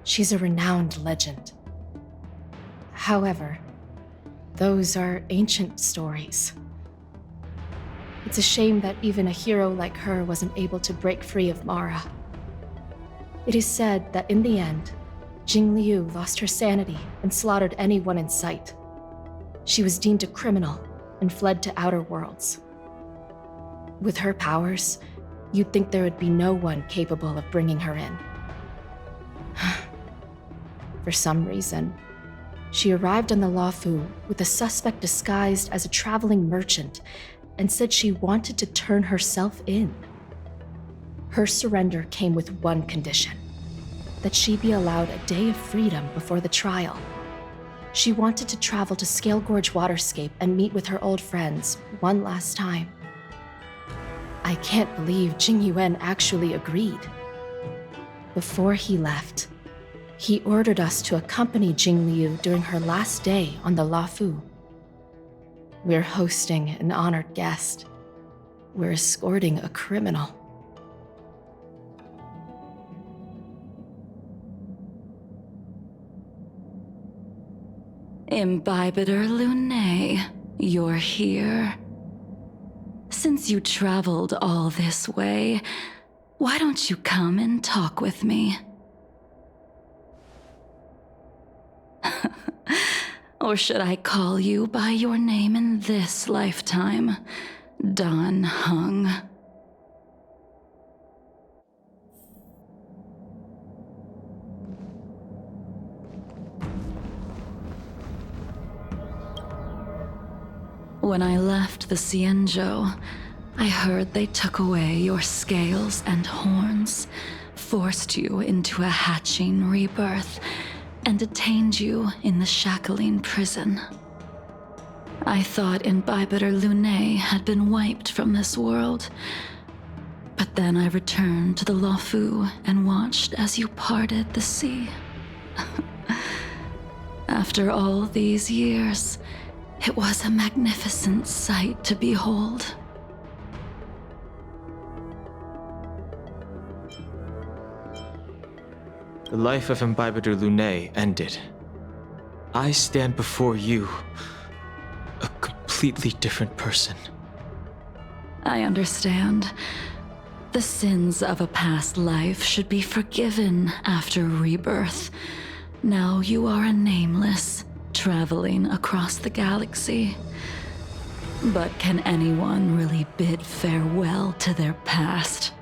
Q: She's a renowned legend. However, those are ancient stories. It's a shame that even a hero like her wasn't able to break free of Mara. It is said that in the end, Jingliu lost her sanity and slaughtered anyone in sight. She was deemed a criminal and fled to outer worlds. With her powers, you'd think there would be no one capable of bringing her in. For some reason, she arrived on the Luofu with a suspect disguised as a traveling merchant and said she wanted to turn herself in. Her surrender came with one condition: that she be allowed a day of freedom before the trial. She wanted to travel to Scale Gorge Waterscape and meet with her old friends one last time. I can't believe Jing Yuan actually agreed. Before he left, he ordered us to accompany Jingliu during her last day on the Luofu. We're hosting an honored guest. We're escorting a criminal.
U: Imbibitor Lune, you're here. Since you traveled all this way, why don't you come and talk with me? Or should I call you by your name in this lifetime? Dan Heng. When I left the Xianzhou, I heard they took away your scales and horns, forced you into a hatching rebirth, and detained you in the Shackling prison. I thought Imbibitor Lune had been wiped from this world, but then I returned to the Luofu and watched as you parted the sea. After all these years, it was a magnificent sight to behold.
E: The life of Imbibitor Lune ended. I stand before you, a completely different person.
U: I understand. The sins of a past life should be forgiven after rebirth. Now you are a nameless, traveling across the galaxy. But can anyone really bid farewell to their past?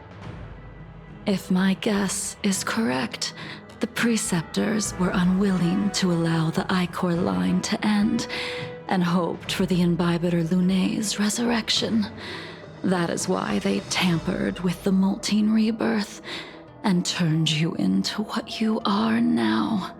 U: If my guess is correct, the Preceptors were unwilling to allow the Ichor line to end, and hoped for the Imbibitor Lune's resurrection. That is why they tampered with the molting rebirth, and turned you into what you are now.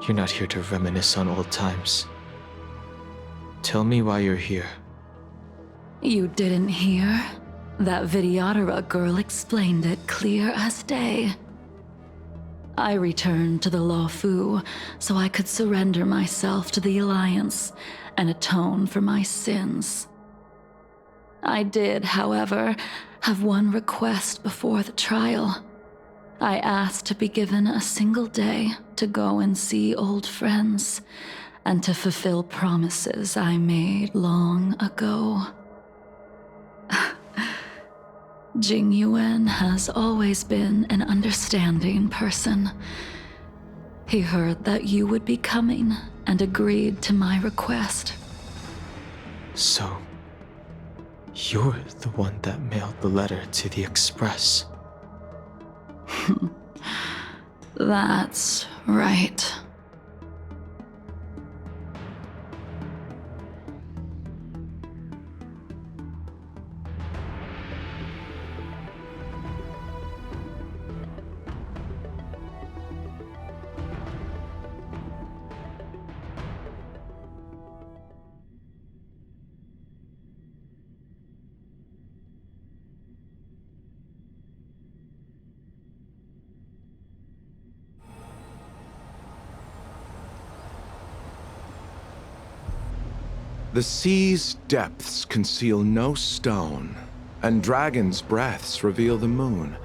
E: You're not here to reminisce on old times. Tell me why you're here.
U: You didn't hear? That Vidyadhara girl explained it clear as day. I returned to the Luofu so I could surrender myself to the Alliance and atone for my sins. I did, however, have one request before the trial. I asked to be given a single day to go and see old friends, and to fulfill promises I made long ago. Jing Yuan has always been an understanding person. He heard that you would be coming and agreed to my request.
E: So, you're the one that mailed the letter to the Express.
U: That's right.
D: The sea's depths conceal no stone, and dragons' breaths reveal the moon.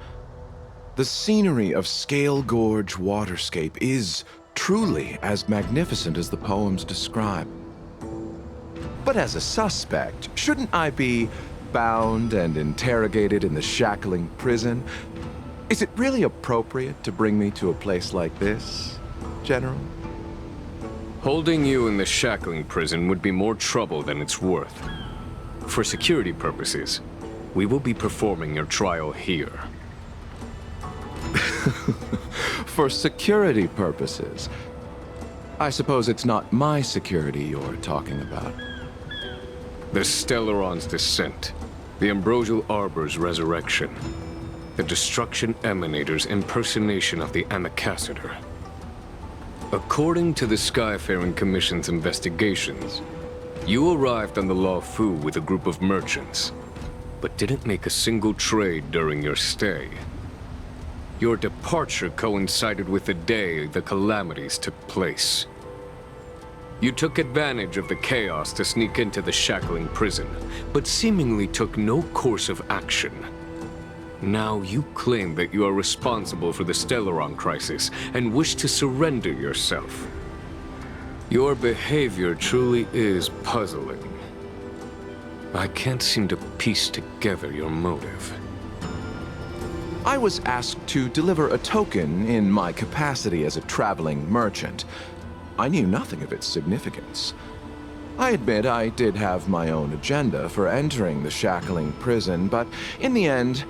D: The scenery of Scale Gorge Waterscape is truly as magnificent as the poems describe. But as a suspect, shouldn't I be bound and interrogated in the shackling prison? Is it really appropriate to bring me to a place like this, General?
L: Holding you in the shackling prison would be more trouble than it's worth. For security purposes, we will be performing your trial here.
D: For security purposes? I suppose it's not my security you're talking about.
L: The Stellaron's descent, the Ambrosial Arbor's resurrection, the Destruction Emanator's impersonation of the Amicassator. According to the Skyfaring Commission's investigations, you arrived on the Law Fu with a group of merchants, but didn't make a single trade during your stay. Your departure coincided with the day the calamities took place. You took advantage of the chaos to sneak into the shackling prison, but seemingly took no course of action. Now you claim that you are responsible for the Stellaron crisis and wish to surrender yourself. Your behavior truly is puzzling. I can't seem to piece together your motive.
D: I was asked to deliver a token in my capacity as a traveling merchant. I knew nothing of its significance. I admit I did have my own agenda for entering the shackling prison, but in the end,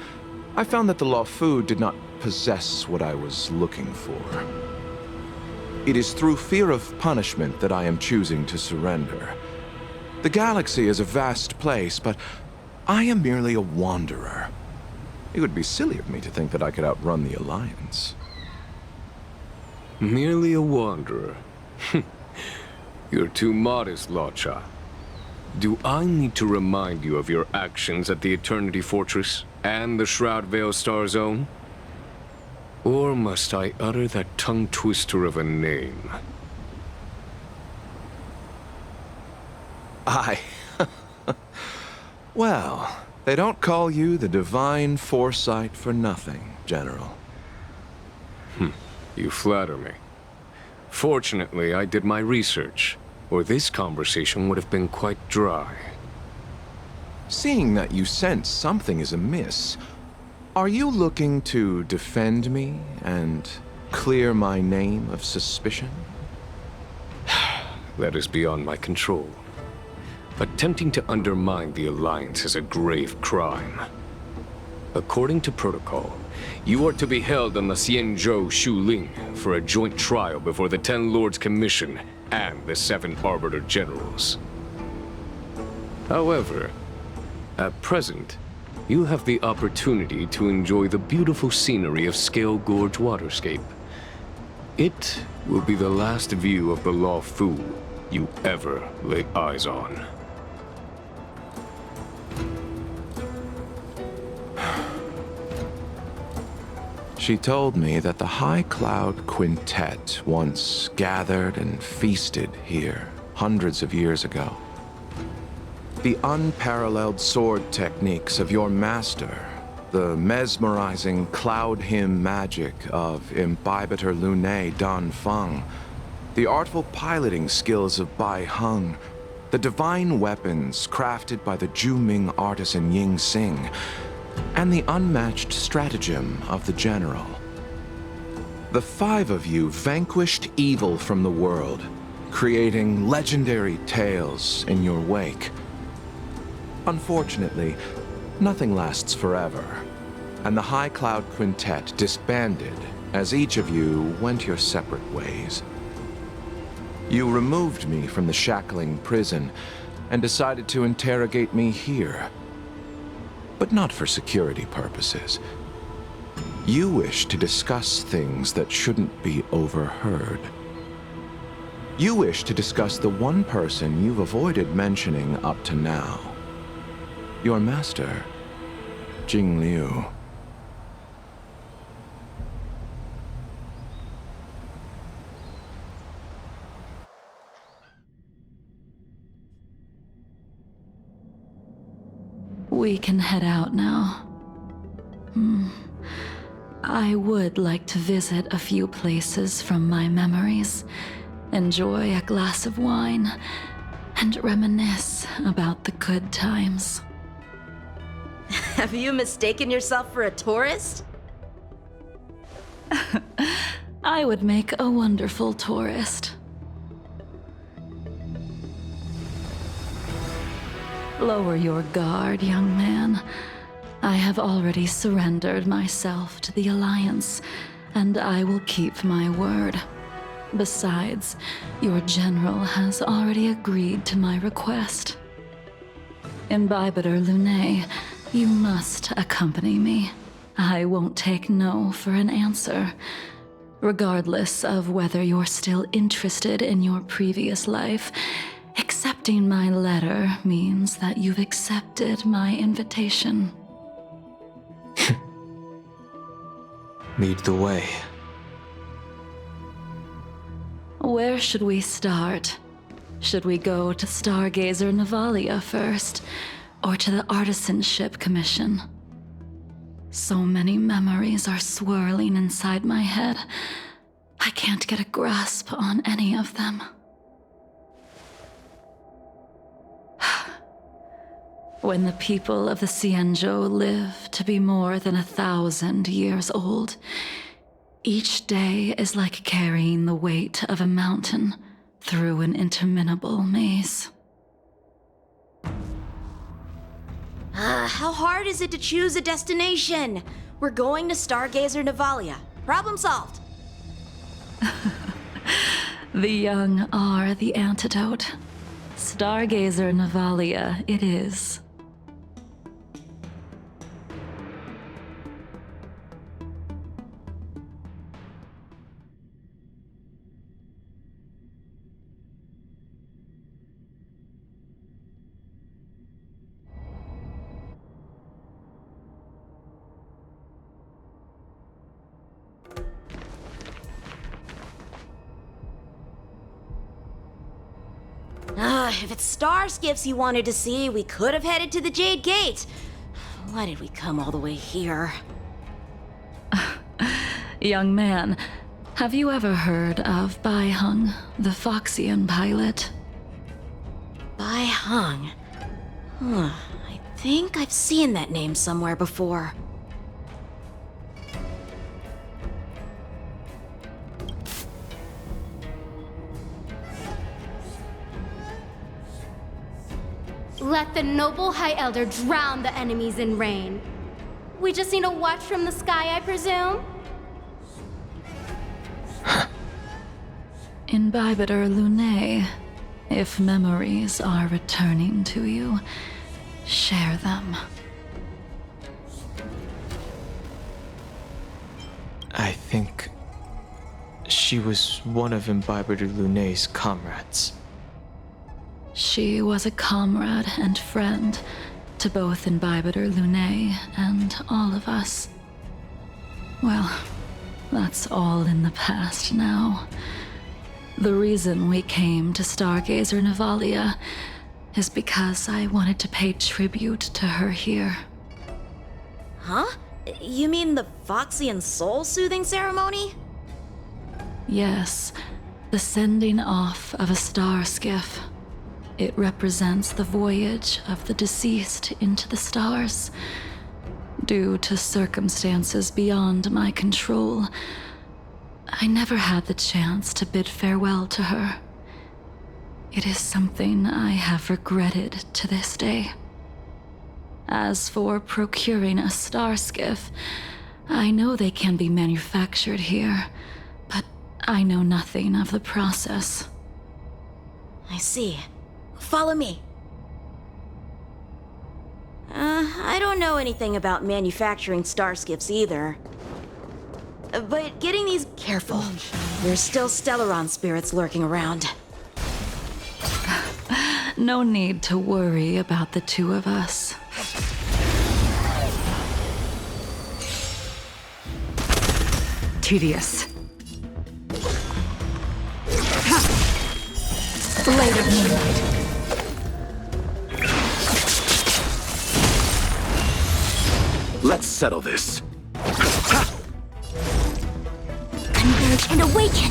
D: I found that the Law Fu did not possess what I was looking for. It is through fear of punishment that I am choosing to surrender. The galaxy is a vast place, but I am merely a wanderer. It would be silly of me to think that I could outrun the Alliance.
L: Merely a wanderer? You're too modest, Locha. Do I need to remind you of your actions at the Eternity Fortress and the Shroud Veil Star Zone? Or must I utter that tongue twister of a name?
D: Well, they don't call you the Divine Foresight for nothing, General.
L: You flatter me. Fortunately, I did my research, or this conversation would have been quite dry.
D: Seeing that you sense something is amiss, are you looking to defend me and clear my name of suspicion?
L: That is beyond my control. Attempting to undermine the Alliance is a grave crime. According to protocol, you are to be held on the Xianzhou Shuling for a joint trial before the Ten Lords Commission and the 7 Arbiter Generals. However, at present, you have the opportunity to enjoy the beautiful scenery of Scale Gorge Waterscape. It will be the last view of the Law Fu you ever lay eyes on.
D: She told me that the High Cloud Quintet once gathered and feasted here hundreds of years ago. The unparalleled sword techniques of your master, the mesmerizing cloud hymn magic of Imbibitor Lunae Dan Feng, the artful piloting skills of Bai Heng, the divine weapons crafted by the Juming artisan Ying Xing, and the unmatched stratagem of the General. The 5 of you vanquished evil from the world, creating legendary tales in your wake. Unfortunately, nothing lasts forever, and the High Cloud Quintet disbanded as each of you went your separate ways. You removed me from the shackling prison and decided to interrogate me here. But not for security purposes. You wish to discuss things that shouldn't be overheard. You wish to discuss the one person you've avoided mentioning up to now. Your master, Jingliu.
N: We can head out now. I would like to visit a few places from my memories, enjoy a glass of wine, and reminisce about the good times.
H: Have you mistaken yourself for a tourist?
N: I would make a wonderful tourist. Lower your guard, young man. I have already surrendered myself to the Alliance, and I will keep my word. Besides, your general has already agreed to my request. Imbibitor Lunae, you must accompany me. I won't take no for an answer, regardless of whether you're still interested in your previous life. Accepting my letter means that you've accepted my invitation.
E: Lead the way.
N: Where should we start? Should we go to Stargazer Navalia first, or to the Artisanship Commission? So many memories are swirling inside my head. I can't get a grasp on any of them. When the people of the Cienjo live to be more than 1,000 years old, each day is like carrying the weight of a mountain through an interminable maze.
H: How hard is it to choose a destination? We're going to Stargazer Navalia. Problem solved.
N: The young are the antidote. Stargazer Navalia it is.
H: If it's star skiffs you wanted to see, we could have headed to the Jade Gate. Why did we come all the way here?
N: Young man, have you ever heard of Bai Hung, the Foxian pilot?
H: Bai Hung? I think I've seen that name somewhere before.
O: Let the noble High Elder drown the enemies in rain. We just need a watch from the sky, I presume?
N: Imbibitor Lunae, if memories are returning to you, share them.
E: I think she was one of Imbibitor Lunae's comrades.
N: She was a comrade and friend to both Imbibitor Lunae and all of us. Well, that's all in the past now. The reason we came to Stargazer Navalia is because I wanted to pay tribute to her here.
H: Huh? You mean the Foxian soul-soothing ceremony?
N: Yes, the sending off of a star skiff. It represents the voyage of the deceased into the stars. Due to circumstances beyond my control, I never had the chance to bid farewell to her. It is something I have regretted to this day. As for procuring a star skiff, I know they can be manufactured here, but I know nothing of the process.
H: I see. Follow me. I don't know anything about manufacturing star skiffs either. But getting these... Careful. There's still Stellaron spirits lurking around.
N: No need to worry about the two of us.
S: Tedious. Blade of Moonlight.
G: settle this.
J: Converge and awaken!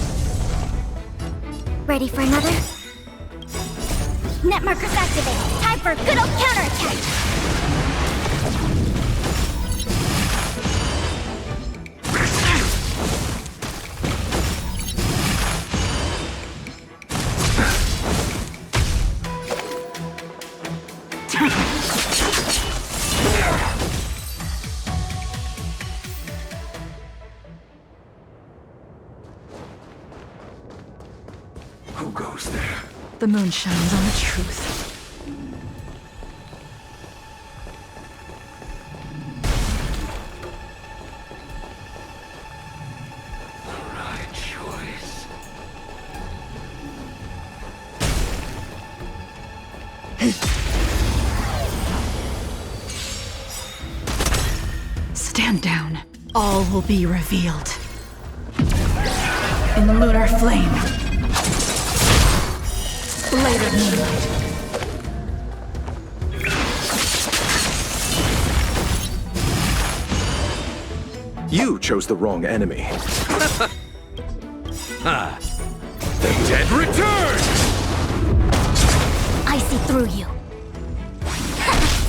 J: Ready for another? Net markers activated. Time for a good old counterattack!
G: Who goes there?
N: The moon shines on the truth.
G: Right choice.
N: Stand down. All will be revealed. In the lunar flame. Later moonlight.
G: You chose the wrong enemy. Ah, the dead return!
J: I see through you.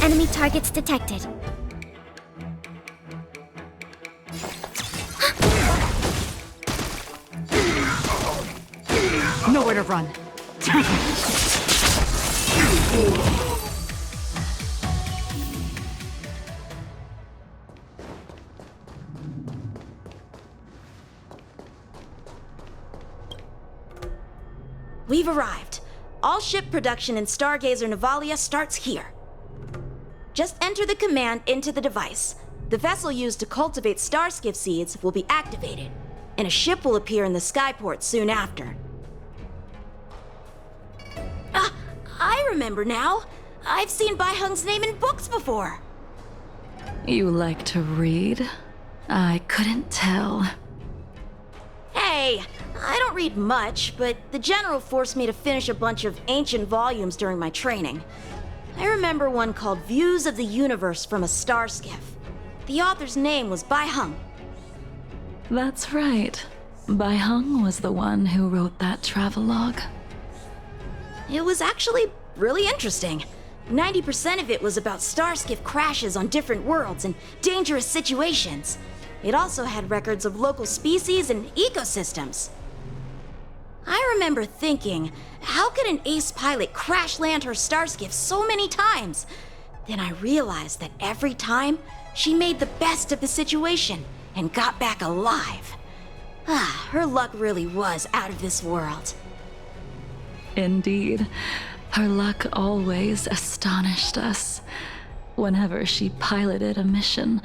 J: Enemy targets detected.
N: Nowhere to run.
H: We've arrived. All ship production in Stargazer Navalia starts here. Just enter the command into the device. The vessel used to cultivate starskiff seeds will be activated, and a ship will appear in the skyport soon after. I remember now. I've seen Bai Hung's name in books before.
N: You like to read? I couldn't tell.
H: Hey, I don't read much, but the General forced me to finish a bunch of ancient volumes during my training. I remember one called Views of the Universe from a Starskiff. The author's name was Bai Hung.
N: That's right. Bai Hung was the one who wrote that travelogue.
H: It was actually really interesting. 90% of it was about starskiff crashes on different worlds and dangerous situations. It also had records of local species and ecosystems. I remember thinking, how could an ace pilot crash land her starskiff so many times? Then I realized that every time, she made the best of the situation and got back alive. Her luck really was out of this world.
N: Indeed. Her luck always astonished us. Whenever she piloted a mission,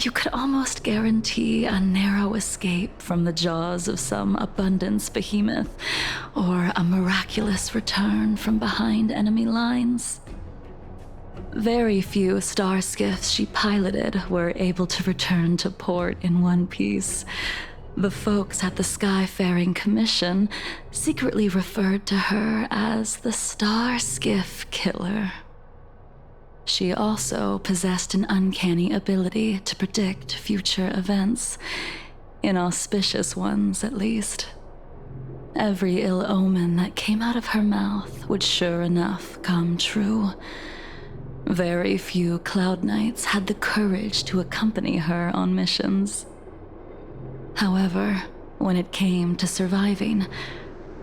N: you could almost guarantee a narrow escape from the jaws of some abundance behemoth, or a miraculous return from behind enemy lines. Very few starskiffs she piloted were able to return to port in one piece. The folks at the Skyfaring Commission secretly referred to her as the Starskiff Killer. She also possessed an uncanny ability to predict future events, inauspicious ones at least. Every ill omen that came out of her mouth would sure enough come true. Very few Cloud Knights had the courage to accompany her on missions. However, when it came to surviving,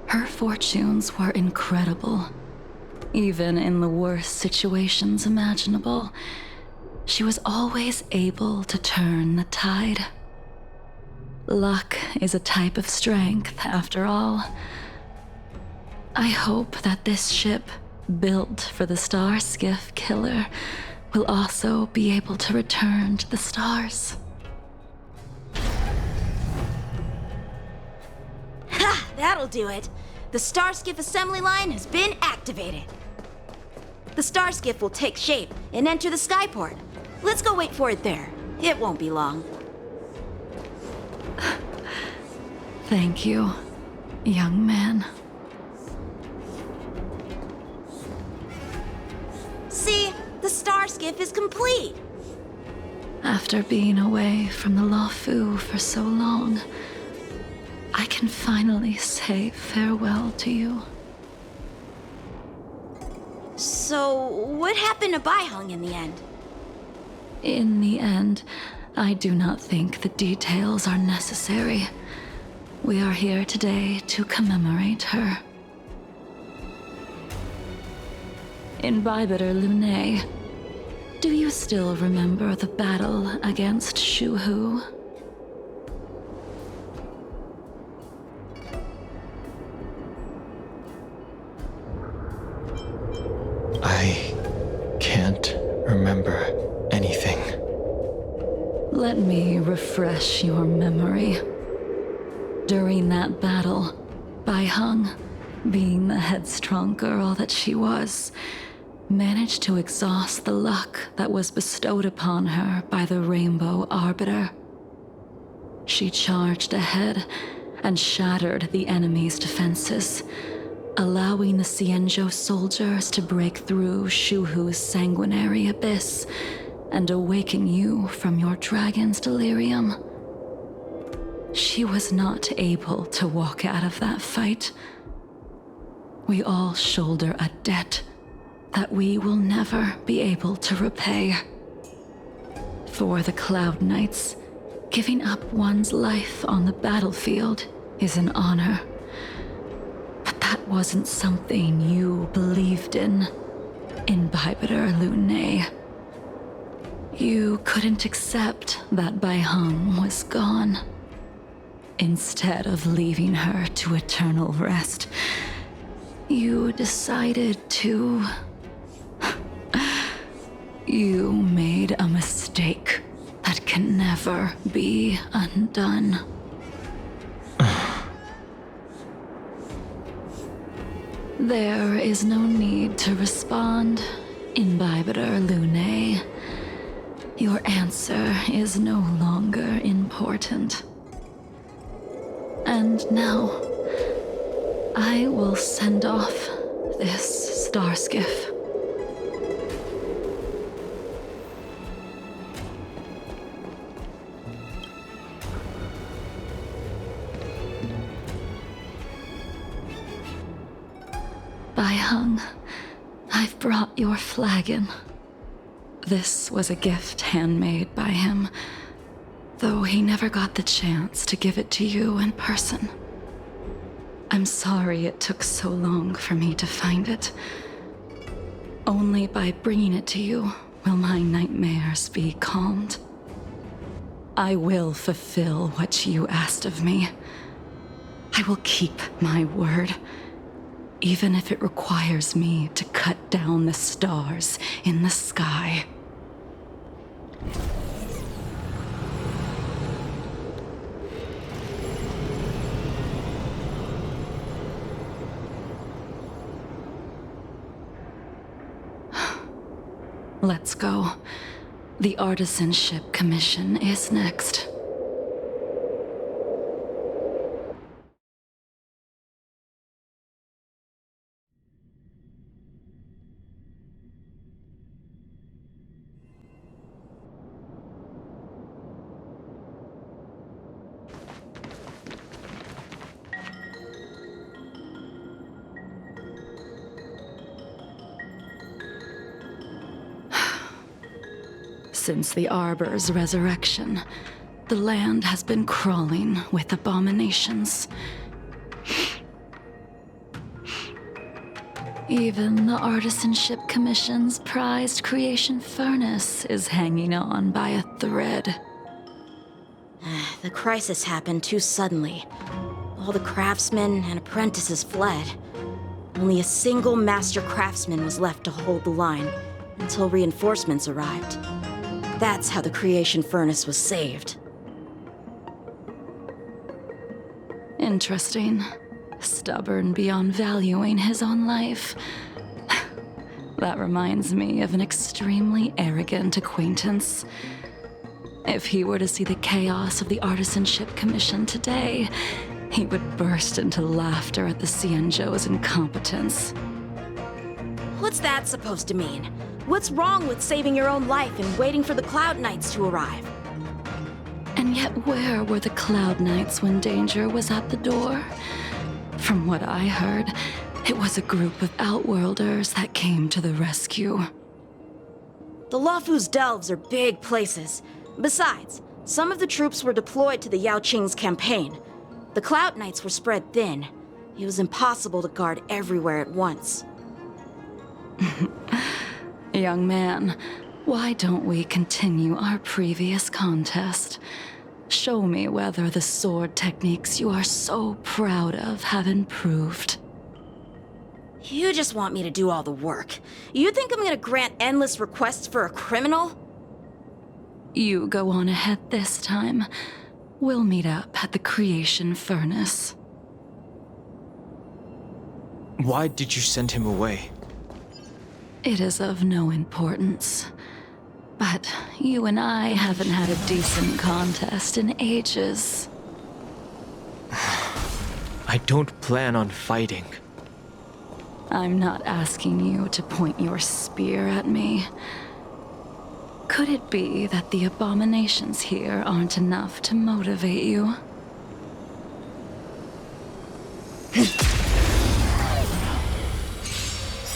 N: her fortunes were incredible. Even in the worst situations imaginable, she was always able to turn the tide. Luck is a type of strength, after all. I hope that this ship, built for the Starskiff Killer, will also be able to return to the stars.
H: Ha! That'll do it. The Starskiff assembly line has been activated. The Starskiff will take shape and enter the skyport. Let's go wait for it there. It won't be long.
N: Thank you, young man.
H: See, the Starskiff is complete.
N: After being away from the Luofu for so long, I can finally say farewell to you.
H: So, what happened to Baiheng in the end?
N: In the end, I do not think the details are necessary. We are here today to commemorate her. In Bybiter Lune, do you still remember the battle against Shuhu?
E: I can't remember anything.
N: Let me refresh your memory. During that battle, Baiheng, being the headstrong girl that she was, managed to exhaust the luck that was bestowed upon her by the Rainbow Arbiter. She charged ahead and shattered the enemy's defenses, allowing the Xianzhou soldiers to break through Shuhu's sanguinary abyss and awaken you from your dragon's delirium. She was not able to walk out of that fight. We all shoulder a debt that we will never be able to repay. For the Cloud Knights, giving up one's life on the battlefield is an honor. But that wasn't something you believed in Bybiter Lune. You couldn't accept that Baiheng was gone. Instead of leaving her to eternal rest, you decided to... You made a mistake that can never be undone. There is no need to respond, Bybiter Lune. Your answer is no longer important. And now, I will send off this star skiff. Baiheng, I've brought your flagon. This was a gift handmade by him, though he never got the chance to give it to you in person. I'm sorry it took so long for me to find it. Only by bringing it to you will my nightmares be calmed. I will fulfill what you asked of me. I will keep my word, even if it requires me to cut down the stars in the sky. Let's go. The Artisanship Commission is next. Since the Arbor's resurrection, the land has been crawling with abominations. Even the Artisanship Commission's prized creation furnace is hanging on by a thread.
H: The crisis happened too suddenly. All the craftsmen and apprentices fled. Only a single master craftsman was left to hold the line until reinforcements arrived. That's how the creation furnace was saved.
N: Interesting. Stubborn beyond valuing his own life. That reminds me of an extremely arrogant acquaintance. If he were to see the chaos of the Artisanship Commission today, he would burst into laughter at the Xianzhou's incompetence.
H: What's that supposed to mean? What's wrong with saving your own life and waiting for the Cloud Knights to arrive?
N: And yet, where were the Cloud Knights when danger was at the door? From what I heard, it was a group of Outworlders that came to the rescue.
H: The Luofu's delves are big places. Besides, some of the troops were deployed to the Yao Qing's campaign. The Cloud Knights were spread thin. It was impossible to guard everywhere at once.
N: Young man, why don't we continue our previous contest? Show me whether the sword techniques you are so proud of have improved.
H: You just want me to do all the work. You think I'm gonna grant endless requests for a criminal?
N: You go on ahead this time. We'll meet up at the Creation Furnace.
E: Why did you send him away?
N: It is of no importance. But you and I haven't had a decent contest in ages.
E: I don't plan on fighting.
N: I'm not asking you to point your spear at me. Could it be that the abominations here aren't enough to motivate you?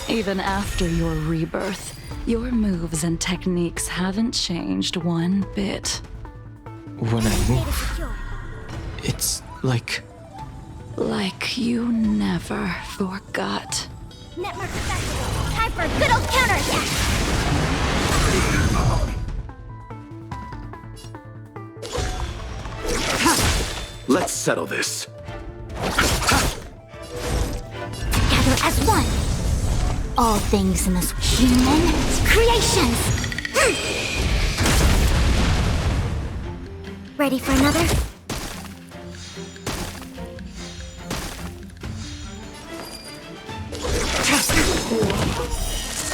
N: Even after your rebirth, your moves and techniques haven't changed one bit.
E: When I move, it's like...
N: Like you never forgot.
B: Network effective. Time for a good old counterattack.
G: Let's settle this.
J: Together as one. All things in this human creations. Ready for another?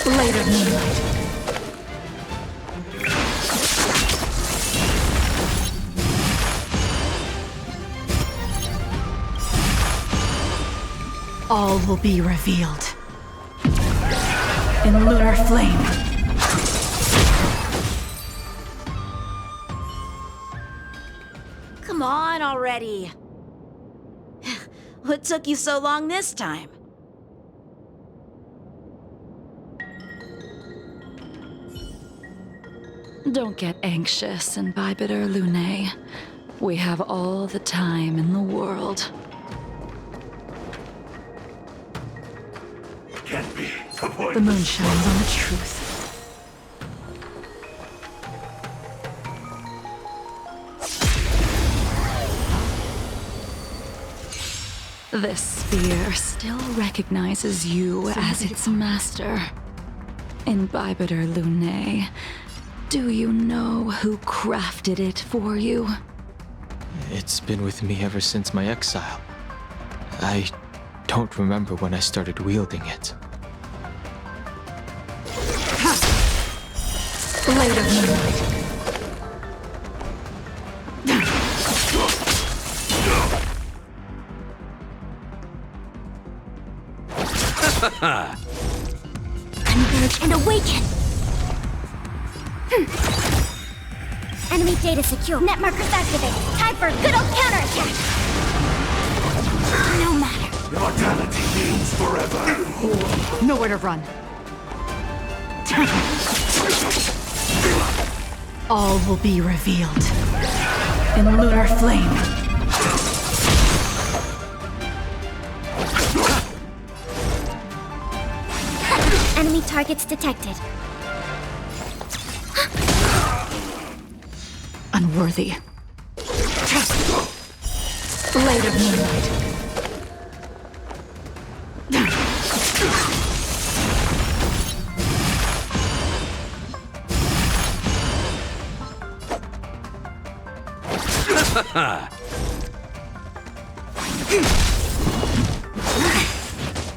N: Later, Moonlight. All will be revealed. In lunar flame.
H: Come on already. What took you so long this time?
N: Don't get anxious, Imbibitor Lunae. We have all the time in the world.
G: Can't be.
N: The moon shines on the truth. This spear still recognizes you as its master. Imbibitor Lunae, do you know who crafted it for you?
E: It's been with me ever since my exile. I don't remember when I started wielding it.
N: Later, Moonlight.
J: Converge and awaken! Enemy data secure. Net markers activated. Time for a good old counterattack! No matter.
G: Mortality means forever.
O: Nowhere to run. All will be revealed. In lunar flame.
J: Enemy targets detected.
O: Unworthy. Later, Moonlight.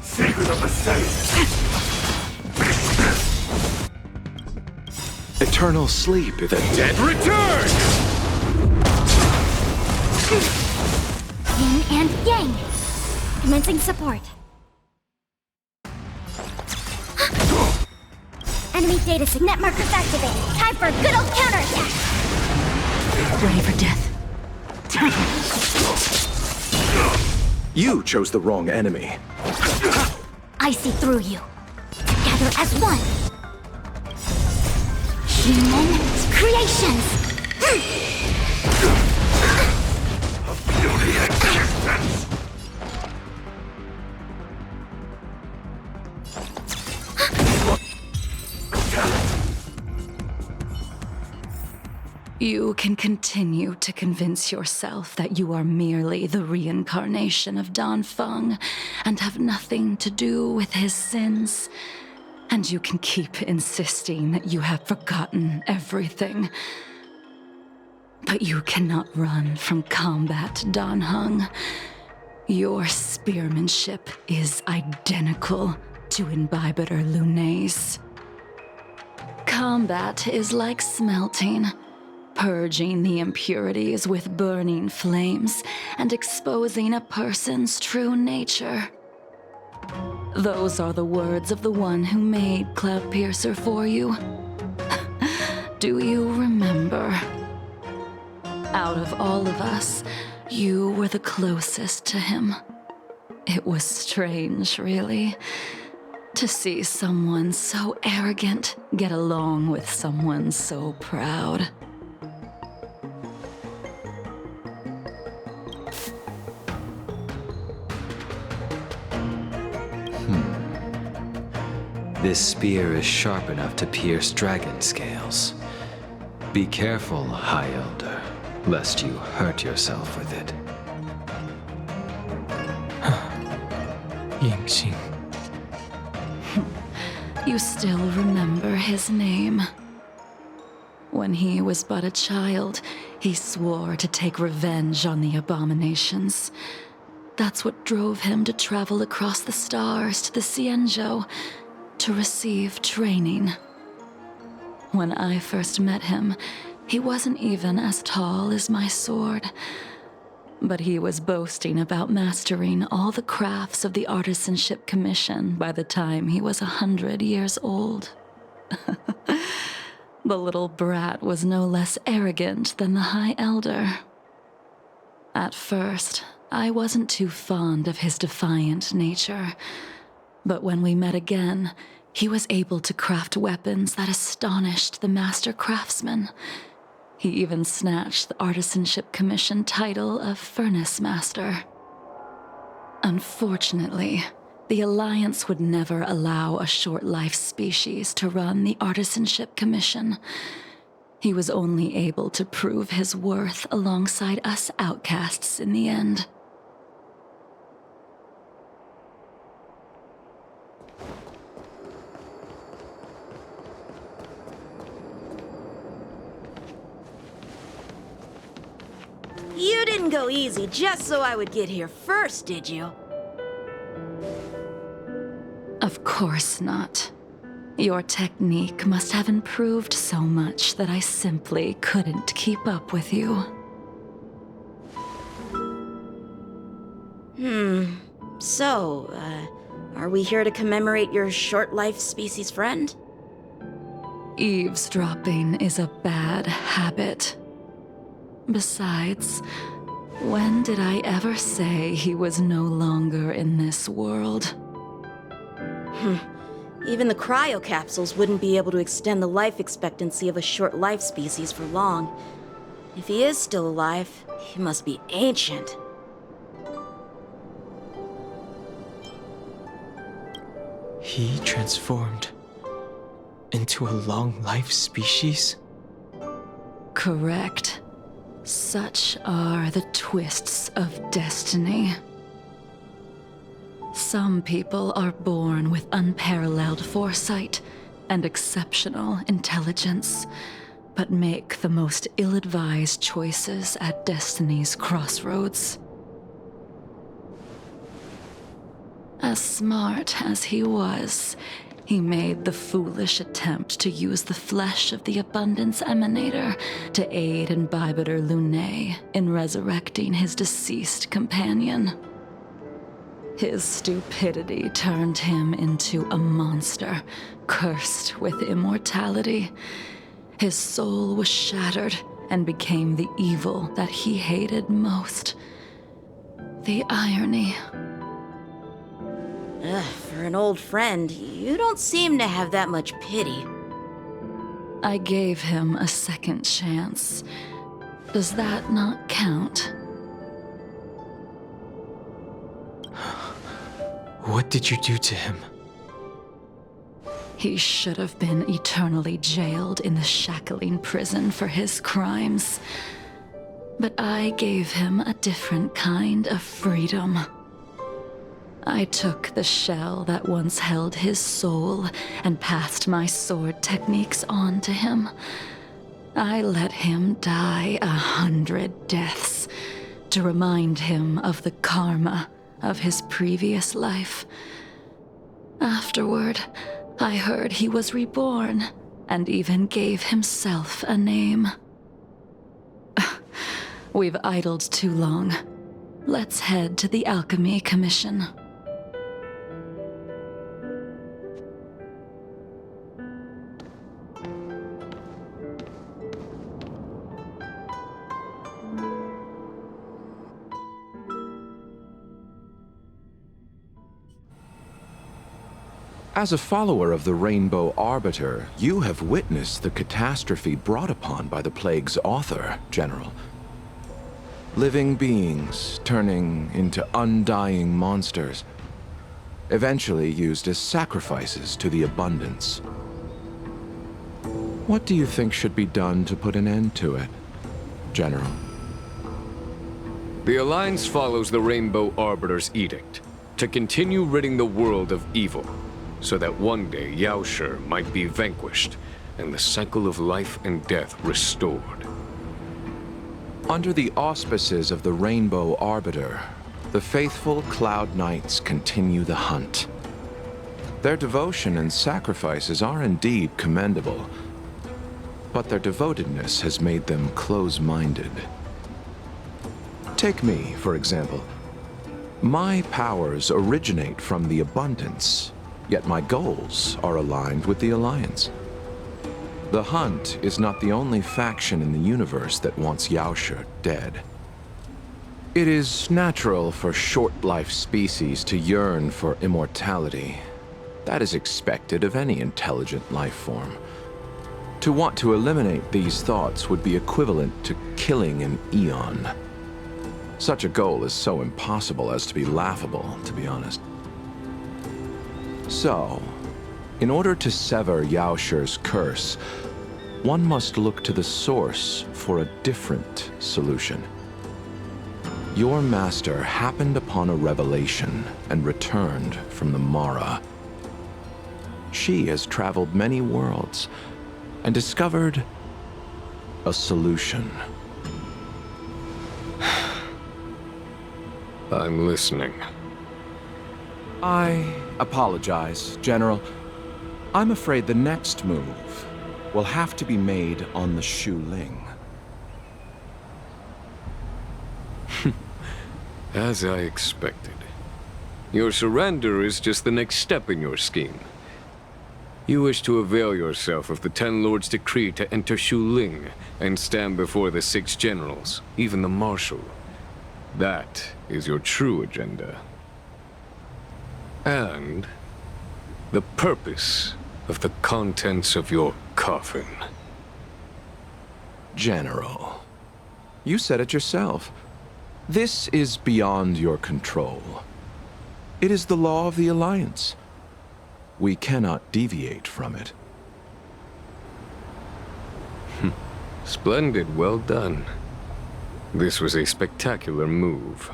G: Secret of the saints.
D: Eternal sleep, the dead
G: Return!
J: Yin and yang. Commencing support. Enemy data signet markers activated. Time for a good old counterattack.
A: Ready for death.
G: You chose the wrong enemy.
J: I see through you. Together as one. Human creations.
G: Beauty existence.
N: You can continue to convince yourself that you are merely the reincarnation of Dan Feng and have nothing to do with his sins. And you can keep insisting that you have forgotten everything. But you cannot run from combat, Dan Heng. Your spearmanship is identical to Imbibitor Lunay's. Combat is like smelting, purging the impurities with burning flames and exposing a person's true nature. Those are the words of the one who made Cloudpiercer for you. Do you remember? Out of all of us, you were the closest to him. It was strange, really, to see someone so arrogant get along with someone so proud.
R: This spear is sharp enough to pierce dragon scales. Be careful, High Elder, lest you hurt yourself with it.
E: Yingxing.
N: You still remember his name. When he was but a child, he swore to take revenge on the abominations. That's what drove him to travel across the stars to the Xianzhou to receive training. When I first met him, he wasn't even as tall as my sword, but he was boasting about mastering all the crafts of the Artisanship Commission by the time he was 100 years old. The little brat was no less arrogant than the High Elder. At first, I wasn't too fond of his defiant nature, but when we met again, he was able to craft weapons that astonished the master craftsman. He even snatched the Artisanship Commission title of Furnace Master. Unfortunately, the Alliance would never allow a short-life species to run the Artisanship Commission. He was only able to prove his worth alongside us outcasts in the end.
H: You didn't go easy just so I would get here first, did you?
N: Of course not. Your technique must have improved so much that I simply couldn't keep up with you.
H: So, are we here to commemorate your short-life species friend?
N: Eavesdropping is a bad habit. Besides, when did I ever say he was no longer in this world?
H: Even the cryocapsules wouldn't be able to extend the life expectancy of a short-life species for long. If he is still alive, he must be ancient.
E: He transformed into a long-life species?
N: Correct. Such are the twists of destiny. Some people are born with unparalleled foresight and exceptional intelligence, but make the most ill-advised choices at destiny's crossroads. As smart as he was, he made the foolish attempt to use the flesh of the Abundance Emanator to aid Imbibitor Lunay in resurrecting his deceased companion. His stupidity turned him into a monster, cursed with immortality. His soul was shattered and became the evil that he hated most. The irony.
H: For an old friend, you don't seem to have that much pity.
N: I gave him a second chance. Does that not count?
E: What did you do to him?
N: He should have been eternally jailed in the shackling prison for his crimes. But I gave him a different kind of freedom. I took the shell that once held his soul and passed my sword techniques on to him. I let him die 100 deaths to remind him of the karma of his previous life. Afterward, I heard he was reborn and even gave himself a name. We've idled too long. Let's head to the Alchemy Commission.
D: As a follower of the Rainbow Arbiter, you have witnessed the catastrophe brought upon by the plague's author, General. Living beings turning into undying monsters, eventually used as sacrifices to the abundance. What do you think should be done to put an end to it, General?
L: The Alliance follows the Rainbow Arbiter's edict to continue ridding the world of evil, so that one day Yaoshi might be vanquished and the cycle of life and death restored.
D: Under the auspices of the Rainbow Arbiter, the faithful Cloud Knights continue the hunt. Their devotion and sacrifices are indeed commendable, but their devotedness has made them close-minded. Take me, for example. My powers originate from the abundance, yet my goals are aligned with the Alliance. The Hunt is not the only faction in the universe that wants Yaoshi dead. It is natural for short-life species to yearn for immortality. That is expected of any intelligent life form. To want to eliminate these thoughts would be equivalent to killing an eon. Such a goal is so impossible as to be laughable, to be honest. So, in order to sever Yaoshi's curse, one must look to the source for a different solution. Your master happened upon a revelation and returned from the Mara. She has traveled many worlds and discovered a solution.
L: I'm listening.
D: I apologize, General. I'm afraid the next move will have to be made on the Shu Ling.
L: As I expected. Your surrender is just the next step in your scheme. You wish to avail yourself of the Ten Lords' decree to enter Shu Ling and stand before the 6 generals, even the Marshal. That is your true agenda. And the purpose of the contents of your coffin.
D: General, you said it yourself. This is beyond your control. It is the law of the Alliance. We cannot deviate from it.
L: Splendid, well done. This was a spectacular move.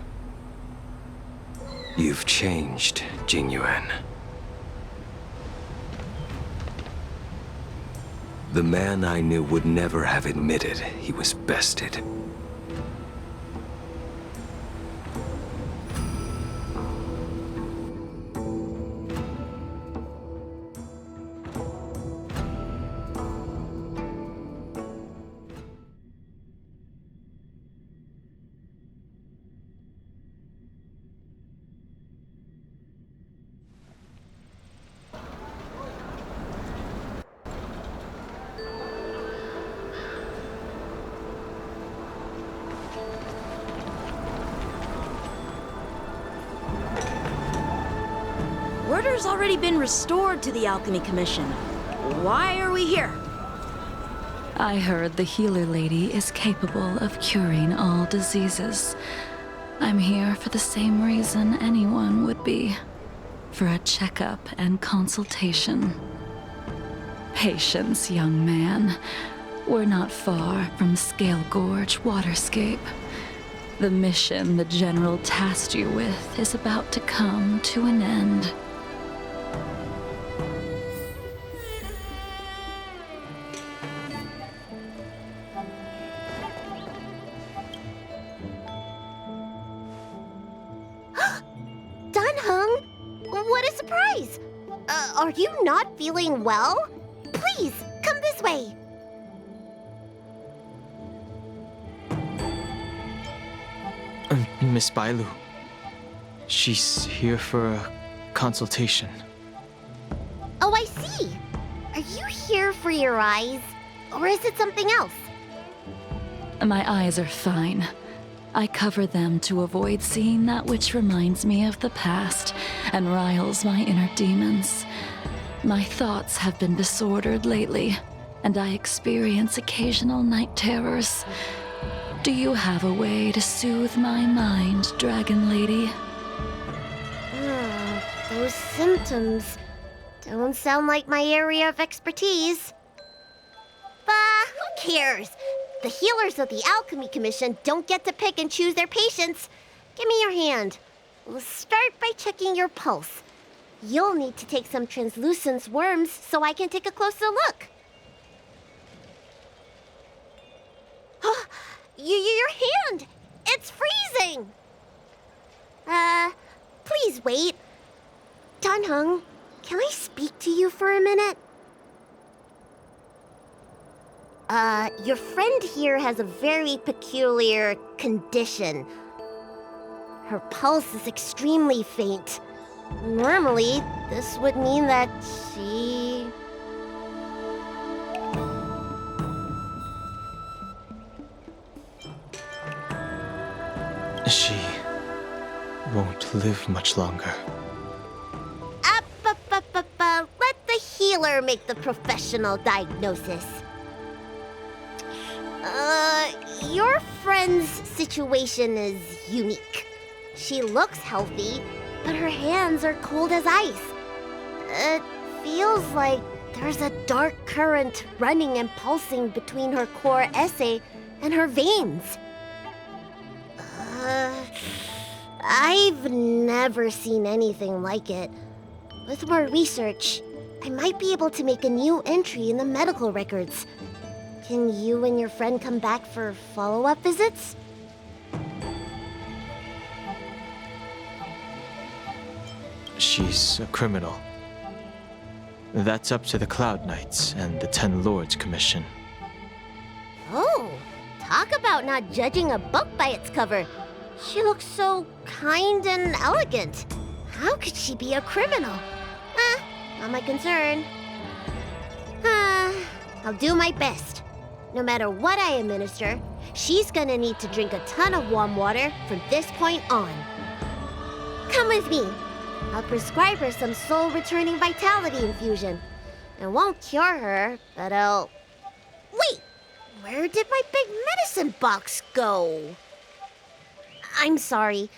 R: You've changed, Jingyuan. The man I knew would never have admitted he was bested.
H: Order's already been restored to the Alchemy Commission. Why are we here?
N: I heard the healer lady is capable of curing all diseases. I'm here for the same reason anyone would be. For a checkup and consultation. Patience, young man. We're not far from Scale Gorge Waterscape. The mission the General tasked you with is about to come to an end.
K: Dunhung? What a surprise! Are you not feeling well? Please, come this way.
E: Miss Bailu. She's here for a consultation.
K: Oh, I see. Are you here for your eyes? Or is it something else?
N: My eyes are fine. I cover them to avoid seeing that which reminds me of the past and riles my inner demons. My thoughts have been disordered lately, and I experience occasional night terrors. Do you have a way to soothe my mind, Dragon Lady?
K: Those symptoms don't sound like my area of expertise. Bah, who cares? The healers of the Alchemy Commission don't get to pick and choose their patients. Give me your hand. We'll start by checking your pulse. You'll need to take some translucent worms so I can take a closer look. Your hand! It's freezing! Please wait. Dunhung, can I speak to you for a minute? Your friend here has a very peculiar condition. Her pulse is extremely faint. Normally, this would mean that she...
E: She won't live much longer.
K: Let the healer make the professional diagnosis. Your friend's situation is unique. She looks healthy, but her hands are cold as ice. It feels like there's a dark current running and pulsing between her core esse and her veins. I've never seen anything like it. With more research, I might be able to make a new entry in the medical records. Can you and your friend come back for follow-up visits?
E: She's a criminal. That's up to the Cloud Knights and the Ten Lords Commission.
K: Oh, talk about not judging a book by its cover. She looks so kind and elegant. How could she be a criminal? Not my concern. I'll do my best. No matter what I administer, she's gonna need to drink a ton of warm water from this point on. Come with me. I'll prescribe her some soul-returning vitality infusion. It won't cure her, but I'll... Wait! Where did my big medicine box go? I'm sorry.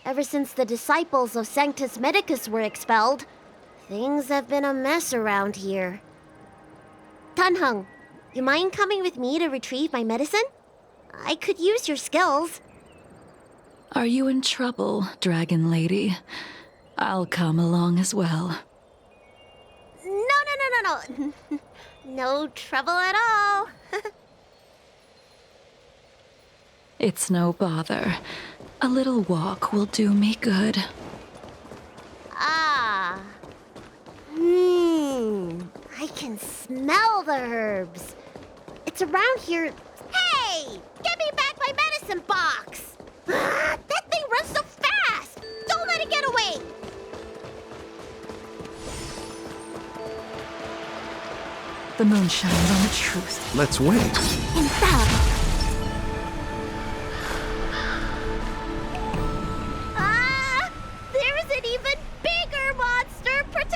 K: Ever since the disciples of Sanctus Medicus were expelled, things have been a mess around here. Dunhung, you mind coming with me to retrieve my medicine? I could use your skills.
N: Are you in trouble, Dragon Lady? I'll come along as well.
K: No. No trouble at all.
N: It's no bother. A little walk will do me good.
K: I can smell the herbs. It's around here. Hey! Give me back my medicine box! That thing runs so fast! Don't let it get away!
N: The moon shines on the truth.
G: Let's wait.
K: There's an even bigger monster protecting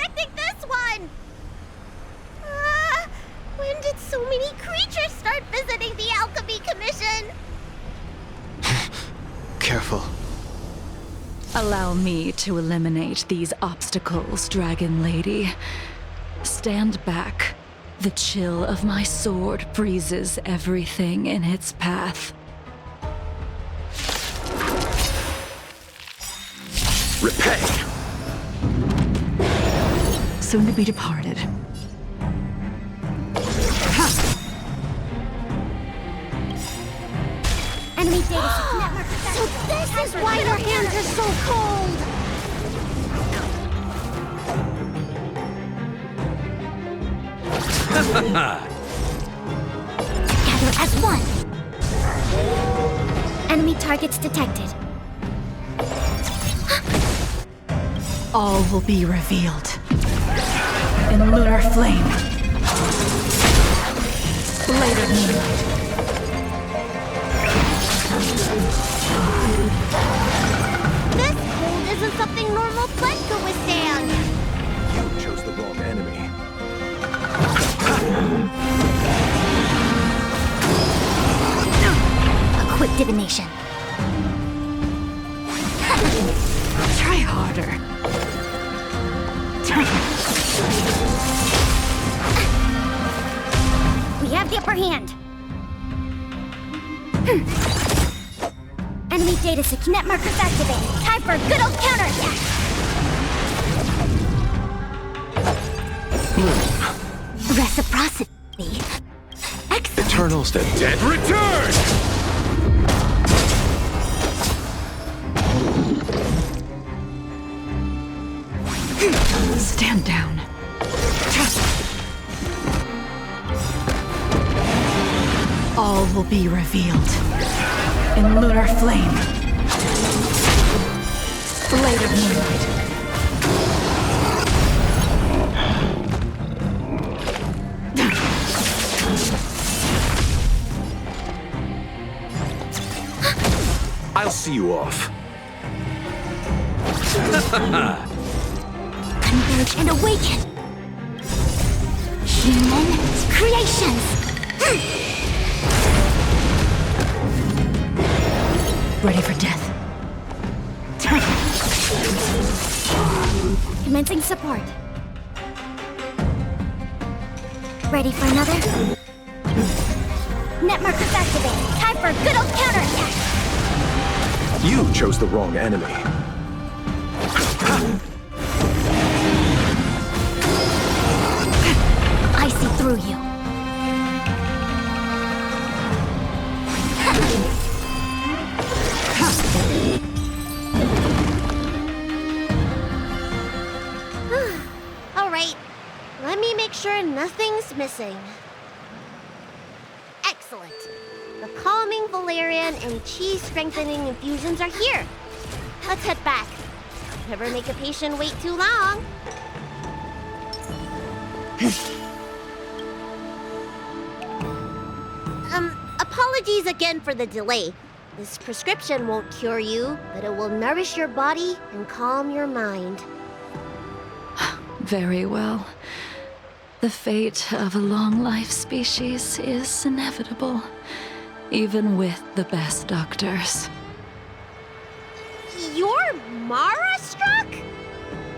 N: Allow me to eliminate these obstacles, Dragon Lady. Stand back. The chill of my sword freezes everything in its path.
G: Repay!
N: Soon to be departed.
K: Enemy data network. So this is why your hands are so cold! Gather as one! Enemy targets detected.
N: All will be revealed. In lunar flame. Blade of moonlight.
K: This cold isn't something normal flesh could withstand!
G: You chose the wrong enemy.
K: A quick divination.
N: Try harder.
K: We have the upper hand. Enemy data sync net markers activated. Time for a good old counterattack. Reciprocity. Excellent.
G: Eternals, the dead return!
N: Stand down. All will be revealed. In lunar flame. Blade of moonlight.
G: I'll see you off.
K: Converge and awaken. Human creations.
N: Ready for death.
K: Commencing support. Ready for another? Net markers activated. Time for a good old counterattack.
G: You chose the wrong enemy.
K: I see through you. All right. Let me make sure nothing's missing. Excellent. The calming valerian and chi strengthening infusions are here. Let's head back. Never make a patient wait too long. Apologies again for the delay. This prescription won't cure you, but it will nourish your body and calm your mind.
N: Very well. The fate of a long-life species is inevitable, even with the best doctors.
K: You're Mara-struck?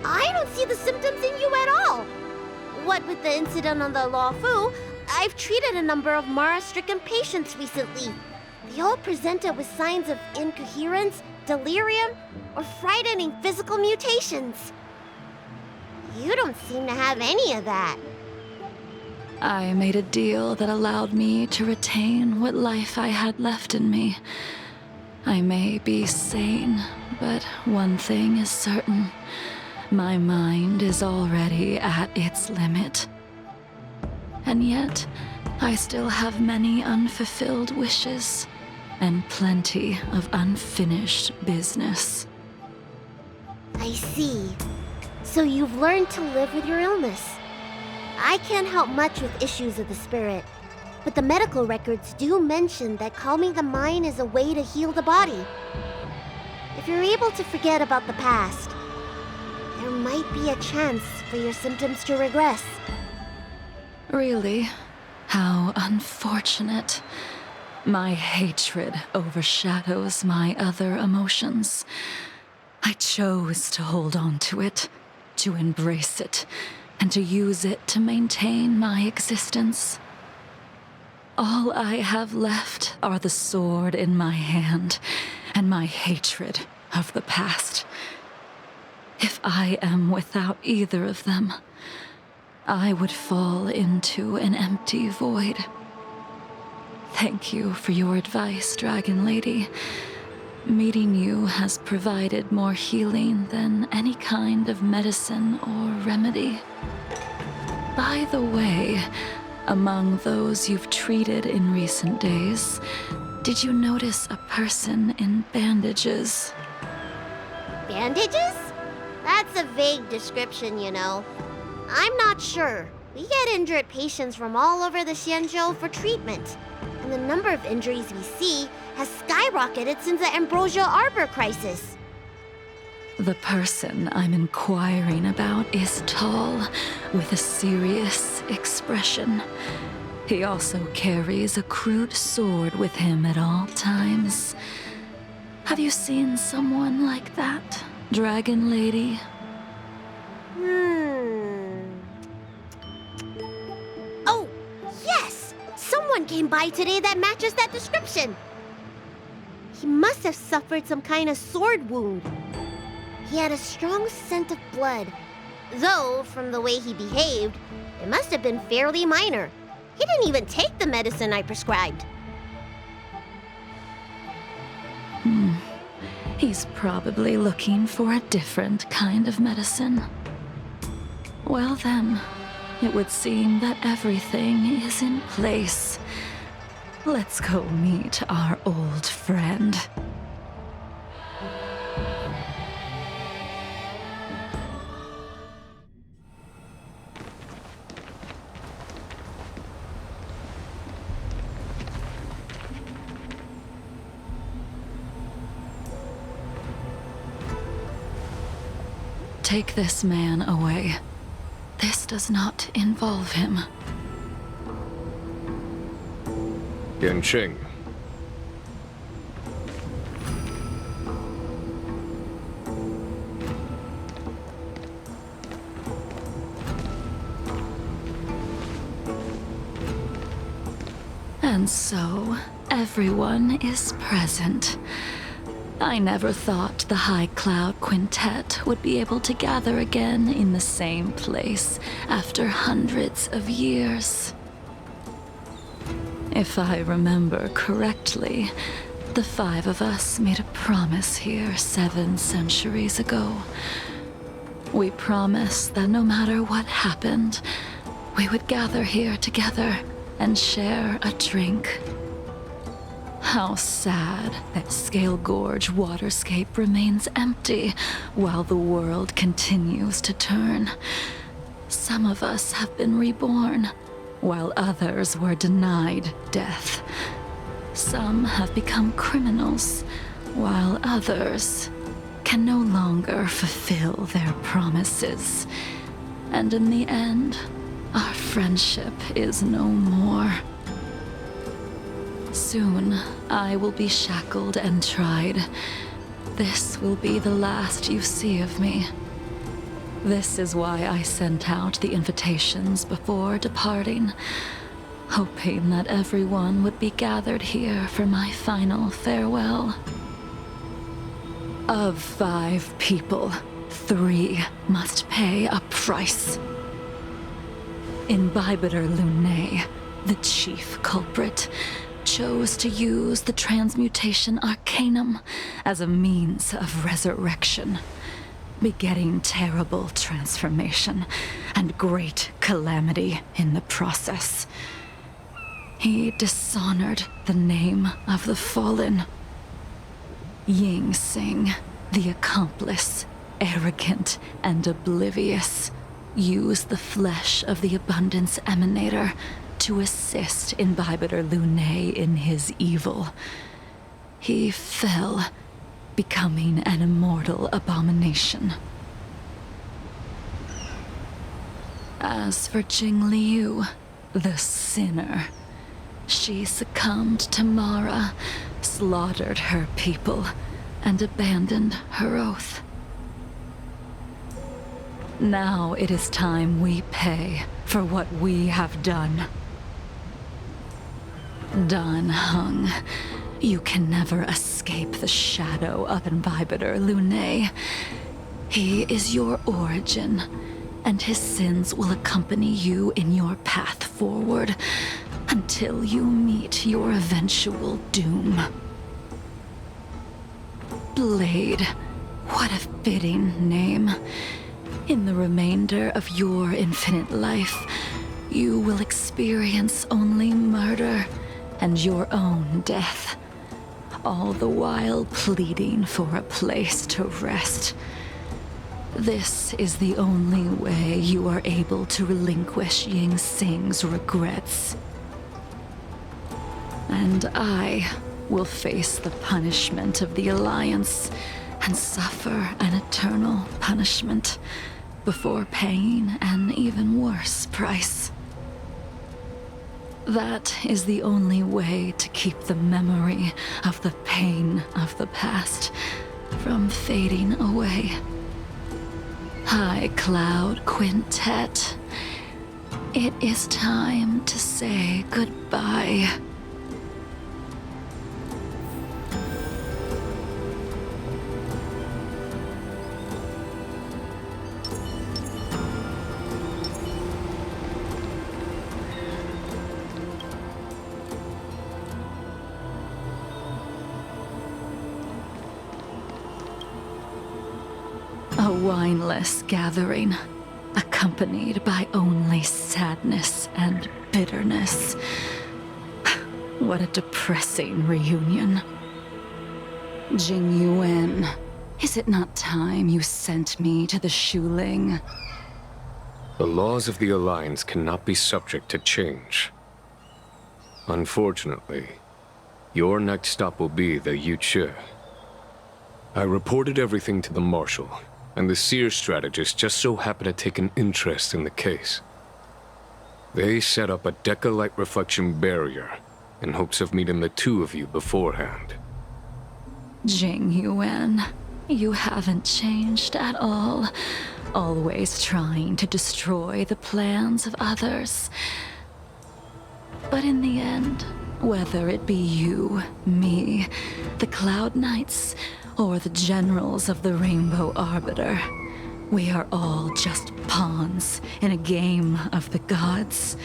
K: I don't see the symptoms in you at all. What with the incident on the Law Fu, I've treated a number of Mara-stricken patients recently. They all presented with signs of incoherence, delirium, or frightening physical mutations. You don't seem to have any of that.
N: I made a deal that allowed me to retain what life I had left in me. I may be sane, but one thing is certain. My mind is already at its limit. And yet, I still have many unfulfilled wishes, and plenty of unfinished business.
K: I see. So you've learned to live with your illness. I can't help much with issues of the spirit, but the medical records do mention that calming the mind is a way to heal the body. If you're able to forget about the past, there might be a chance for your symptoms to regress.
N: Really? How unfortunate. My hatred overshadows my other emotions. I chose to hold on to it, to embrace it, and to use it to maintain my existence. All I have left are the sword in my hand and my hatred of the past. If I am without either of them, I would fall into an empty void. Thank you for your advice, Dragon Lady. Meeting you has provided more healing than any kind of medicine or remedy. By the way, among those you've treated in recent days, did you notice a person in bandages?
K: Bandages? That's a vague description, you know. I'm not sure. We get injured patients from all over the Xianzhou for treatment, and the number of injuries we see has skyrocketed since the Ambrosia Arbor crisis.
N: The person I'm inquiring about is tall, with a serious expression. He also carries a crude sword with him at all times. Have you seen someone like that, Dragon Lady?
K: Oh, yes! Someone came by today that matches that description. He must have suffered some kind of sword wound. He had a strong scent of blood. Though, from the way he behaved, it must have been fairly minor. He didn't even take the medicine I prescribed.
N: He's probably looking for a different kind of medicine. Well then, it would seem that everything is in place. Let's go meet our old friend. Take this man away. This does not involve him.
L: Yanqing.
N: And so, everyone is present. I never thought the High Cloud Quintet would be able to gather again in the same place after hundreds of years. If I remember correctly, the five of us made a promise here 7 centuries ago. We promised that no matter what happened, we would gather here together and share a drink. How sad that Scale Gorge waterscape remains empty while the world continues to turn. Some of us have been reborn, while others were denied death. Some have become criminals, while others can no longer fulfill their promises. And in the end, our friendship is no more. Soon, I will be shackled and tried. This will be the last you see of me. This is why I sent out the invitations before departing, hoping that everyone would be gathered here for my final farewell. Of 5 people, 3 must pay a price. Imbibitor Lunae, the chief culprit, chose to use the transmutation arcanum as a means of resurrection, begetting terrible transformation and great calamity in the process. He dishonored the name of the fallen. Ying Sing, the accomplice, arrogant and oblivious, used the flesh of the Abundance Emanator to assist Imbibitor Lunae in his evil. He fell, becoming an immortal abomination. As for Jingliu, the sinner, she succumbed to Mara, slaughtered her people, and abandoned her oath. Now it is time we pay for what we have done. Dan Heng, you can never escape the shadow of Imbibitor Lune. He is your origin, and his sins will accompany you in your path forward until you meet your eventual doom. Blade, what a fitting name. In the remainder of your infinite life, you will experience only murder and your own death, all the while pleading for a place to rest. This is the only way you are able to relinquish Ying Sing's regrets. And I will face the punishment of the Alliance and suffer an eternal punishment before paying an even worse price. That is the only way to keep the memory of the pain of the past from fading away. High Cloud Quintet, it is time to say goodbye. A wineless gathering, accompanied by only sadness and bitterness. What a depressing reunion. Jingliu, is it not time you sent me to the Shuling?
L: The laws of the Alliance cannot be subject to change. Unfortunately, your next stop will be the Yuchi. I reported everything to the Marshal, and the Seer strategist just so happened to take an interest in the case. They set up a Deca-light reflection barrier in hopes of meeting the two of you beforehand.
N: Jingliu, you haven't changed at all. Always trying to destroy the plans of others. But in the end, whether it be you, me, the Cloud Knights, or the generals of the Rainbow Arbiter, we are all just pawns in a game of the gods.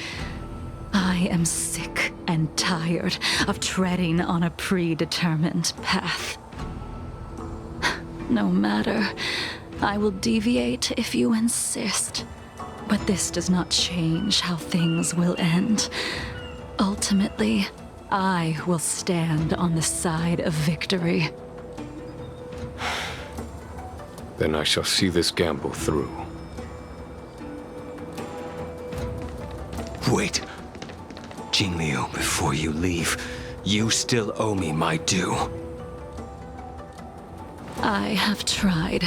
N: I am sick and tired of treading on a predetermined path. No matter, I will deviate if you insist, but this does not change how things will end. Ultimately, I will stand on the side of victory.
L: Then I shall see this gamble through.
R: Wait. Jingliu, before you leave, you still owe me my due.
N: I have tried.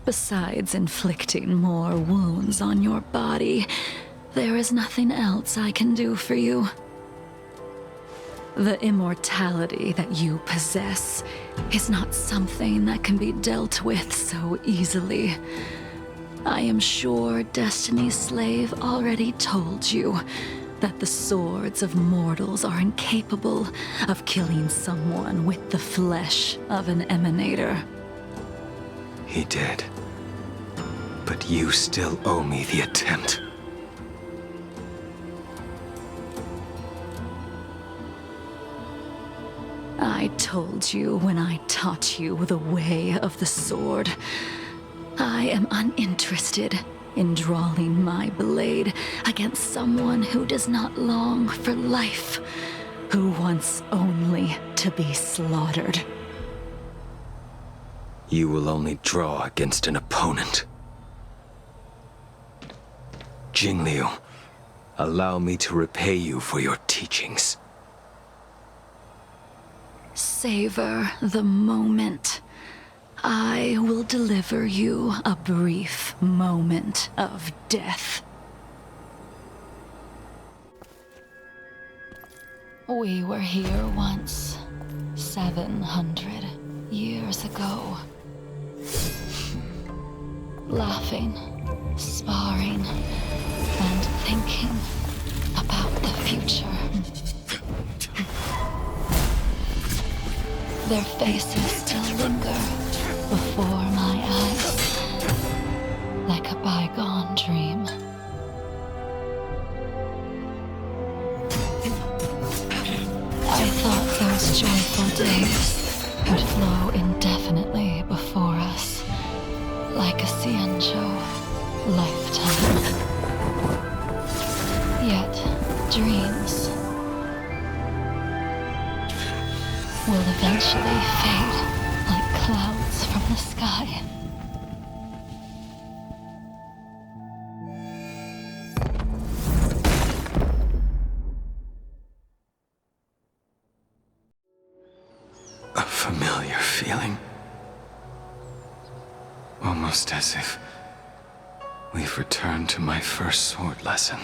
N: Besides inflicting more wounds on your body, there is nothing else I can do for you. The immortality that you possess is not something that can be dealt with so easily. I am sure Destiny's Slave already told you that the swords of mortals are incapable of killing someone with the flesh of an emanator.
R: He did. But you still owe me the attempt.
N: I told you when I taught you the way of the sword. I am uninterested in drawing my blade against someone who does not long for life, who wants only to be slaughtered.
R: You will only draw against an opponent. Jingliu, allow me to repay you for your teachings.
N: Savor the moment. I will deliver you a brief moment of death. We were here once, 700 years ago. Laughing sparring and thinking about the future. Their faces still linger before my eyes, like a bygone dream. I thought those joyful days would flow indefinitely before us, like a Ciencho lifetime. Yet, dreams will eventually fade like clouds from the sky.
R: A familiar feeling. Almost as if we've returned to my first sword lesson.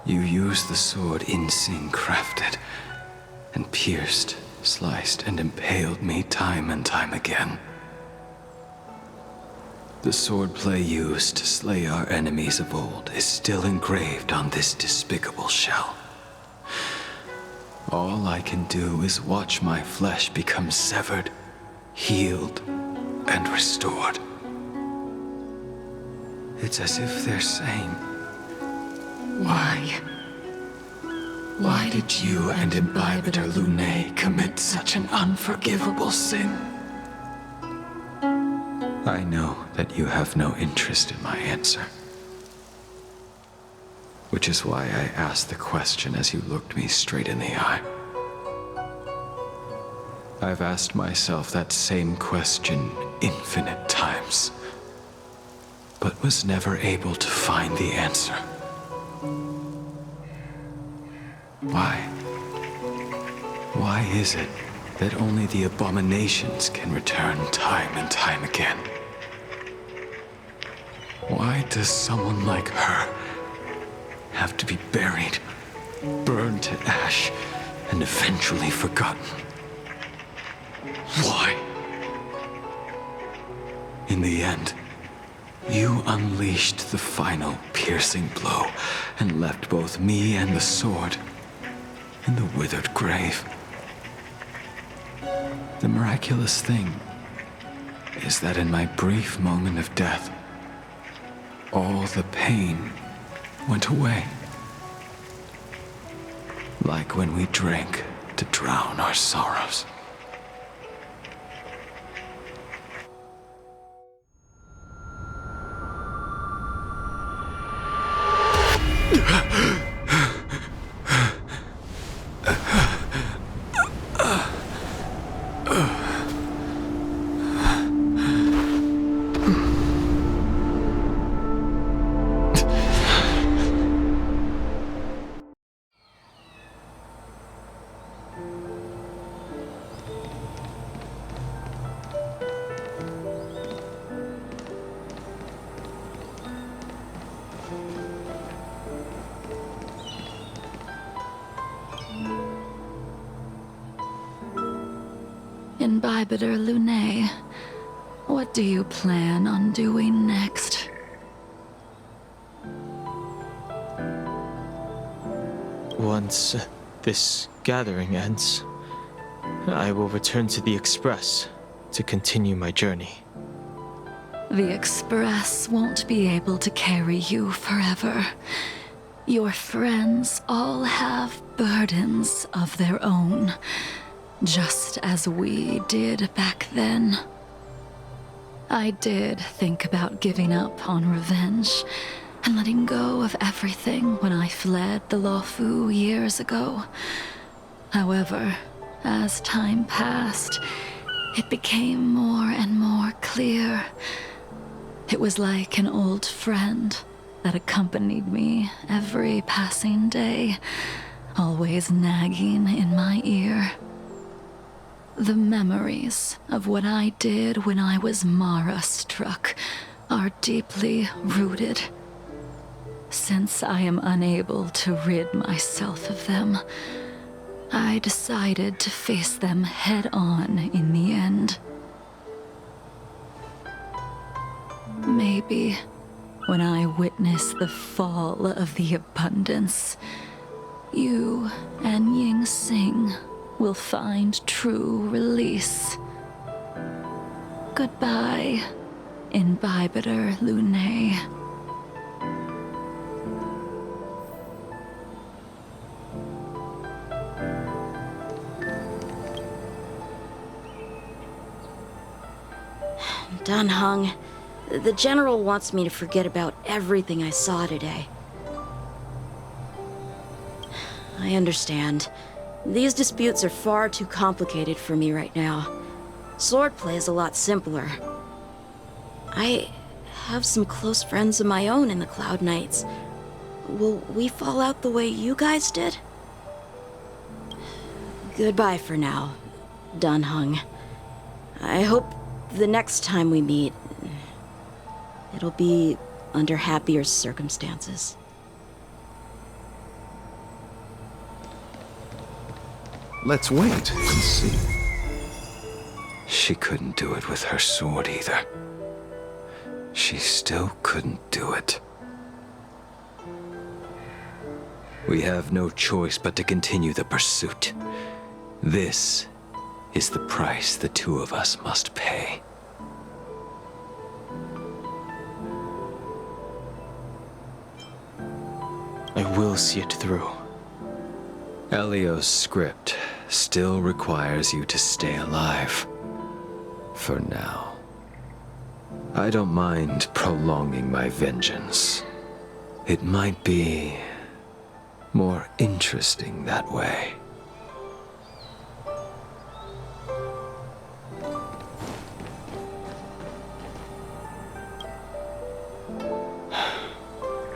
R: You used the sword Insing crafted, and pierced, sliced, and impaled me time and time again. The swordplay used to slay our enemies of old is still engraved on this despicable shell. All I can do is watch my flesh become severed, healed, and restored. It's as if they're saying, Why? Why did you and Imbibitor Lunae commit such an unforgivable sin? I know that you have no interest in my answer. Which is why I asked the question as you looked me straight in the eye. I've asked myself that same question infinite times, but was never able to find the answer. Why? Why is it that only the abominations can return time and time again? Why does someone like her have to be buried, burned to ash, and eventually forgotten? Why? In the end, you unleashed the final piercing blow and left both me and the sword in the withered grave. The miraculous thing is that in my brief moment of death, all the pain went away. Like when we drank to drown our sorrows.
N: Imbibitor Lunae, what do you plan on doing next?
E: Once this gathering ends, I will return to the Express to continue my journey.
N: The Express won't be able to carry you forever. Your friends all have burdens of their own, just as we did back then. I did think about giving up on revenge and letting go of everything when I fled the Luofu years ago. However, as time passed, it became more and more clear. It was like an old friend that accompanied me every passing day, always nagging in my ear. The memories of what I did when I was Mara-struck are deeply rooted. Since I am unable to rid myself of them, I decided to face them head-on in the end. Maybe when I witness the fall of the abundance, you and Ying Sing will find true release. Goodbye, Imbibitor Lunae.
H: Dan Heng, the General wants me to forget about everything I saw today. I understand. These disputes are far too complicated for me right now. Swordplay is a lot simpler. I have some close friends of my own in the Cloud Knights. Will we fall out the way you guys did? Goodbye for now, Dan Heng. I hope the next time we meet, it'll be under happier circumstances.
D: Let's wait and see.
R: She couldn't do it with her sword either. She still couldn't do it. We have no choice but to continue the pursuit. This is the price the two of us must pay.
E: I will see it through.
R: Elio's script still requires you to stay alive. For now. I don't mind prolonging my vengeance. It might be more interesting that way.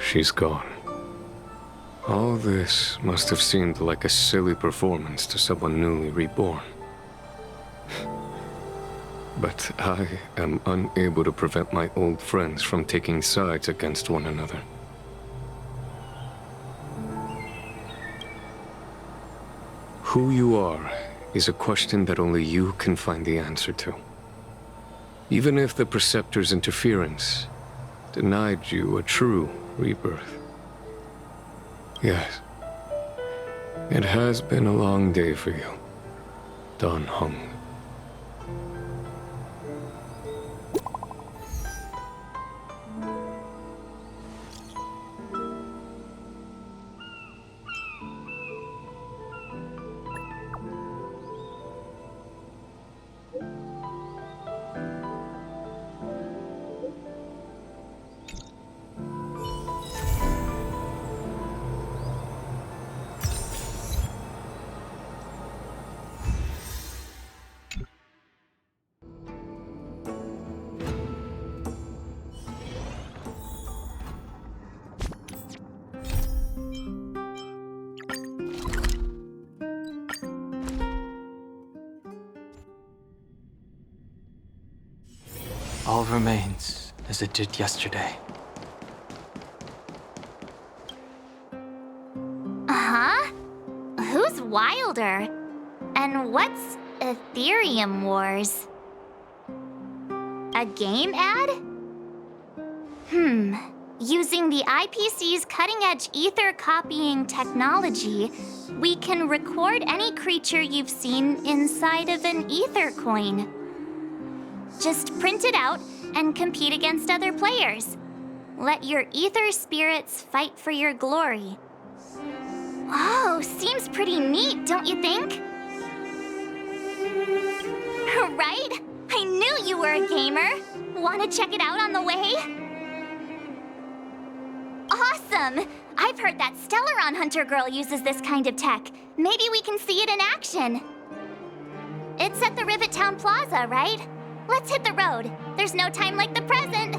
L: She's gone. All this must have seemed like a silly performance to someone newly reborn. But I am unable to prevent my old friends from taking sides against one another. Who you are is a question that only you can find the answer to. Even if the Preceptor's interference denied you a true rebirth. Yes. It has been a long day for you, Dan Heng.
E: All remains as it did yesterday.
B: Huh? Who's Wilder? And what's Ethereum Wars? A game ad? Using the IPC's cutting-edge ether copying technology, we can record any creature you've seen inside of an ether coin. Just print it out and compete against other players. Let your ether spirits fight for your glory. Oh, seems pretty neat, don't you think? Right? I knew you were a gamer. Want to check it out on the way? Awesome! I've heard that Stellaron Hunter girl uses this kind of tech. Maybe we can see it in action. It's at the Rivet Town Plaza, right? Let's hit the road. There's no time like the present.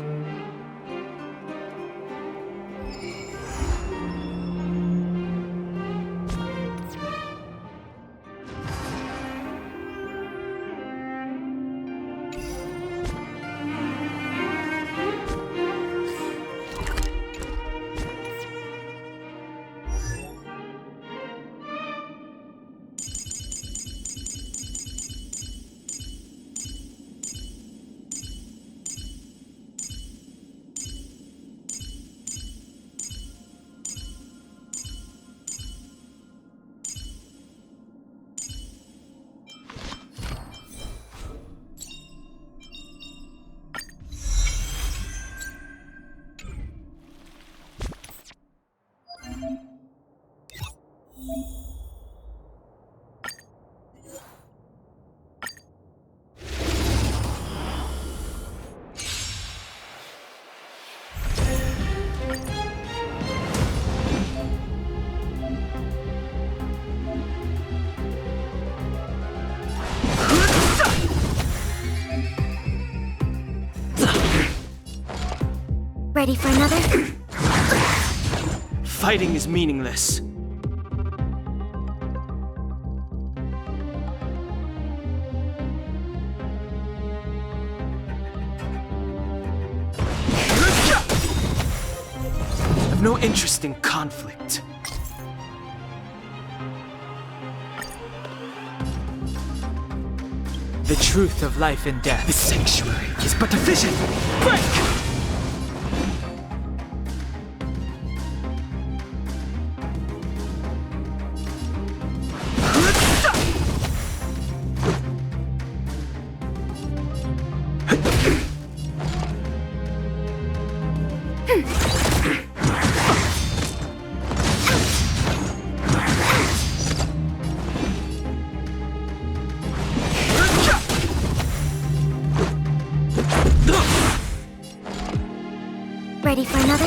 J: Ready for another?
E: Fighting is meaningless. I've no interest in conflict. The truth of life and death. The sanctuary is but a vision. Break!
J: Ready for another?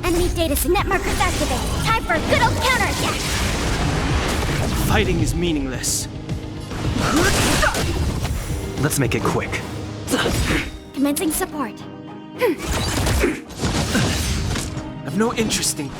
J: Enemy data net markers activate. Time for a good old counterattack.
E: Fighting is meaningless.
M: Let's make it quick.
J: Commencing support.
E: I've no interest in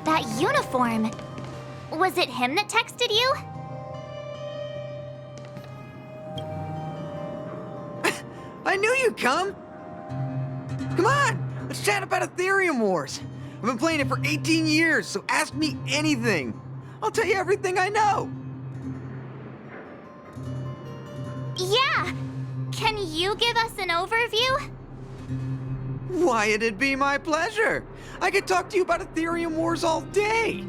B: That uniform. Was it him that texted you?
C: I knew you'd come! Come on, let's chat about Ethereum Wars. I've been playing it for 18 years, so ask me anything. I'll tell you everything I know.
B: Yeah! Can you give us an overview?
C: Why, it'd be my pleasure. I could talk to you about Ethereum Wars all day.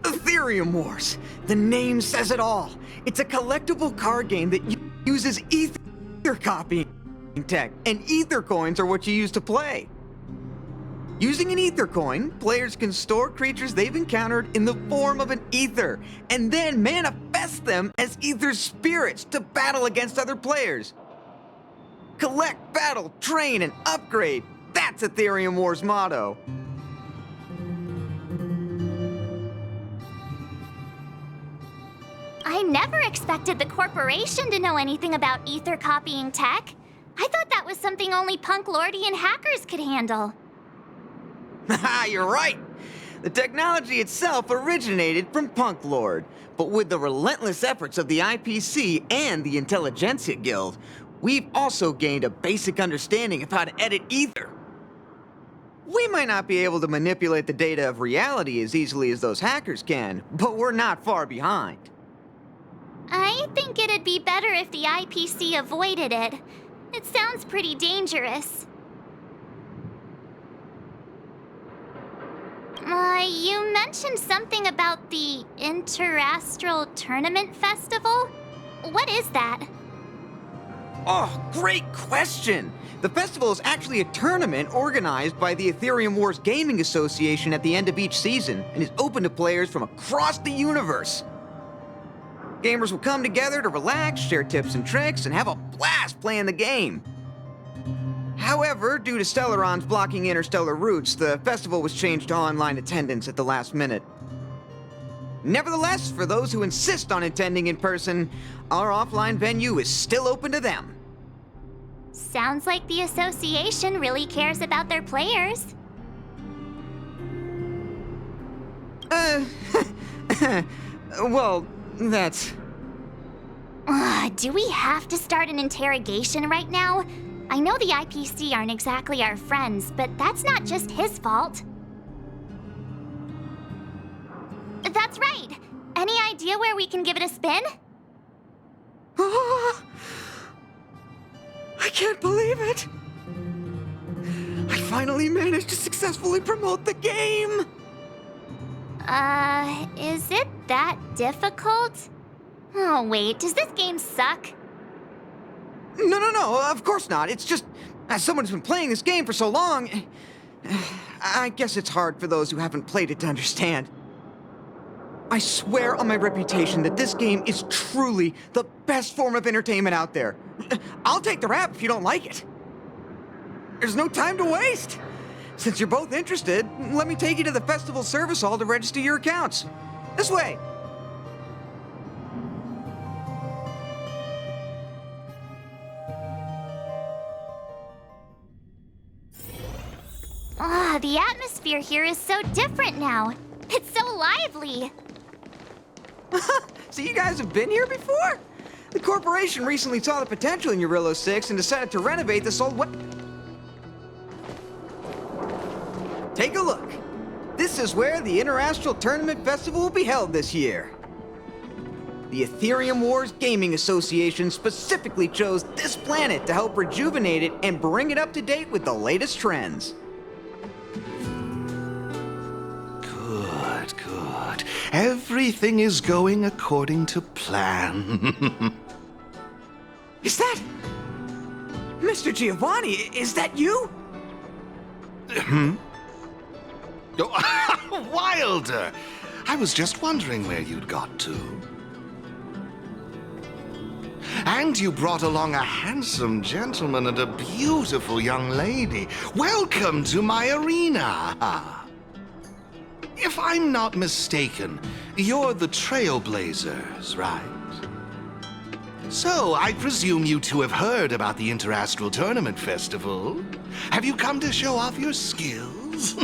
C: Ethereum Wars. The name says it all. It's a collectible card game that uses ether copying tech, and ether coins are what you use to play. Using an ether coin, players can store creatures they've encountered in the form of an ether, and then manifest them as ether spirits to battle against other players. Collect, battle, train, and upgrade. That's Ethereum Wars' motto.
B: I never expected the corporation to know anything about ether copying tech. I thought that was something only punk lordy hackers could handle.
C: Haha, you're right. The technology itself originated from Punk Lord, but with the relentless efforts of the IPC and the Intelligentsia Guild, we've also gained a basic understanding of how to edit ether. We might not be able to manipulate the data of reality as easily as those hackers can, but we're not far behind.
B: I think it'd be better if the IPC avoided it. It sounds pretty dangerous. You mentioned something about the Interastral Tournament Festival? What is that?
C: Oh, great question! The festival is actually a tournament organized by the Ethereum Wars Gaming Association at the end of each season and is open to players from across the universe. Gamers will come together to relax, share tips and tricks, and have a blast playing the game. However, due to Stellarons blocking interstellar routes, the festival was changed to online attendance at the last minute. Nevertheless, for those who insist on attending in person, our offline venue is still open to them.
B: Sounds like the association really cares about their players.
C: Well, that's...
B: Do we have to start an interrogation right now? I know the IPC aren't exactly our friends, but that's not just his fault. That's right! Any idea where we can give it a spin?
C: I can't believe it! I finally managed to successfully promote the game!
B: Is it that difficult? Oh, wait, does this game suck?
C: No, of course not. It's just, as someone who's been playing this game for so long, I guess it's hard for those who haven't played it to understand. I swear on my reputation that this game is truly the best form of entertainment out there. I'll take the rap if you don't like it. There's no time to waste. Since you're both interested, let me take you to the festival service hall to register your accounts. This way.
B: Ah, the atmosphere here is so different now. It's so lively.
C: So you guys have been here before? The corporation recently saw the potential in Eurillo 6 and decided to renovate this old Take a look. This is where the Interastral Tournament Festival will be held this year. The Ethereum Wars Gaming Association specifically chose this planet to help rejuvenate it and bring it up to date with the latest trends.
F: Good. Everything is going according to plan.
C: Is that... Mr. Giovanni, is that you?
F: Oh, Wilder! I was just wondering where you'd got to. And you brought along a handsome gentleman and a beautiful young lady. Welcome to my arena! If I'm not mistaken, you're the Trailblazers, right? So, I presume you two have heard about the Interastral Tournament Festival. Have you come to show off your skills?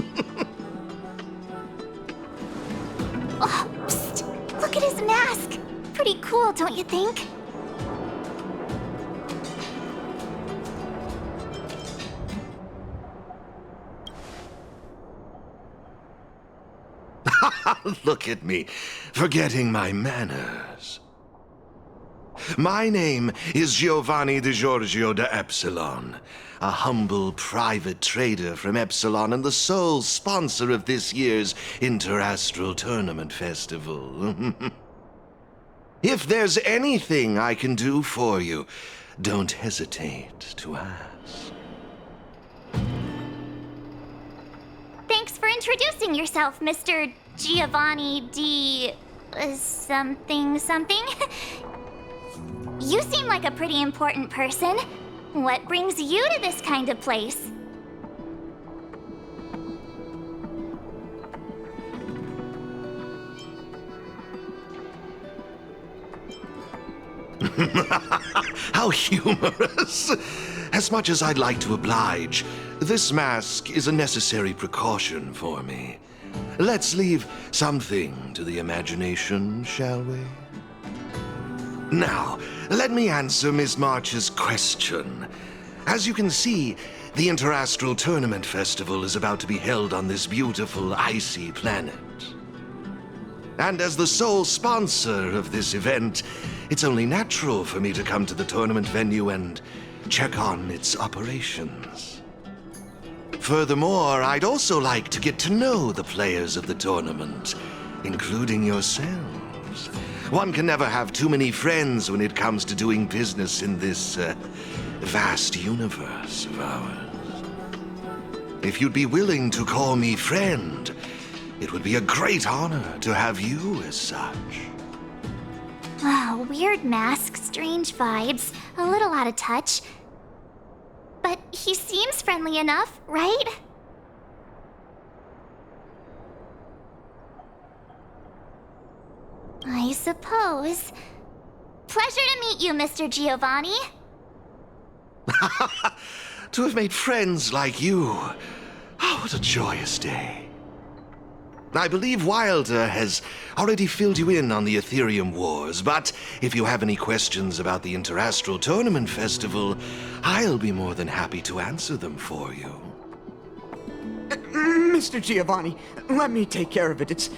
B: Oh, psst! Look at his mask! Pretty cool, don't you think?
F: Look at me, forgetting my manners. My name is Giovanni Di Giorgio de Epsilon, a humble private trader from Epsilon and the sole sponsor of this year's Interastral Tournament Festival. If there's anything I can do for you, don't hesitate to ask.
B: Thanks for introducing yourself, Mr. Giovanni D... something. You seem like a pretty important person. What brings you to this kind of place?
F: How humorous! As much as I'd like to oblige, this mask is a necessary precaution for me. Let's leave something to the imagination, shall we? Now, let me answer Ms. March's question. As you can see, the Interastral Tournament Festival is about to be held on this beautiful, icy planet. And as the sole sponsor of this event, it's only natural for me to come to the tournament venue and check on its operations. Furthermore, I'd also like to get to know the players of the tournament, including yourselves. One can never have too many friends when it comes to doing business in this vast universe of ours. If you'd be willing to call me friend, it would be a great honor to have you as such.
B: Oh, weird mask, strange vibes, a little out of touch. But he seems friendly enough, right? I suppose. Pleasure to meet you, Mr. Giovanni.
F: To have made friends like you. Oh, what a joyous day. I believe Wilder has already filled you in on the Ethereum Wars, but if you have any questions about the Interastral Tournament Festival, I'll be more than happy to answer them for you.
C: Mr. Giovanni, let me take care of it. It's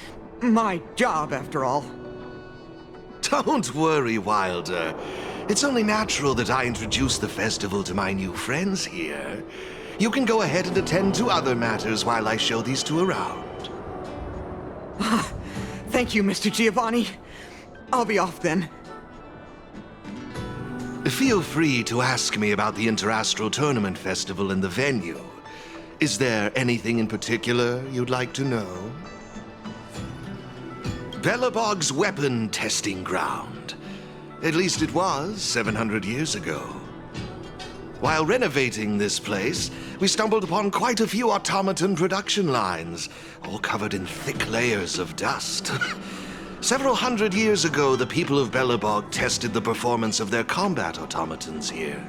C: my job, after all.
F: Don't worry, Wilder. It's only natural that I introduce the festival to my new friends here. You can go ahead and attend to other matters while I show these two around.
C: Thank you, Mr. Giovanni. I'll be off then.
F: Feel free to ask me about the Interastral Tournament Festival and the venue. Is there anything in particular you'd like to know? Belobog's weapon testing ground. At least it was 700 years ago. While renovating this place, we stumbled upon quite a few automaton production lines, all covered in thick layers of dust. Several hundred years ago, the people of Belobog tested the performance of their combat automatons here.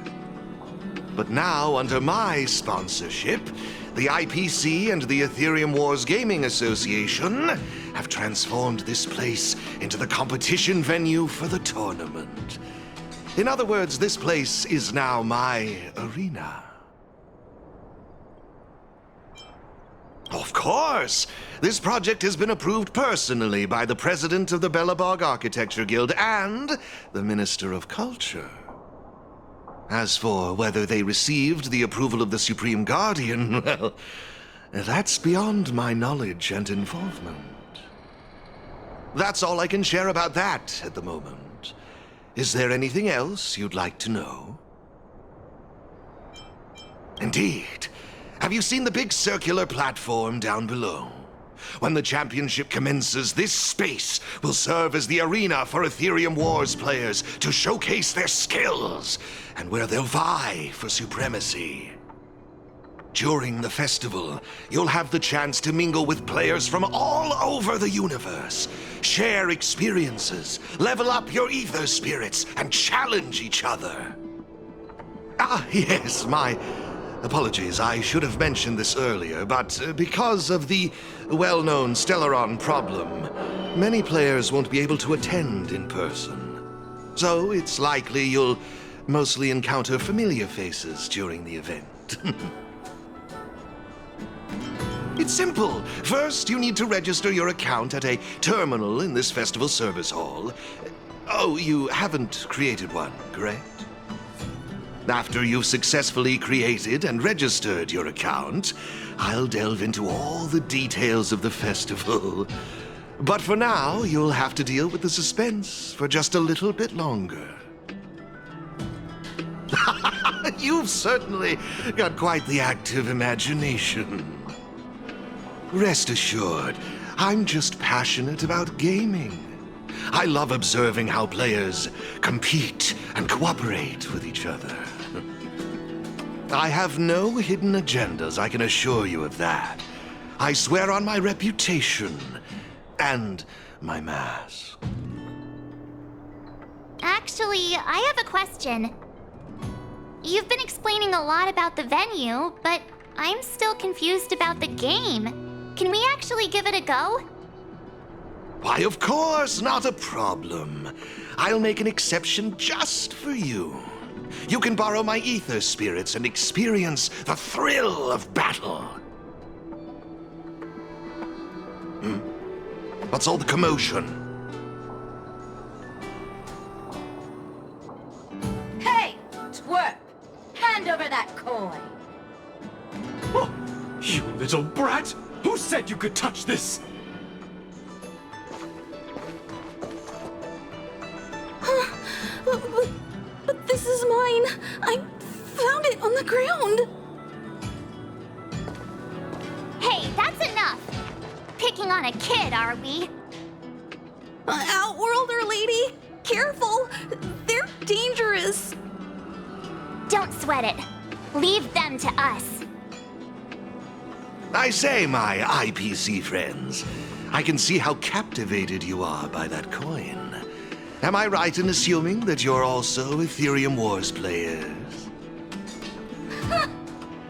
F: But now, under my sponsorship, the IPC and the Ethereum Wars Gaming Association have transformed this place into the competition venue for the tournament. In other words, this place is now my arena. Of course! This project has been approved personally by the president of the Belobog Architecture Guild and the Minister of Culture. As for whether they received the approval of the Supreme Guardian, well, that's beyond my knowledge and involvement. That's all I can share about that at the moment. Is there anything else you'd like to know? Indeed. Have you seen the big circular platform down below? When the championship commences, this space will serve as the arena for Ethereum Wars players to showcase their skills and where they'll vie for supremacy. During the festival, you'll have the chance to mingle with players from all over the universe, share experiences, level up your ether spirits, and challenge each other. Ah, yes, my apologies. I should have mentioned this earlier, but because of the well-known Stellaron problem, many players won't be able to attend in person. So it's likely you'll mostly encounter familiar faces during the event. It's simple. First, you need to register your account at a terminal in this festival service hall. Oh, you haven't created one, correct? After you've successfully created and registered your account, I'll delve into all the details of the festival. But for now, you'll have to deal with the suspense for just a little bit longer. You've certainly got quite the active imagination. Rest assured, I'm just passionate about gaming. I love observing how players compete and cooperate with each other. I have no hidden agendas, I can assure you of that. I swear on my reputation and my mask.
B: Actually, I have a question. You've been explaining a lot about the venue, but I'm still confused about the game. Can we actually give it a go?
F: Why, of course, not a problem. I'll make an exception just for you. You can borrow my ether spirits and experience the thrill of battle. What's all the commotion?
P: Hey, twerp! Hand over that coin!
R: Oh, you little brat! Who said you could touch this?
H: But this is mine. I found it on the ground.
B: Hey, that's enough! Picking on a kid, are we?
H: Outworlder lady, careful. They're dangerous.
B: Don't sweat it. Leave them to us.
F: I say, my IPC friends, I can see how captivated you are by that coin. Am I right in assuming that you're also Ethereum Wars players?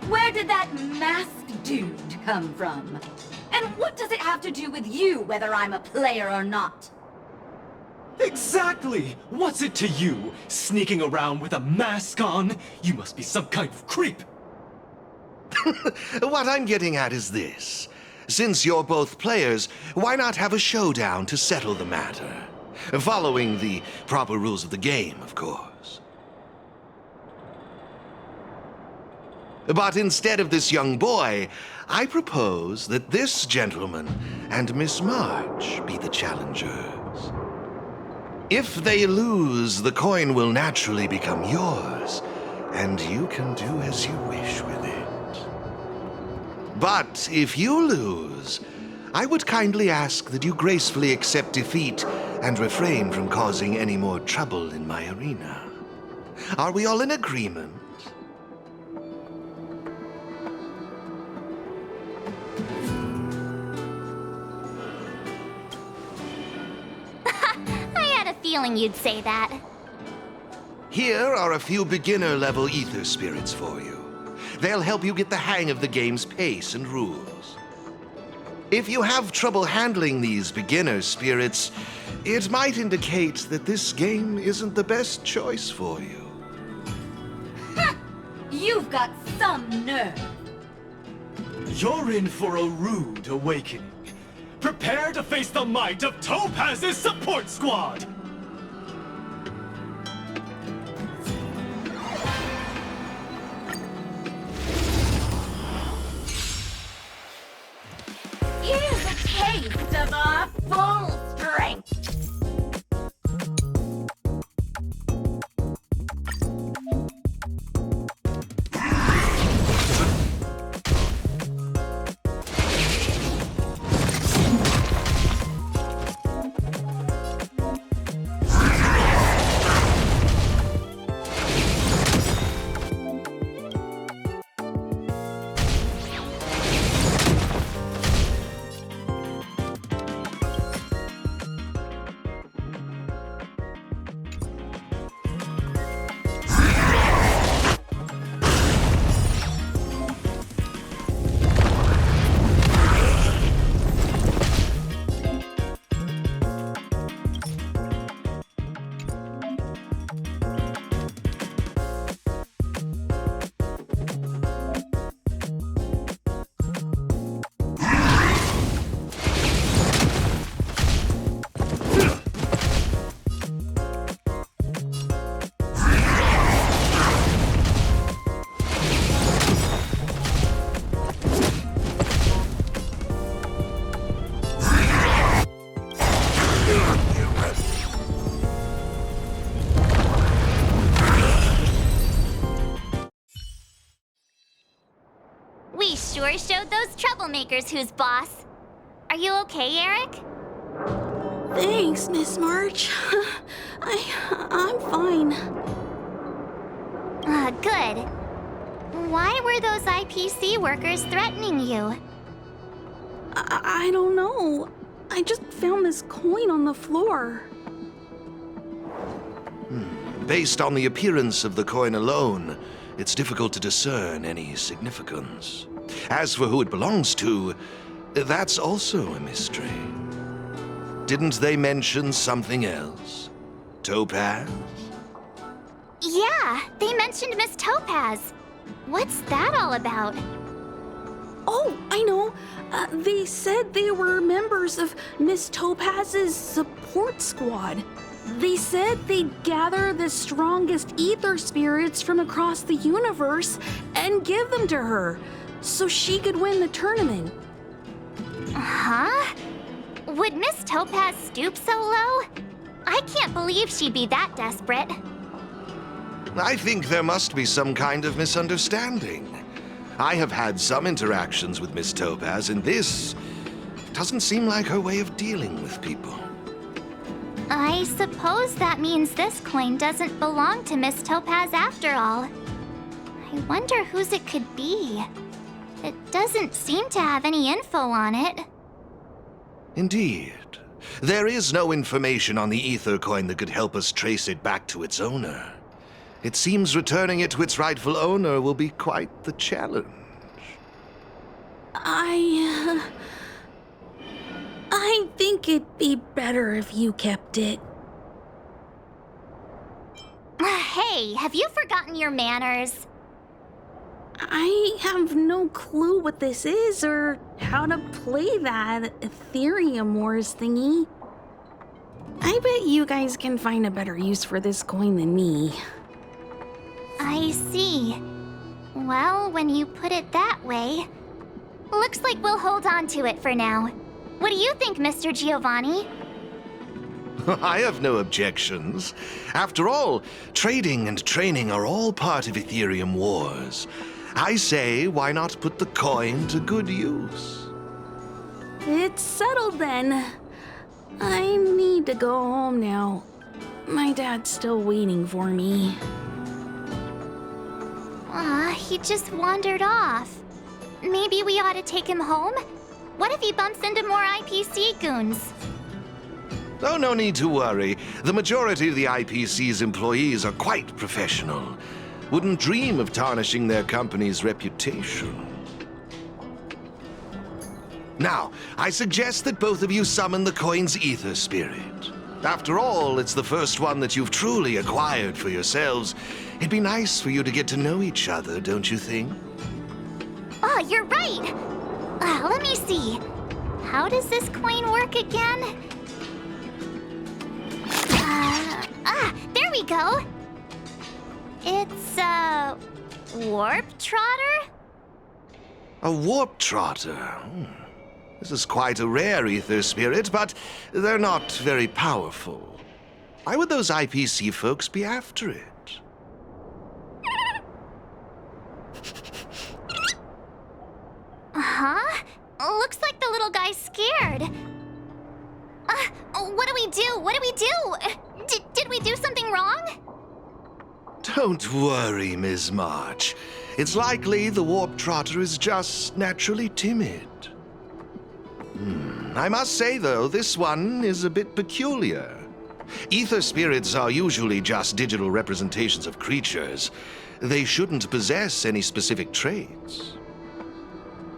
P: Where did that masked dude come from? And what does it have to do with you, whether I'm a player or not?
R: Exactly! What's it to you? Sneaking around with a mask on? You must be some kind of creep.
F: What I'm getting at is this. Since you're both players, why not have a showdown to settle the matter? Following the proper rules of the game, of course. But instead of this young boy, I propose that this gentleman and Miss March be the challengers. If they lose, the coin will naturally become yours, and you can do as you wish with it. But if you lose, I would kindly ask that you gracefully accept defeat and refrain from causing any more trouble in my arena. Are we all in agreement?
B: Feeling you'd say that.
F: Here are a few beginner-level ether spirits for you. They'll help you get the hang of the game's pace and rules. If you have trouble handling these beginner spirits, it might indicate that this game isn't the best choice for you.
P: You've got some nerve.
S: You're in for a rude awakening. Prepare to face the might of Topaz's support squad!
P: Here's a taste of our full strength.
B: We sure showed those troublemakers who's boss. Are you okay, Eric?
H: Thanks, Miss March. I'm fine.
B: Good. Why were those IPC workers threatening you?
H: I don't know. I just found this coin on the floor.
F: Based on the appearance of the coin alone, it's difficult to discern any significance. As for who it belongs to, that's also a mystery. Didn't they mention something else? Topaz?
B: Yeah, they mentioned Miss Topaz. What's that all about?
H: Oh, I know. They said they were members of Miss Topaz's support squad. They said they'd gather the strongest ether spirits from across the universe and give them to her, so she could win the tournament.
B: Huh? Would Miss Topaz stoop so low? I can't believe she'd be that desperate.
F: I think there must be some kind of misunderstanding. I have had some interactions with Miss Topaz, and this doesn't seem like her way of dealing with people.
B: I suppose that means this coin doesn't belong to Miss Topaz after all. I wonder whose it could be. It doesn't seem to have any info on it.
F: Indeed. There is no information on the ether coin that could help us trace it back to its owner. It seems returning it to its rightful owner will be quite the challenge.
H: I think it'd be better if you kept it.
B: Hey, have you forgotten your manners?
H: I have no clue what this is or how to play that Ethereum Wars thingy.
T: I bet you guys can find a better use for this coin than me.
B: I see. Well, when you put it that way, looks like we'll hold on to it for now. What do you think, Mr. Giovanni?
F: I have no objections. After all, trading and training are all part of Ethereum Wars. I say, why not put the coin to good use?
T: It's settled then. I need to go home now. My dad's still waiting for me.
B: He just wandered off. Maybe we ought to take him home? What if he bumps into more IPC goons?
F: Oh, no need to worry. The majority of the IPC's employees are quite professional. Wouldn't dream of tarnishing their company's reputation. Now, I suggest that both of you summon the coin's ether spirit. After all, it's the first one that you've truly acquired for yourselves. It'd be nice for you to get to know each other, don't you think?
B: Oh, you're right! Let me see. How does this coin work again? There we go! It's a warp trotter?
F: A warp trotter? This is quite a rare ether spirit, but they're not very powerful. Why would those IPC folks be after it?
B: Huh? Looks like the little guy's scared. What do we do? What do we do? Did we do something wrong?
F: Don't worry, Ms. March. It's likely the warp trotter is just naturally timid. I must say, though, this one is a bit peculiar. Ether spirits are usually just digital representations of creatures. They shouldn't possess any specific traits.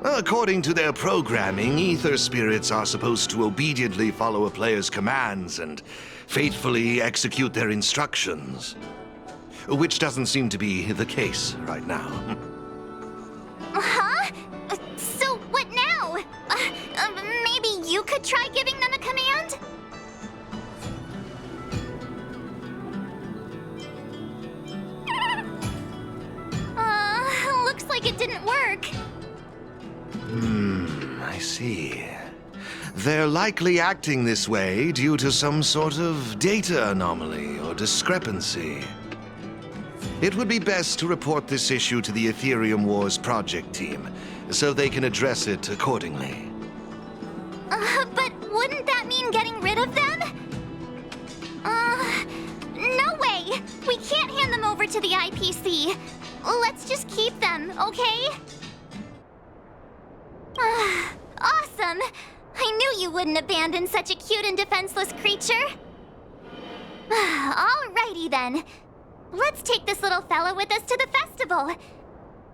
F: According to their programming, ether spirits are supposed to obediently follow a player's commands and faithfully execute their instructions. Which doesn't seem to be the case right now.
B: Huh? So what now? Maybe you could try giving them a command? Looks like it didn't work.
F: I see. They're likely acting this way due to some sort of data anomaly or discrepancy. It would be best to report this issue to the Ethereum Wars project team, so they can address it accordingly.
B: But wouldn't that mean getting rid of them? No way! We can't hand them over to the IPC. Let's just keep them, okay? Awesome! I knew you wouldn't abandon such a cute and defenseless creature. Alrighty then. Let's take this little fella with us to the festival.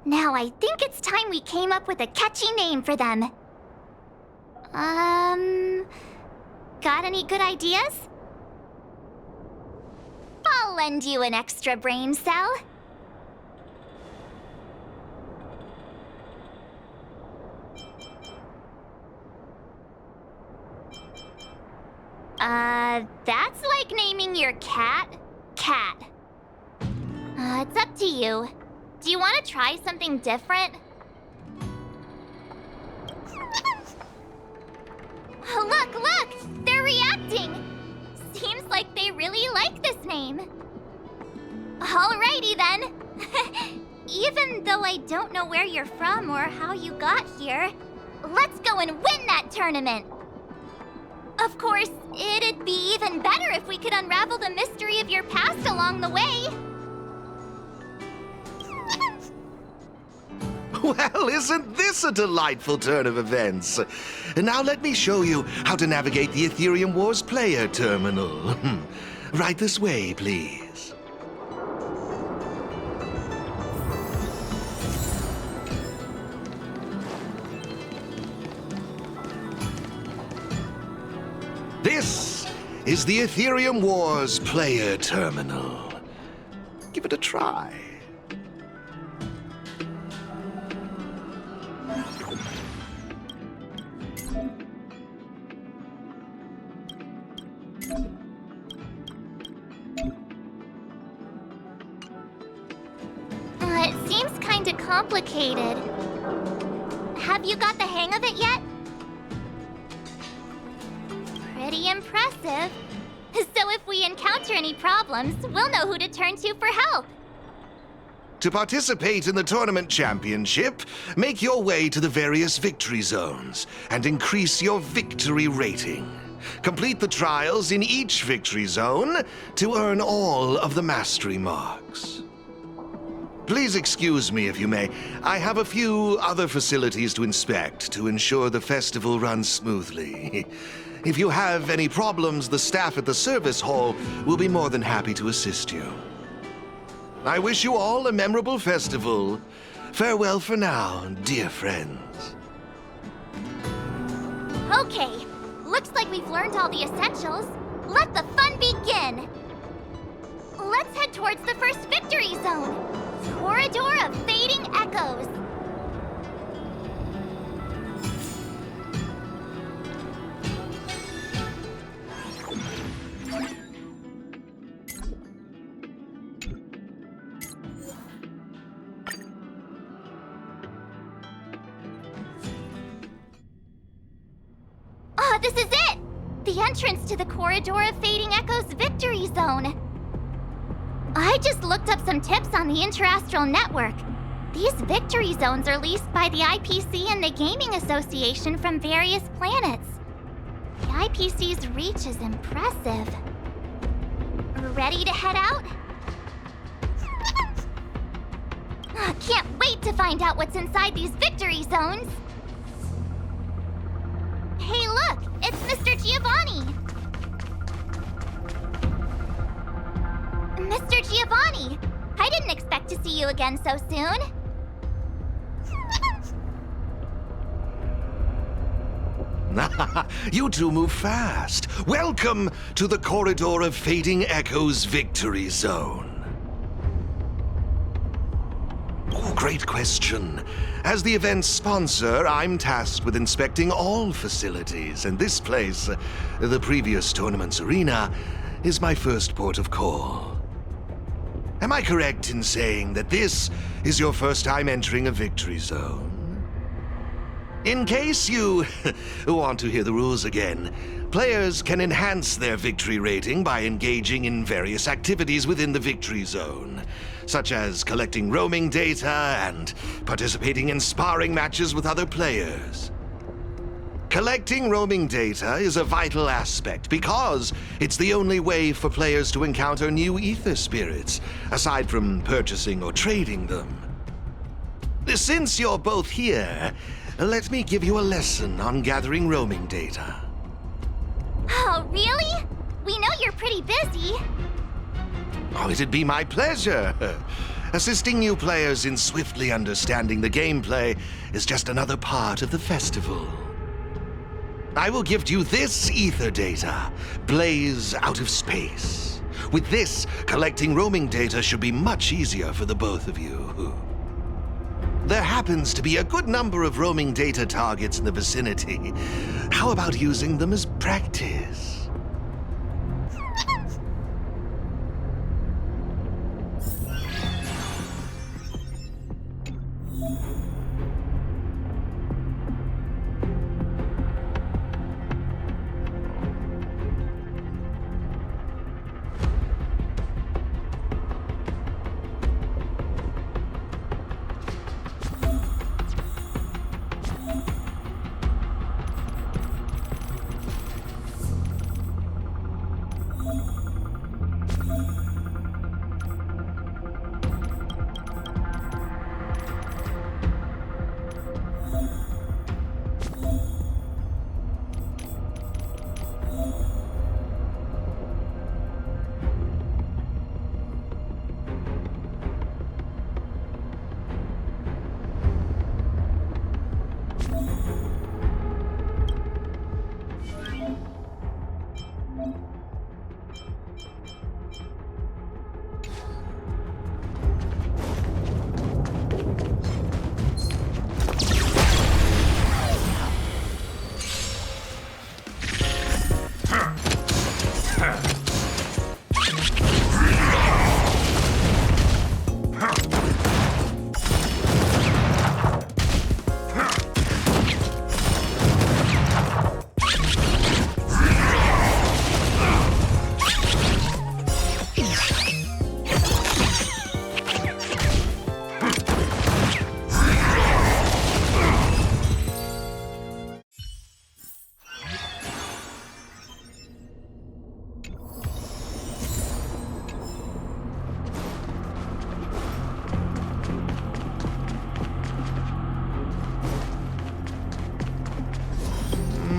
B: Now I think it's time we came up with a catchy name for them. Got any good ideas? I'll lend you an extra brain cell. That's like naming your cat, Cat. It's up to you. Do you want to try something different? Look! They're reacting! Seems like they really like this name. Alrighty then. Even though I don't know where you're from or how you got here, let's go and win that tournament! Of course, it'd be even better if we could unravel the mystery of your past along the way.
F: Well, isn't this a delightful turn of events? Now let me show you how to navigate the Ethereum Wars player terminal. Right this way, please. This is the Ethereum Wars player terminal. Give it a try.
B: seems kinda complicated. Have you got the hang of it yet? Pretty impressive. So if we encounter any problems, we'll know who to turn to for help.
F: To participate in the tournament championship, make your way to the various victory zones and increase your victory rating. Complete the trials in each victory zone to earn all of the mastery marks. Please excuse me if you may. I have a few other facilities to inspect to ensure the festival runs smoothly. If you have any problems, the staff at the service hall will be more than happy to assist you. I wish you all a memorable festival. Farewell for now, dear friends.
B: Okay, looks like we've learned all the essentials. Let the fun begin! Let's head towards the first victory zone. Corridor of Fading Echoes. Ah, this is it! The entrance to the Corridor of Fading Echoes Victory Zone. I just looked up some tips on the Interastral Network. These victory zones are leased by the IPC and the Gaming Association from various planets. The IPC's reach is impressive. Ready to head out? Can't wait to find out what's inside these victory zones! Hey look! It's Mr. Giovanni! Mr. Giovanni! I didn't expect to see you again so soon.
F: You two move fast. Welcome to the Corridor of Fading Echoes Victory Zone. Oh, great question. As the event's sponsor, I'm tasked with inspecting all facilities, and this place, the previous tournament's arena, is my first port of call. Am I correct in saying that this is your first time entering a victory zone? In case you want to hear the rules again, players can enhance their victory rating by engaging in various activities within the victory zone, such as collecting roaming data and participating in sparring matches with other players. Collecting roaming data is a vital aspect because it's the only way for players to encounter new ether spirits, aside from purchasing or trading them. Since you're both here, let me give you a lesson on gathering roaming data.
B: Oh, really? We know you're pretty busy.
F: Oh, it'd be my pleasure. Assisting new players in swiftly understanding the gameplay is just another part of the festival. I will gift you this ether data, Blaze Out of Space. With this, collecting roaming data should be much easier for the both of you. There happens to be a good number of roaming data targets in the vicinity. How about using them as practice?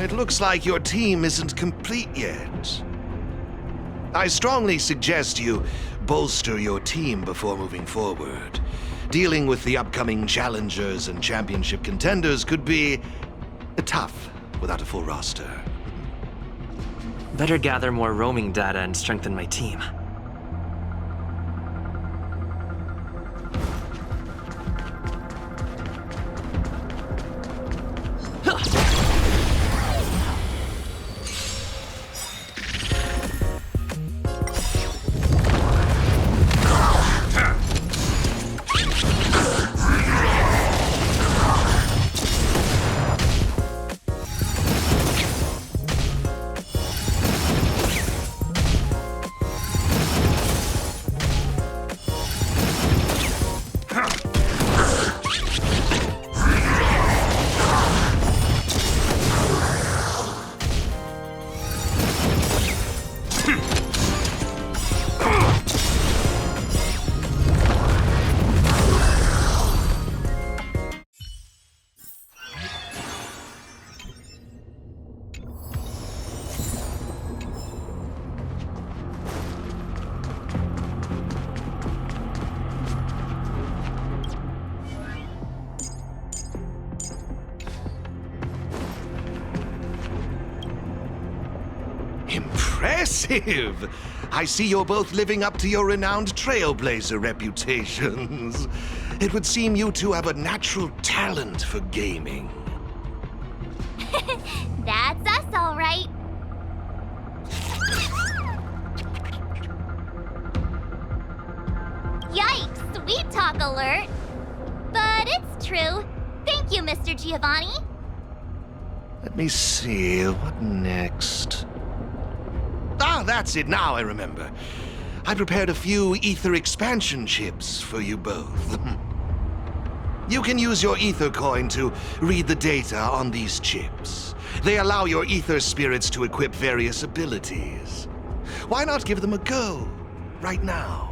F: It looks like your team isn't complete yet. I strongly suggest you bolster your team before moving forward. Dealing with the upcoming challengers and championship contenders could be tough without a full roster.
M: Better gather more roaming data and strengthen my team.
F: Impressive! I see you're both living up to your renowned trailblazer reputations. It would seem you two have a natural talent for gaming.
B: That's us, all right. Yikes, sweet talk alert. But it's true. Thank you, Mr. Giovanni.
F: Let me see, what next? Ah, that's it, now I remember. I prepared a few ether expansion chips for you both. You can use your ether coin to read the data on these chips. They allow your ether spirits to equip various abilities. Why not give them a go, right now?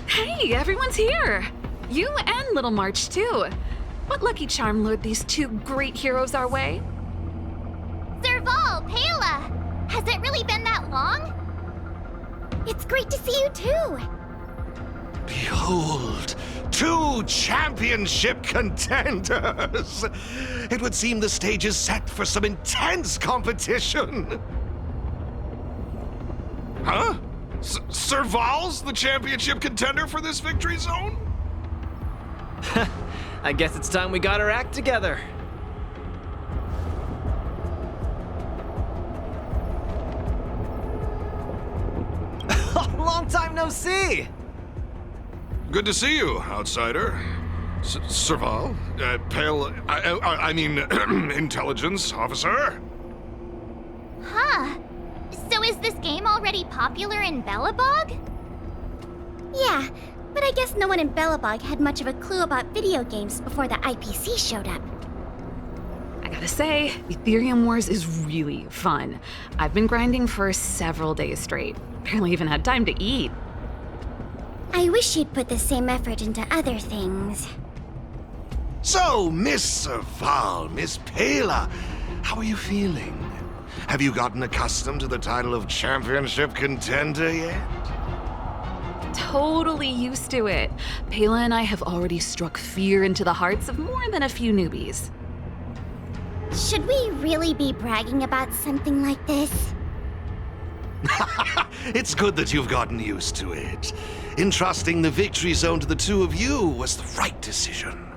I: Hey, everyone's here! You and Little March, too. What lucky charm lured these two great heroes our way?
B: Serval, Pela! Has it really been that long?
J: It's great to see you too.
F: Behold, two championship contenders! It would seem the stage is set for some intense competition.
V: Huh? Serval's the championship contender for this victory zone?
M: I guess it's time we got our act together. Long time no see!
V: Good to see you, outsider. Serval? Pale... I mean, intelligence officer?
B: Huh. So is this game already popular in Belobog?
J: Yeah, but I guess no one in Belobog had much of a clue about video games before the IPC showed up.
I: I gotta say, Ethereum Wars is really fun. I've been grinding for several days straight. Barely even had time to eat.
J: I wish you'd put the same effort into other things.
F: So, Miss Serval, Miss Pela, how are you feeling? Have you gotten accustomed to the title of championship contender yet?
I: Totally used to it. Pela and I have already struck fear into the hearts of more than a few newbies.
J: Should we really be bragging about something like this?
F: It's good that you've gotten used to it. Entrusting the victory zone to the two of you was the right decision.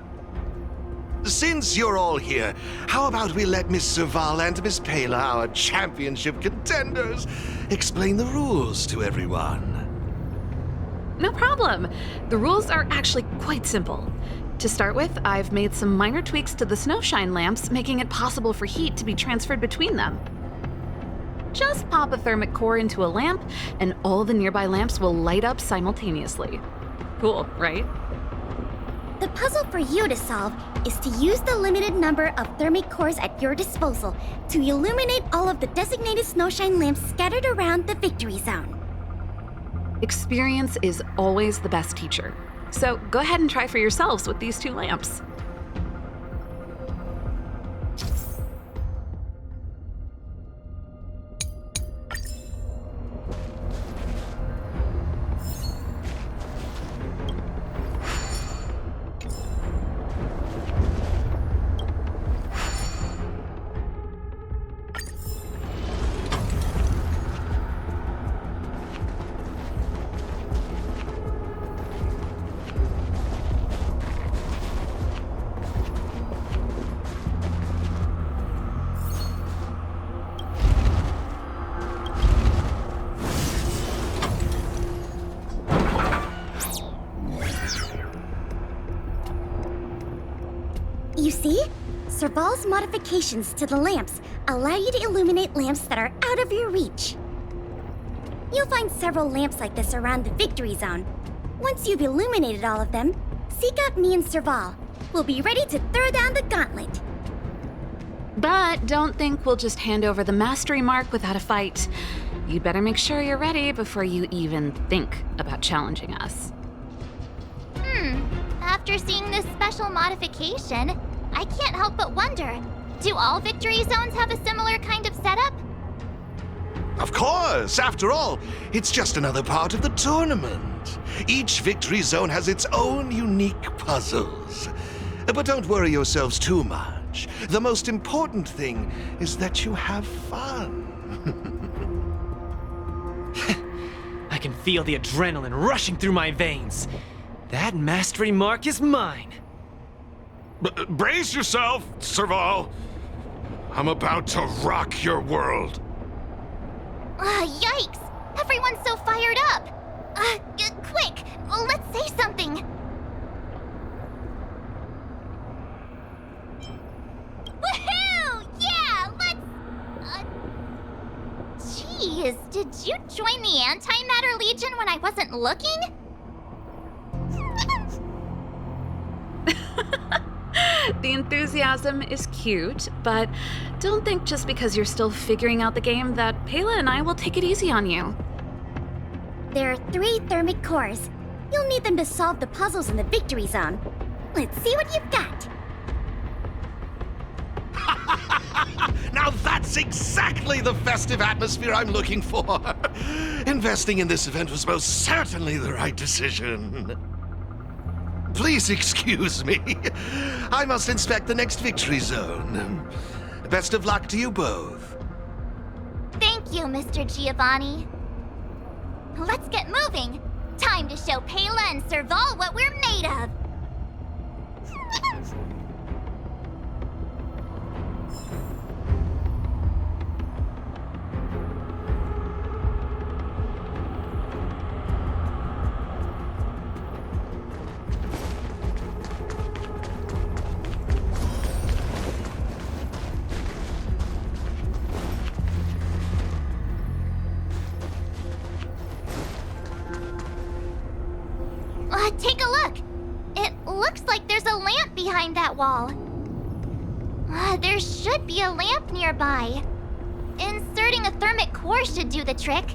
F: Since you're all here, how about we let Miss Serval and Miss Pela, our championship contenders, explain the rules to everyone?
I: No problem. The rules are actually quite simple. To start with, I've made some minor tweaks to the snowshine lamps, making it possible for heat to be transferred between them. Just pop a thermic core into a lamp, and all the nearby lamps will light up simultaneously. Cool, right?
J: The puzzle for you to solve is to use the limited number of thermic cores at your disposal to illuminate all of the designated snowshine lamps scattered around the victory zone.
I: Experience is always the best teacher. So go ahead and try for yourselves with these two lamps.
J: You see? Serval's modifications to the lamps allow you to illuminate lamps that are out of your reach. You'll find several lamps like this around the victory zone. Once you've illuminated all of them, seek out me and Serval. We'll be ready to throw down the gauntlet.
I: But don't think we'll just hand over the mastery mark without a fight. You'd better make sure you're ready before you even think about challenging us.
B: After seeing this special modification, I can't help but wonder, do all victory zones have a similar kind of setup?
F: Of course! After all, it's just another part of the tournament. Each victory zone has its own unique puzzles. But don't worry yourselves too much. The most important thing is that you have fun.
M: I can feel the adrenaline rushing through my veins. That mastery mark is mine.
V: Brace yourself, Serval. I'm about to rock your world.
B: Yikes! Everyone's so fired up! Quick, let's say something! Woohoo! Yeah, let's... Jeez, did you join the Antimatter Legion when I wasn't looking?
I: The enthusiasm is cute, but don't think just because you're still figuring out the game that Pela and I will take it easy on you.
J: There are 3 thermic cores. You'll need them to solve the puzzles in the victory zone. Let's see what you've got.
F: Now that's exactly the festive atmosphere I'm looking for. Investing in this event was most certainly the right decision. Please excuse me. I must inspect the next victory zone. Best of luck to you both.
B: Thank you, Mr. Giovanni. Let's get moving. Time to show Pela and Serval what we're made of. Take a look. It looks like there's a lamp behind that wall. There should be a lamp nearby. Inserting a thermic core should do the trick.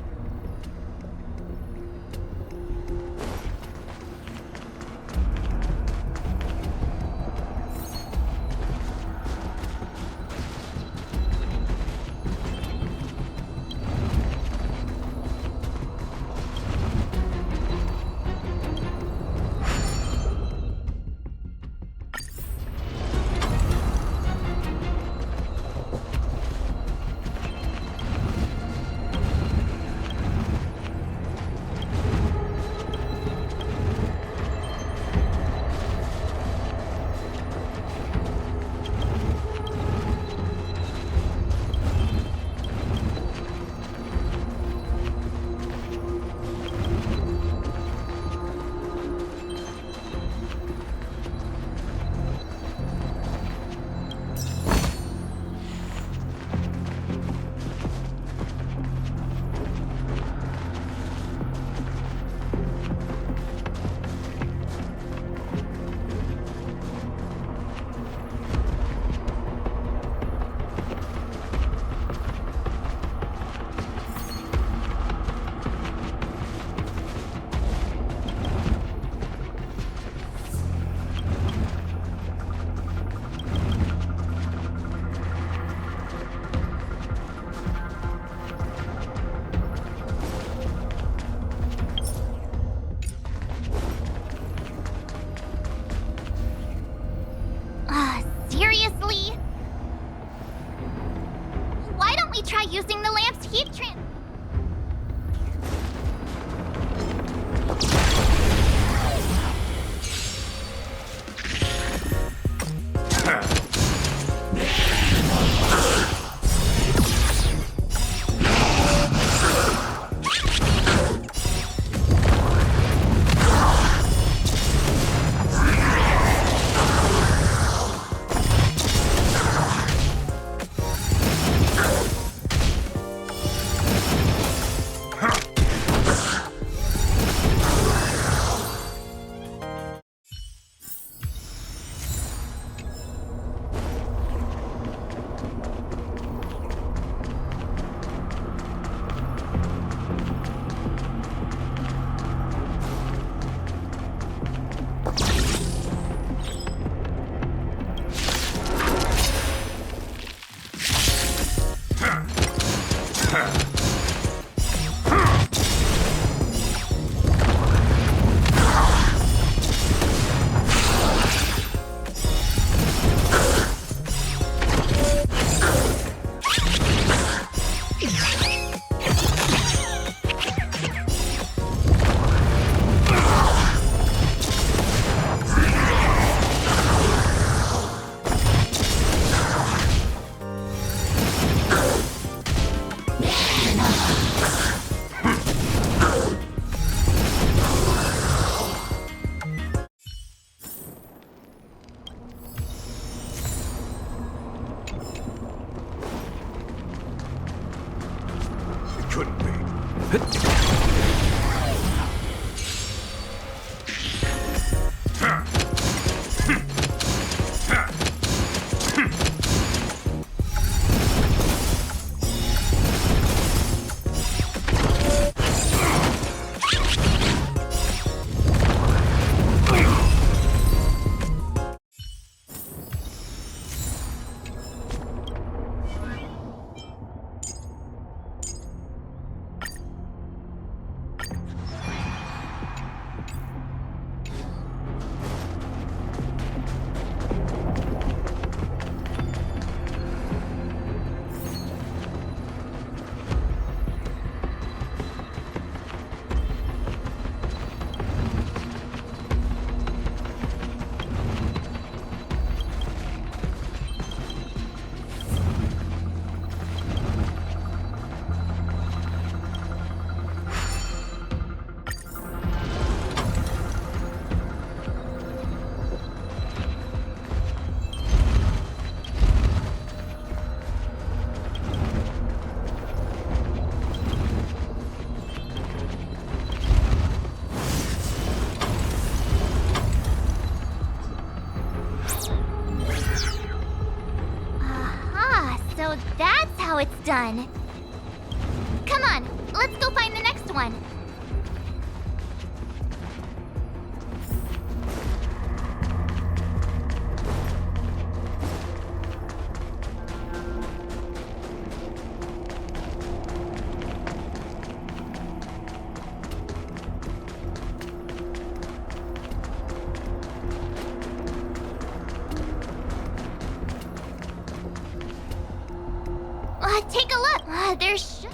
B: it's done. Come on, let's go find the next one. Take a look. There's...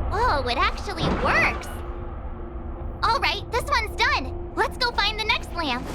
B: Whoa, it actually works! Alright, this one's done. Let's go find the next lamp.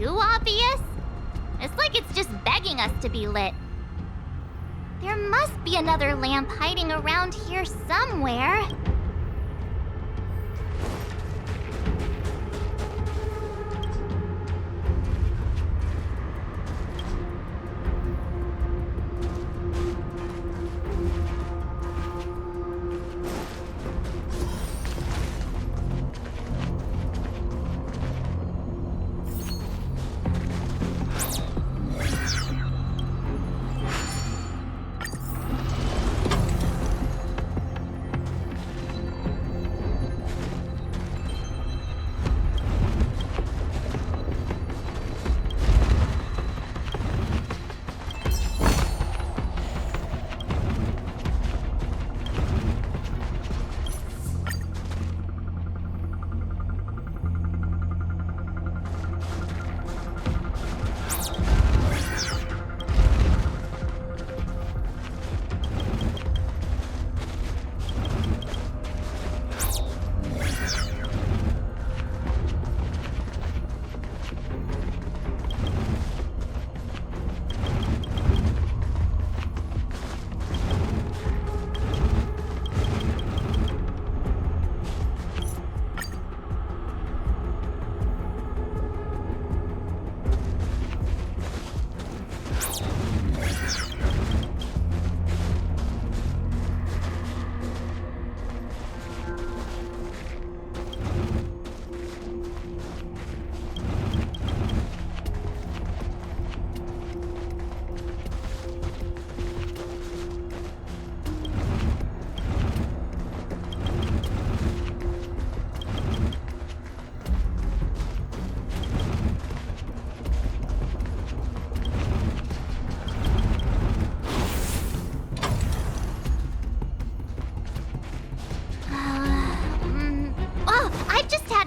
B: too obvious? It's like it's just begging us to be lit. There must be another lamp hiding around here somewhere.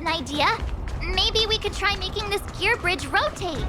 B: Idea. Maybe we could try making this gear bridge rotate.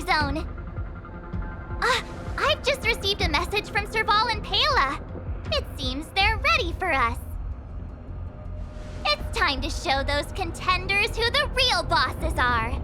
B: zone. I've just received a message from Serval and Pela. It seems they're ready for us. It's time to show those contenders who the real bosses are.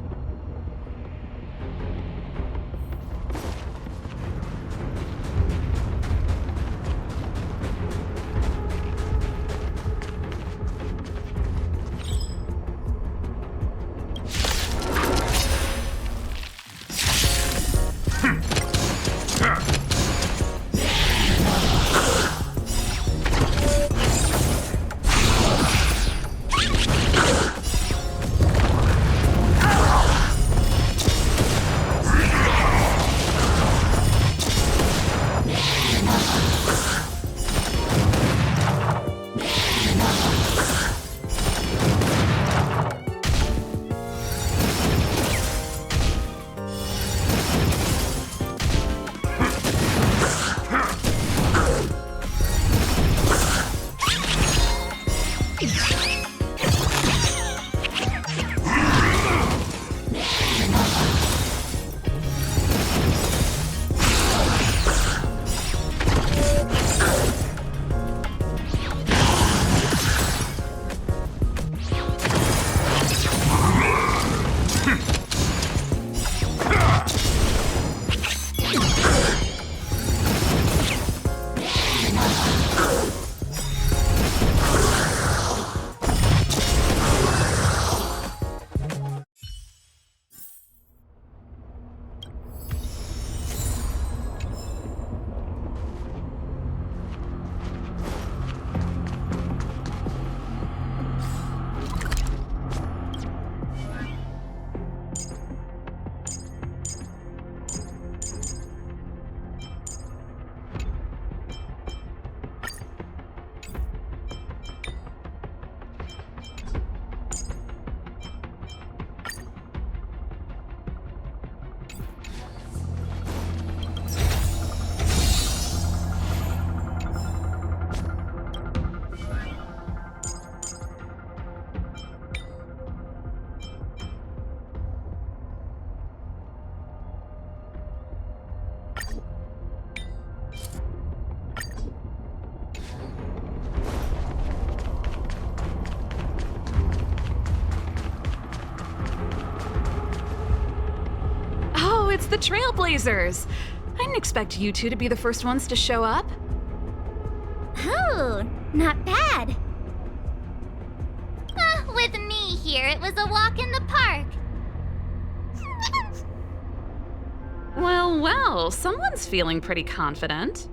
I: It's the Trailblazers! I didn't expect you two to be the first ones to show up.
B: Oh, not bad. With me here, it was a walk in the park.
I: Well, someone's feeling pretty confident.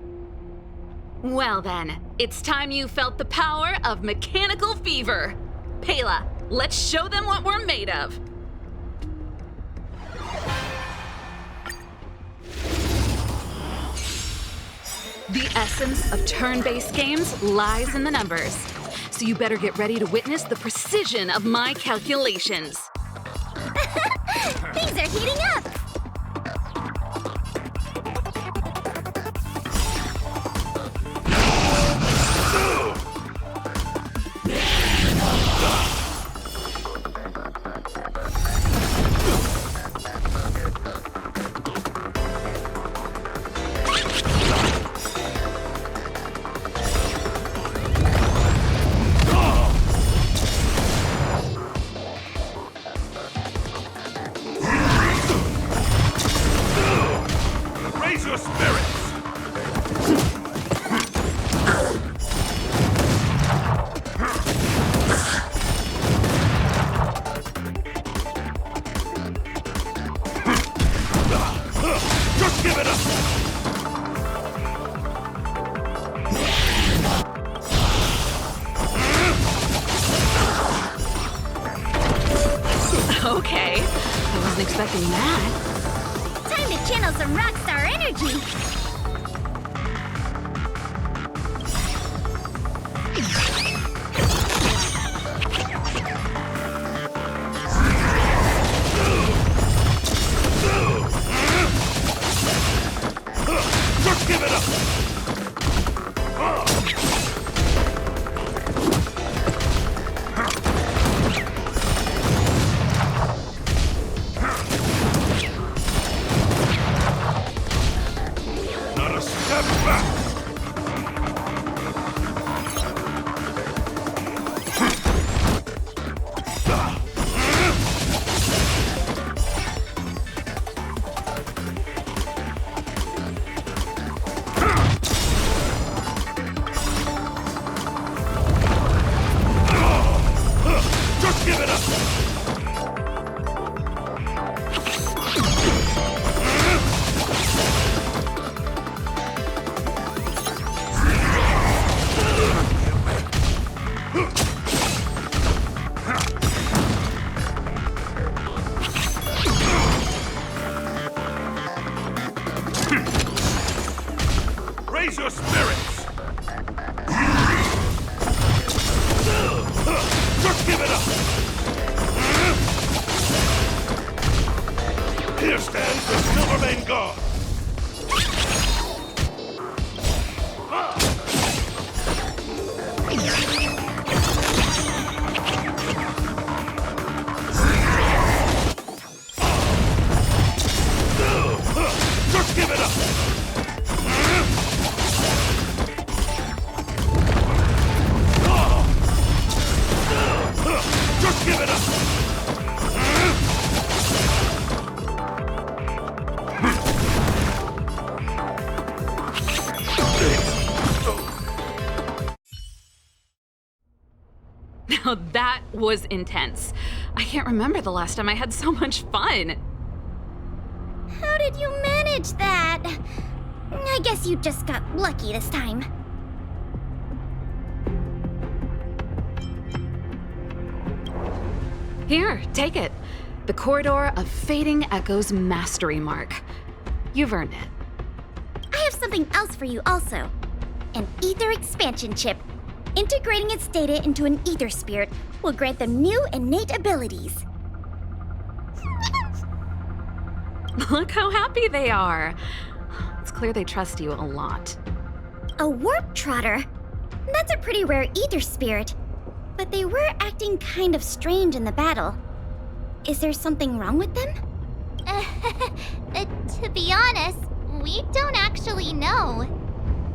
I: Well then, it's time you felt the power of mechanical fever. Pela, let's show them what we're made of. The essence of turn-based games lies in the numbers. So you better get ready to witness the precision of my calculations.
B: Things are heating up!
I: Okay, I wasn't expecting that.
B: Time to channel some rockstar energy!
S: Just give it up!
I: Now that was intense. I can't remember the last time I had so much fun.
J: How did you manage that? I guess you just got lucky this time.
I: Here, take it. The Corridor of Fading Echoes Mastery Mark. You've earned it.
J: I have something else for you also. An ether expansion chip. Integrating its data into an ether spirit will grant them new innate abilities.
I: Look how happy they are. It's clear they trust you a lot.
J: A warp trotter? That's a pretty rare ether spirit. But they were acting kind of strange in the battle. Is there something wrong with them?
B: To be honest, we don't actually know.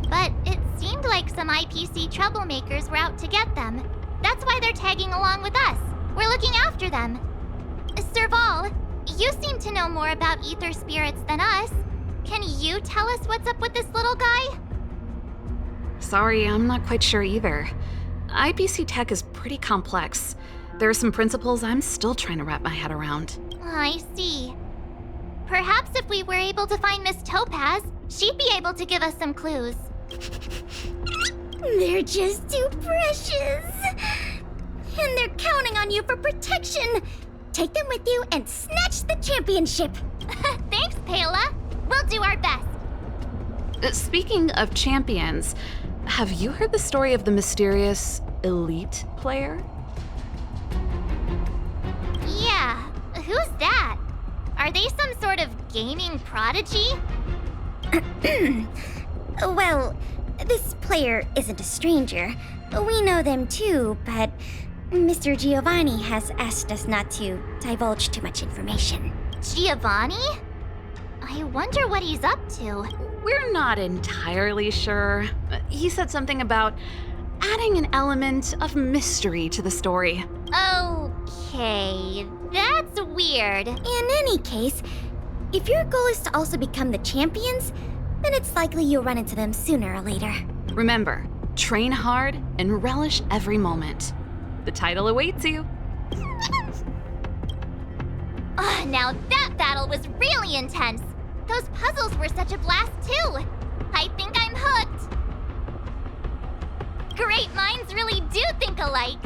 B: But it seemed like some IPC troublemakers were out to get them. That's why they're tagging along with us. We're looking after them. Serval, you seem to know more about ether spirits than us. Can you tell us what's up with this little guy?
I: Sorry, I'm not quite sure either. IPC tech is pretty complex. There are some principles I'm still trying to wrap my head around.
B: I see. Perhaps if we were able to find Miss Topaz, she'd be able to give us some clues.
J: They're just too precious. And they're counting on you for protection. Take them with you and snatch the championship.
B: Thanks, Paola. We'll do our best.
I: Speaking of champions, have you heard the story of the mysterious elite player?
B: Yeah, who's that? Are they some sort of gaming prodigy?
J: Well, this player isn't a stranger. We know them too, but Mr. Giovanni has asked us not to divulge too much information.
B: Giovanni? I wonder what he's up to.
I: We're not entirely sure. He said something about adding an element of mystery to the story.
B: Okay, that's weird.
J: In any case, if your goal is to also become the champions, then it's likely you'll run into them sooner or later.
I: Remember, train hard and relish every moment. The title awaits you.
B: Now that battle was really intense. Those puzzles were such a blast too. I think I'm hooked. Great minds really do think alike.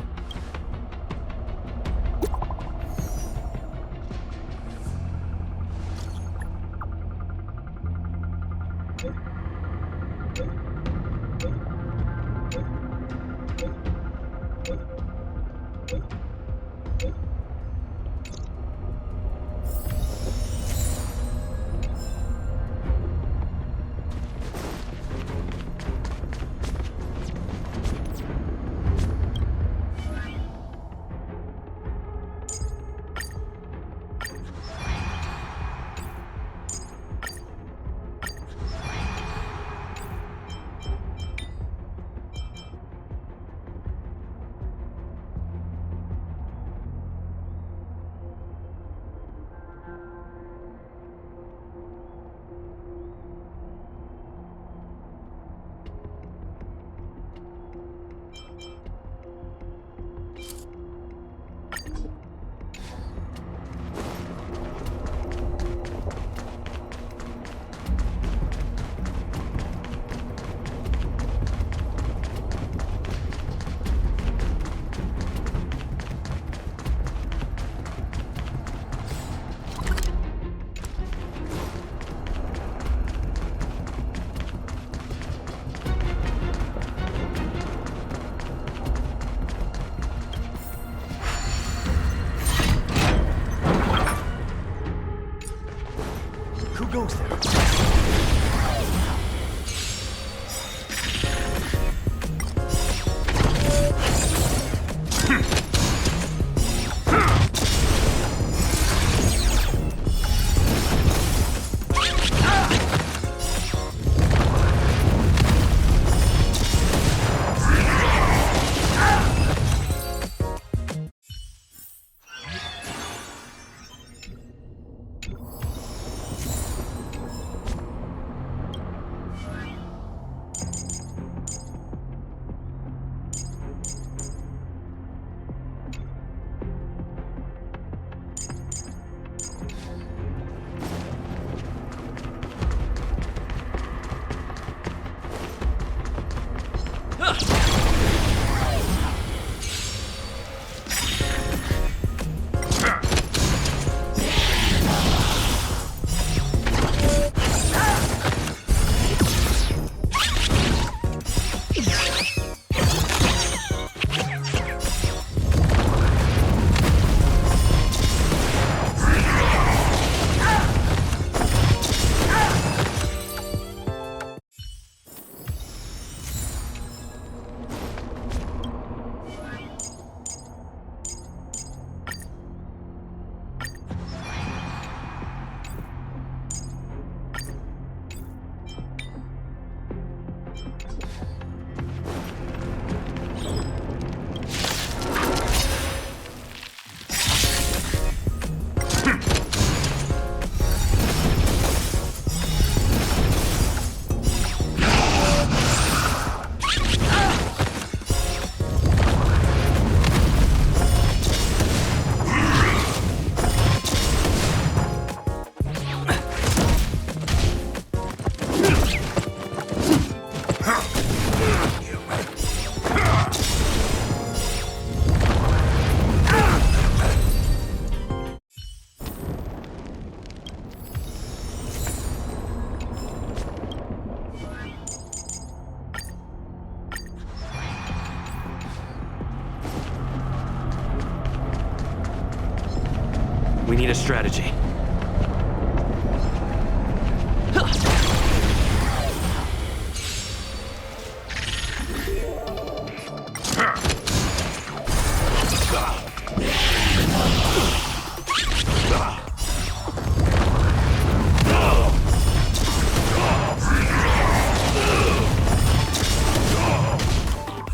M: We need a strategy.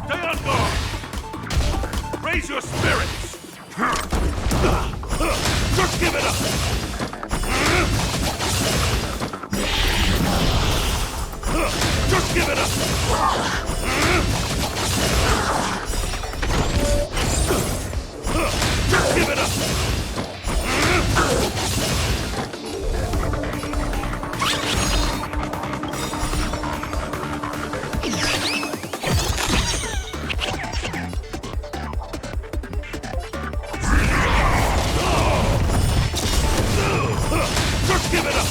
Q: Stay on guard! Raise your spirits! Just give it up! Just give it up! Just give it up! Just give it up!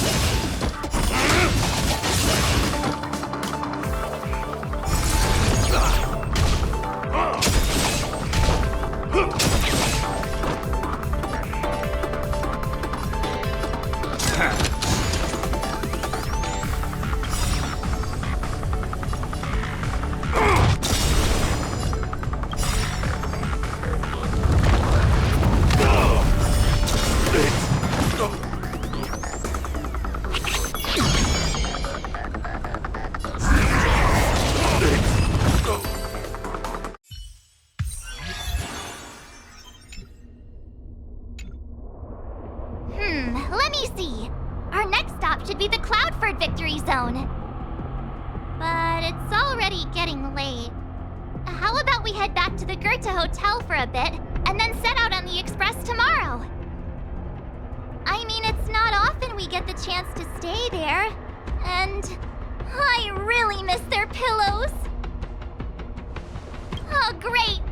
B: Let me see. Our next stop should be the Cloudford Victory Zone. But it's already getting late. How about we head back to the Goethe Hotel for a bit, and then set out on the Express tomorrow? I mean, it's not often we get the chance to stay there. And I really miss their pillows. Oh, great!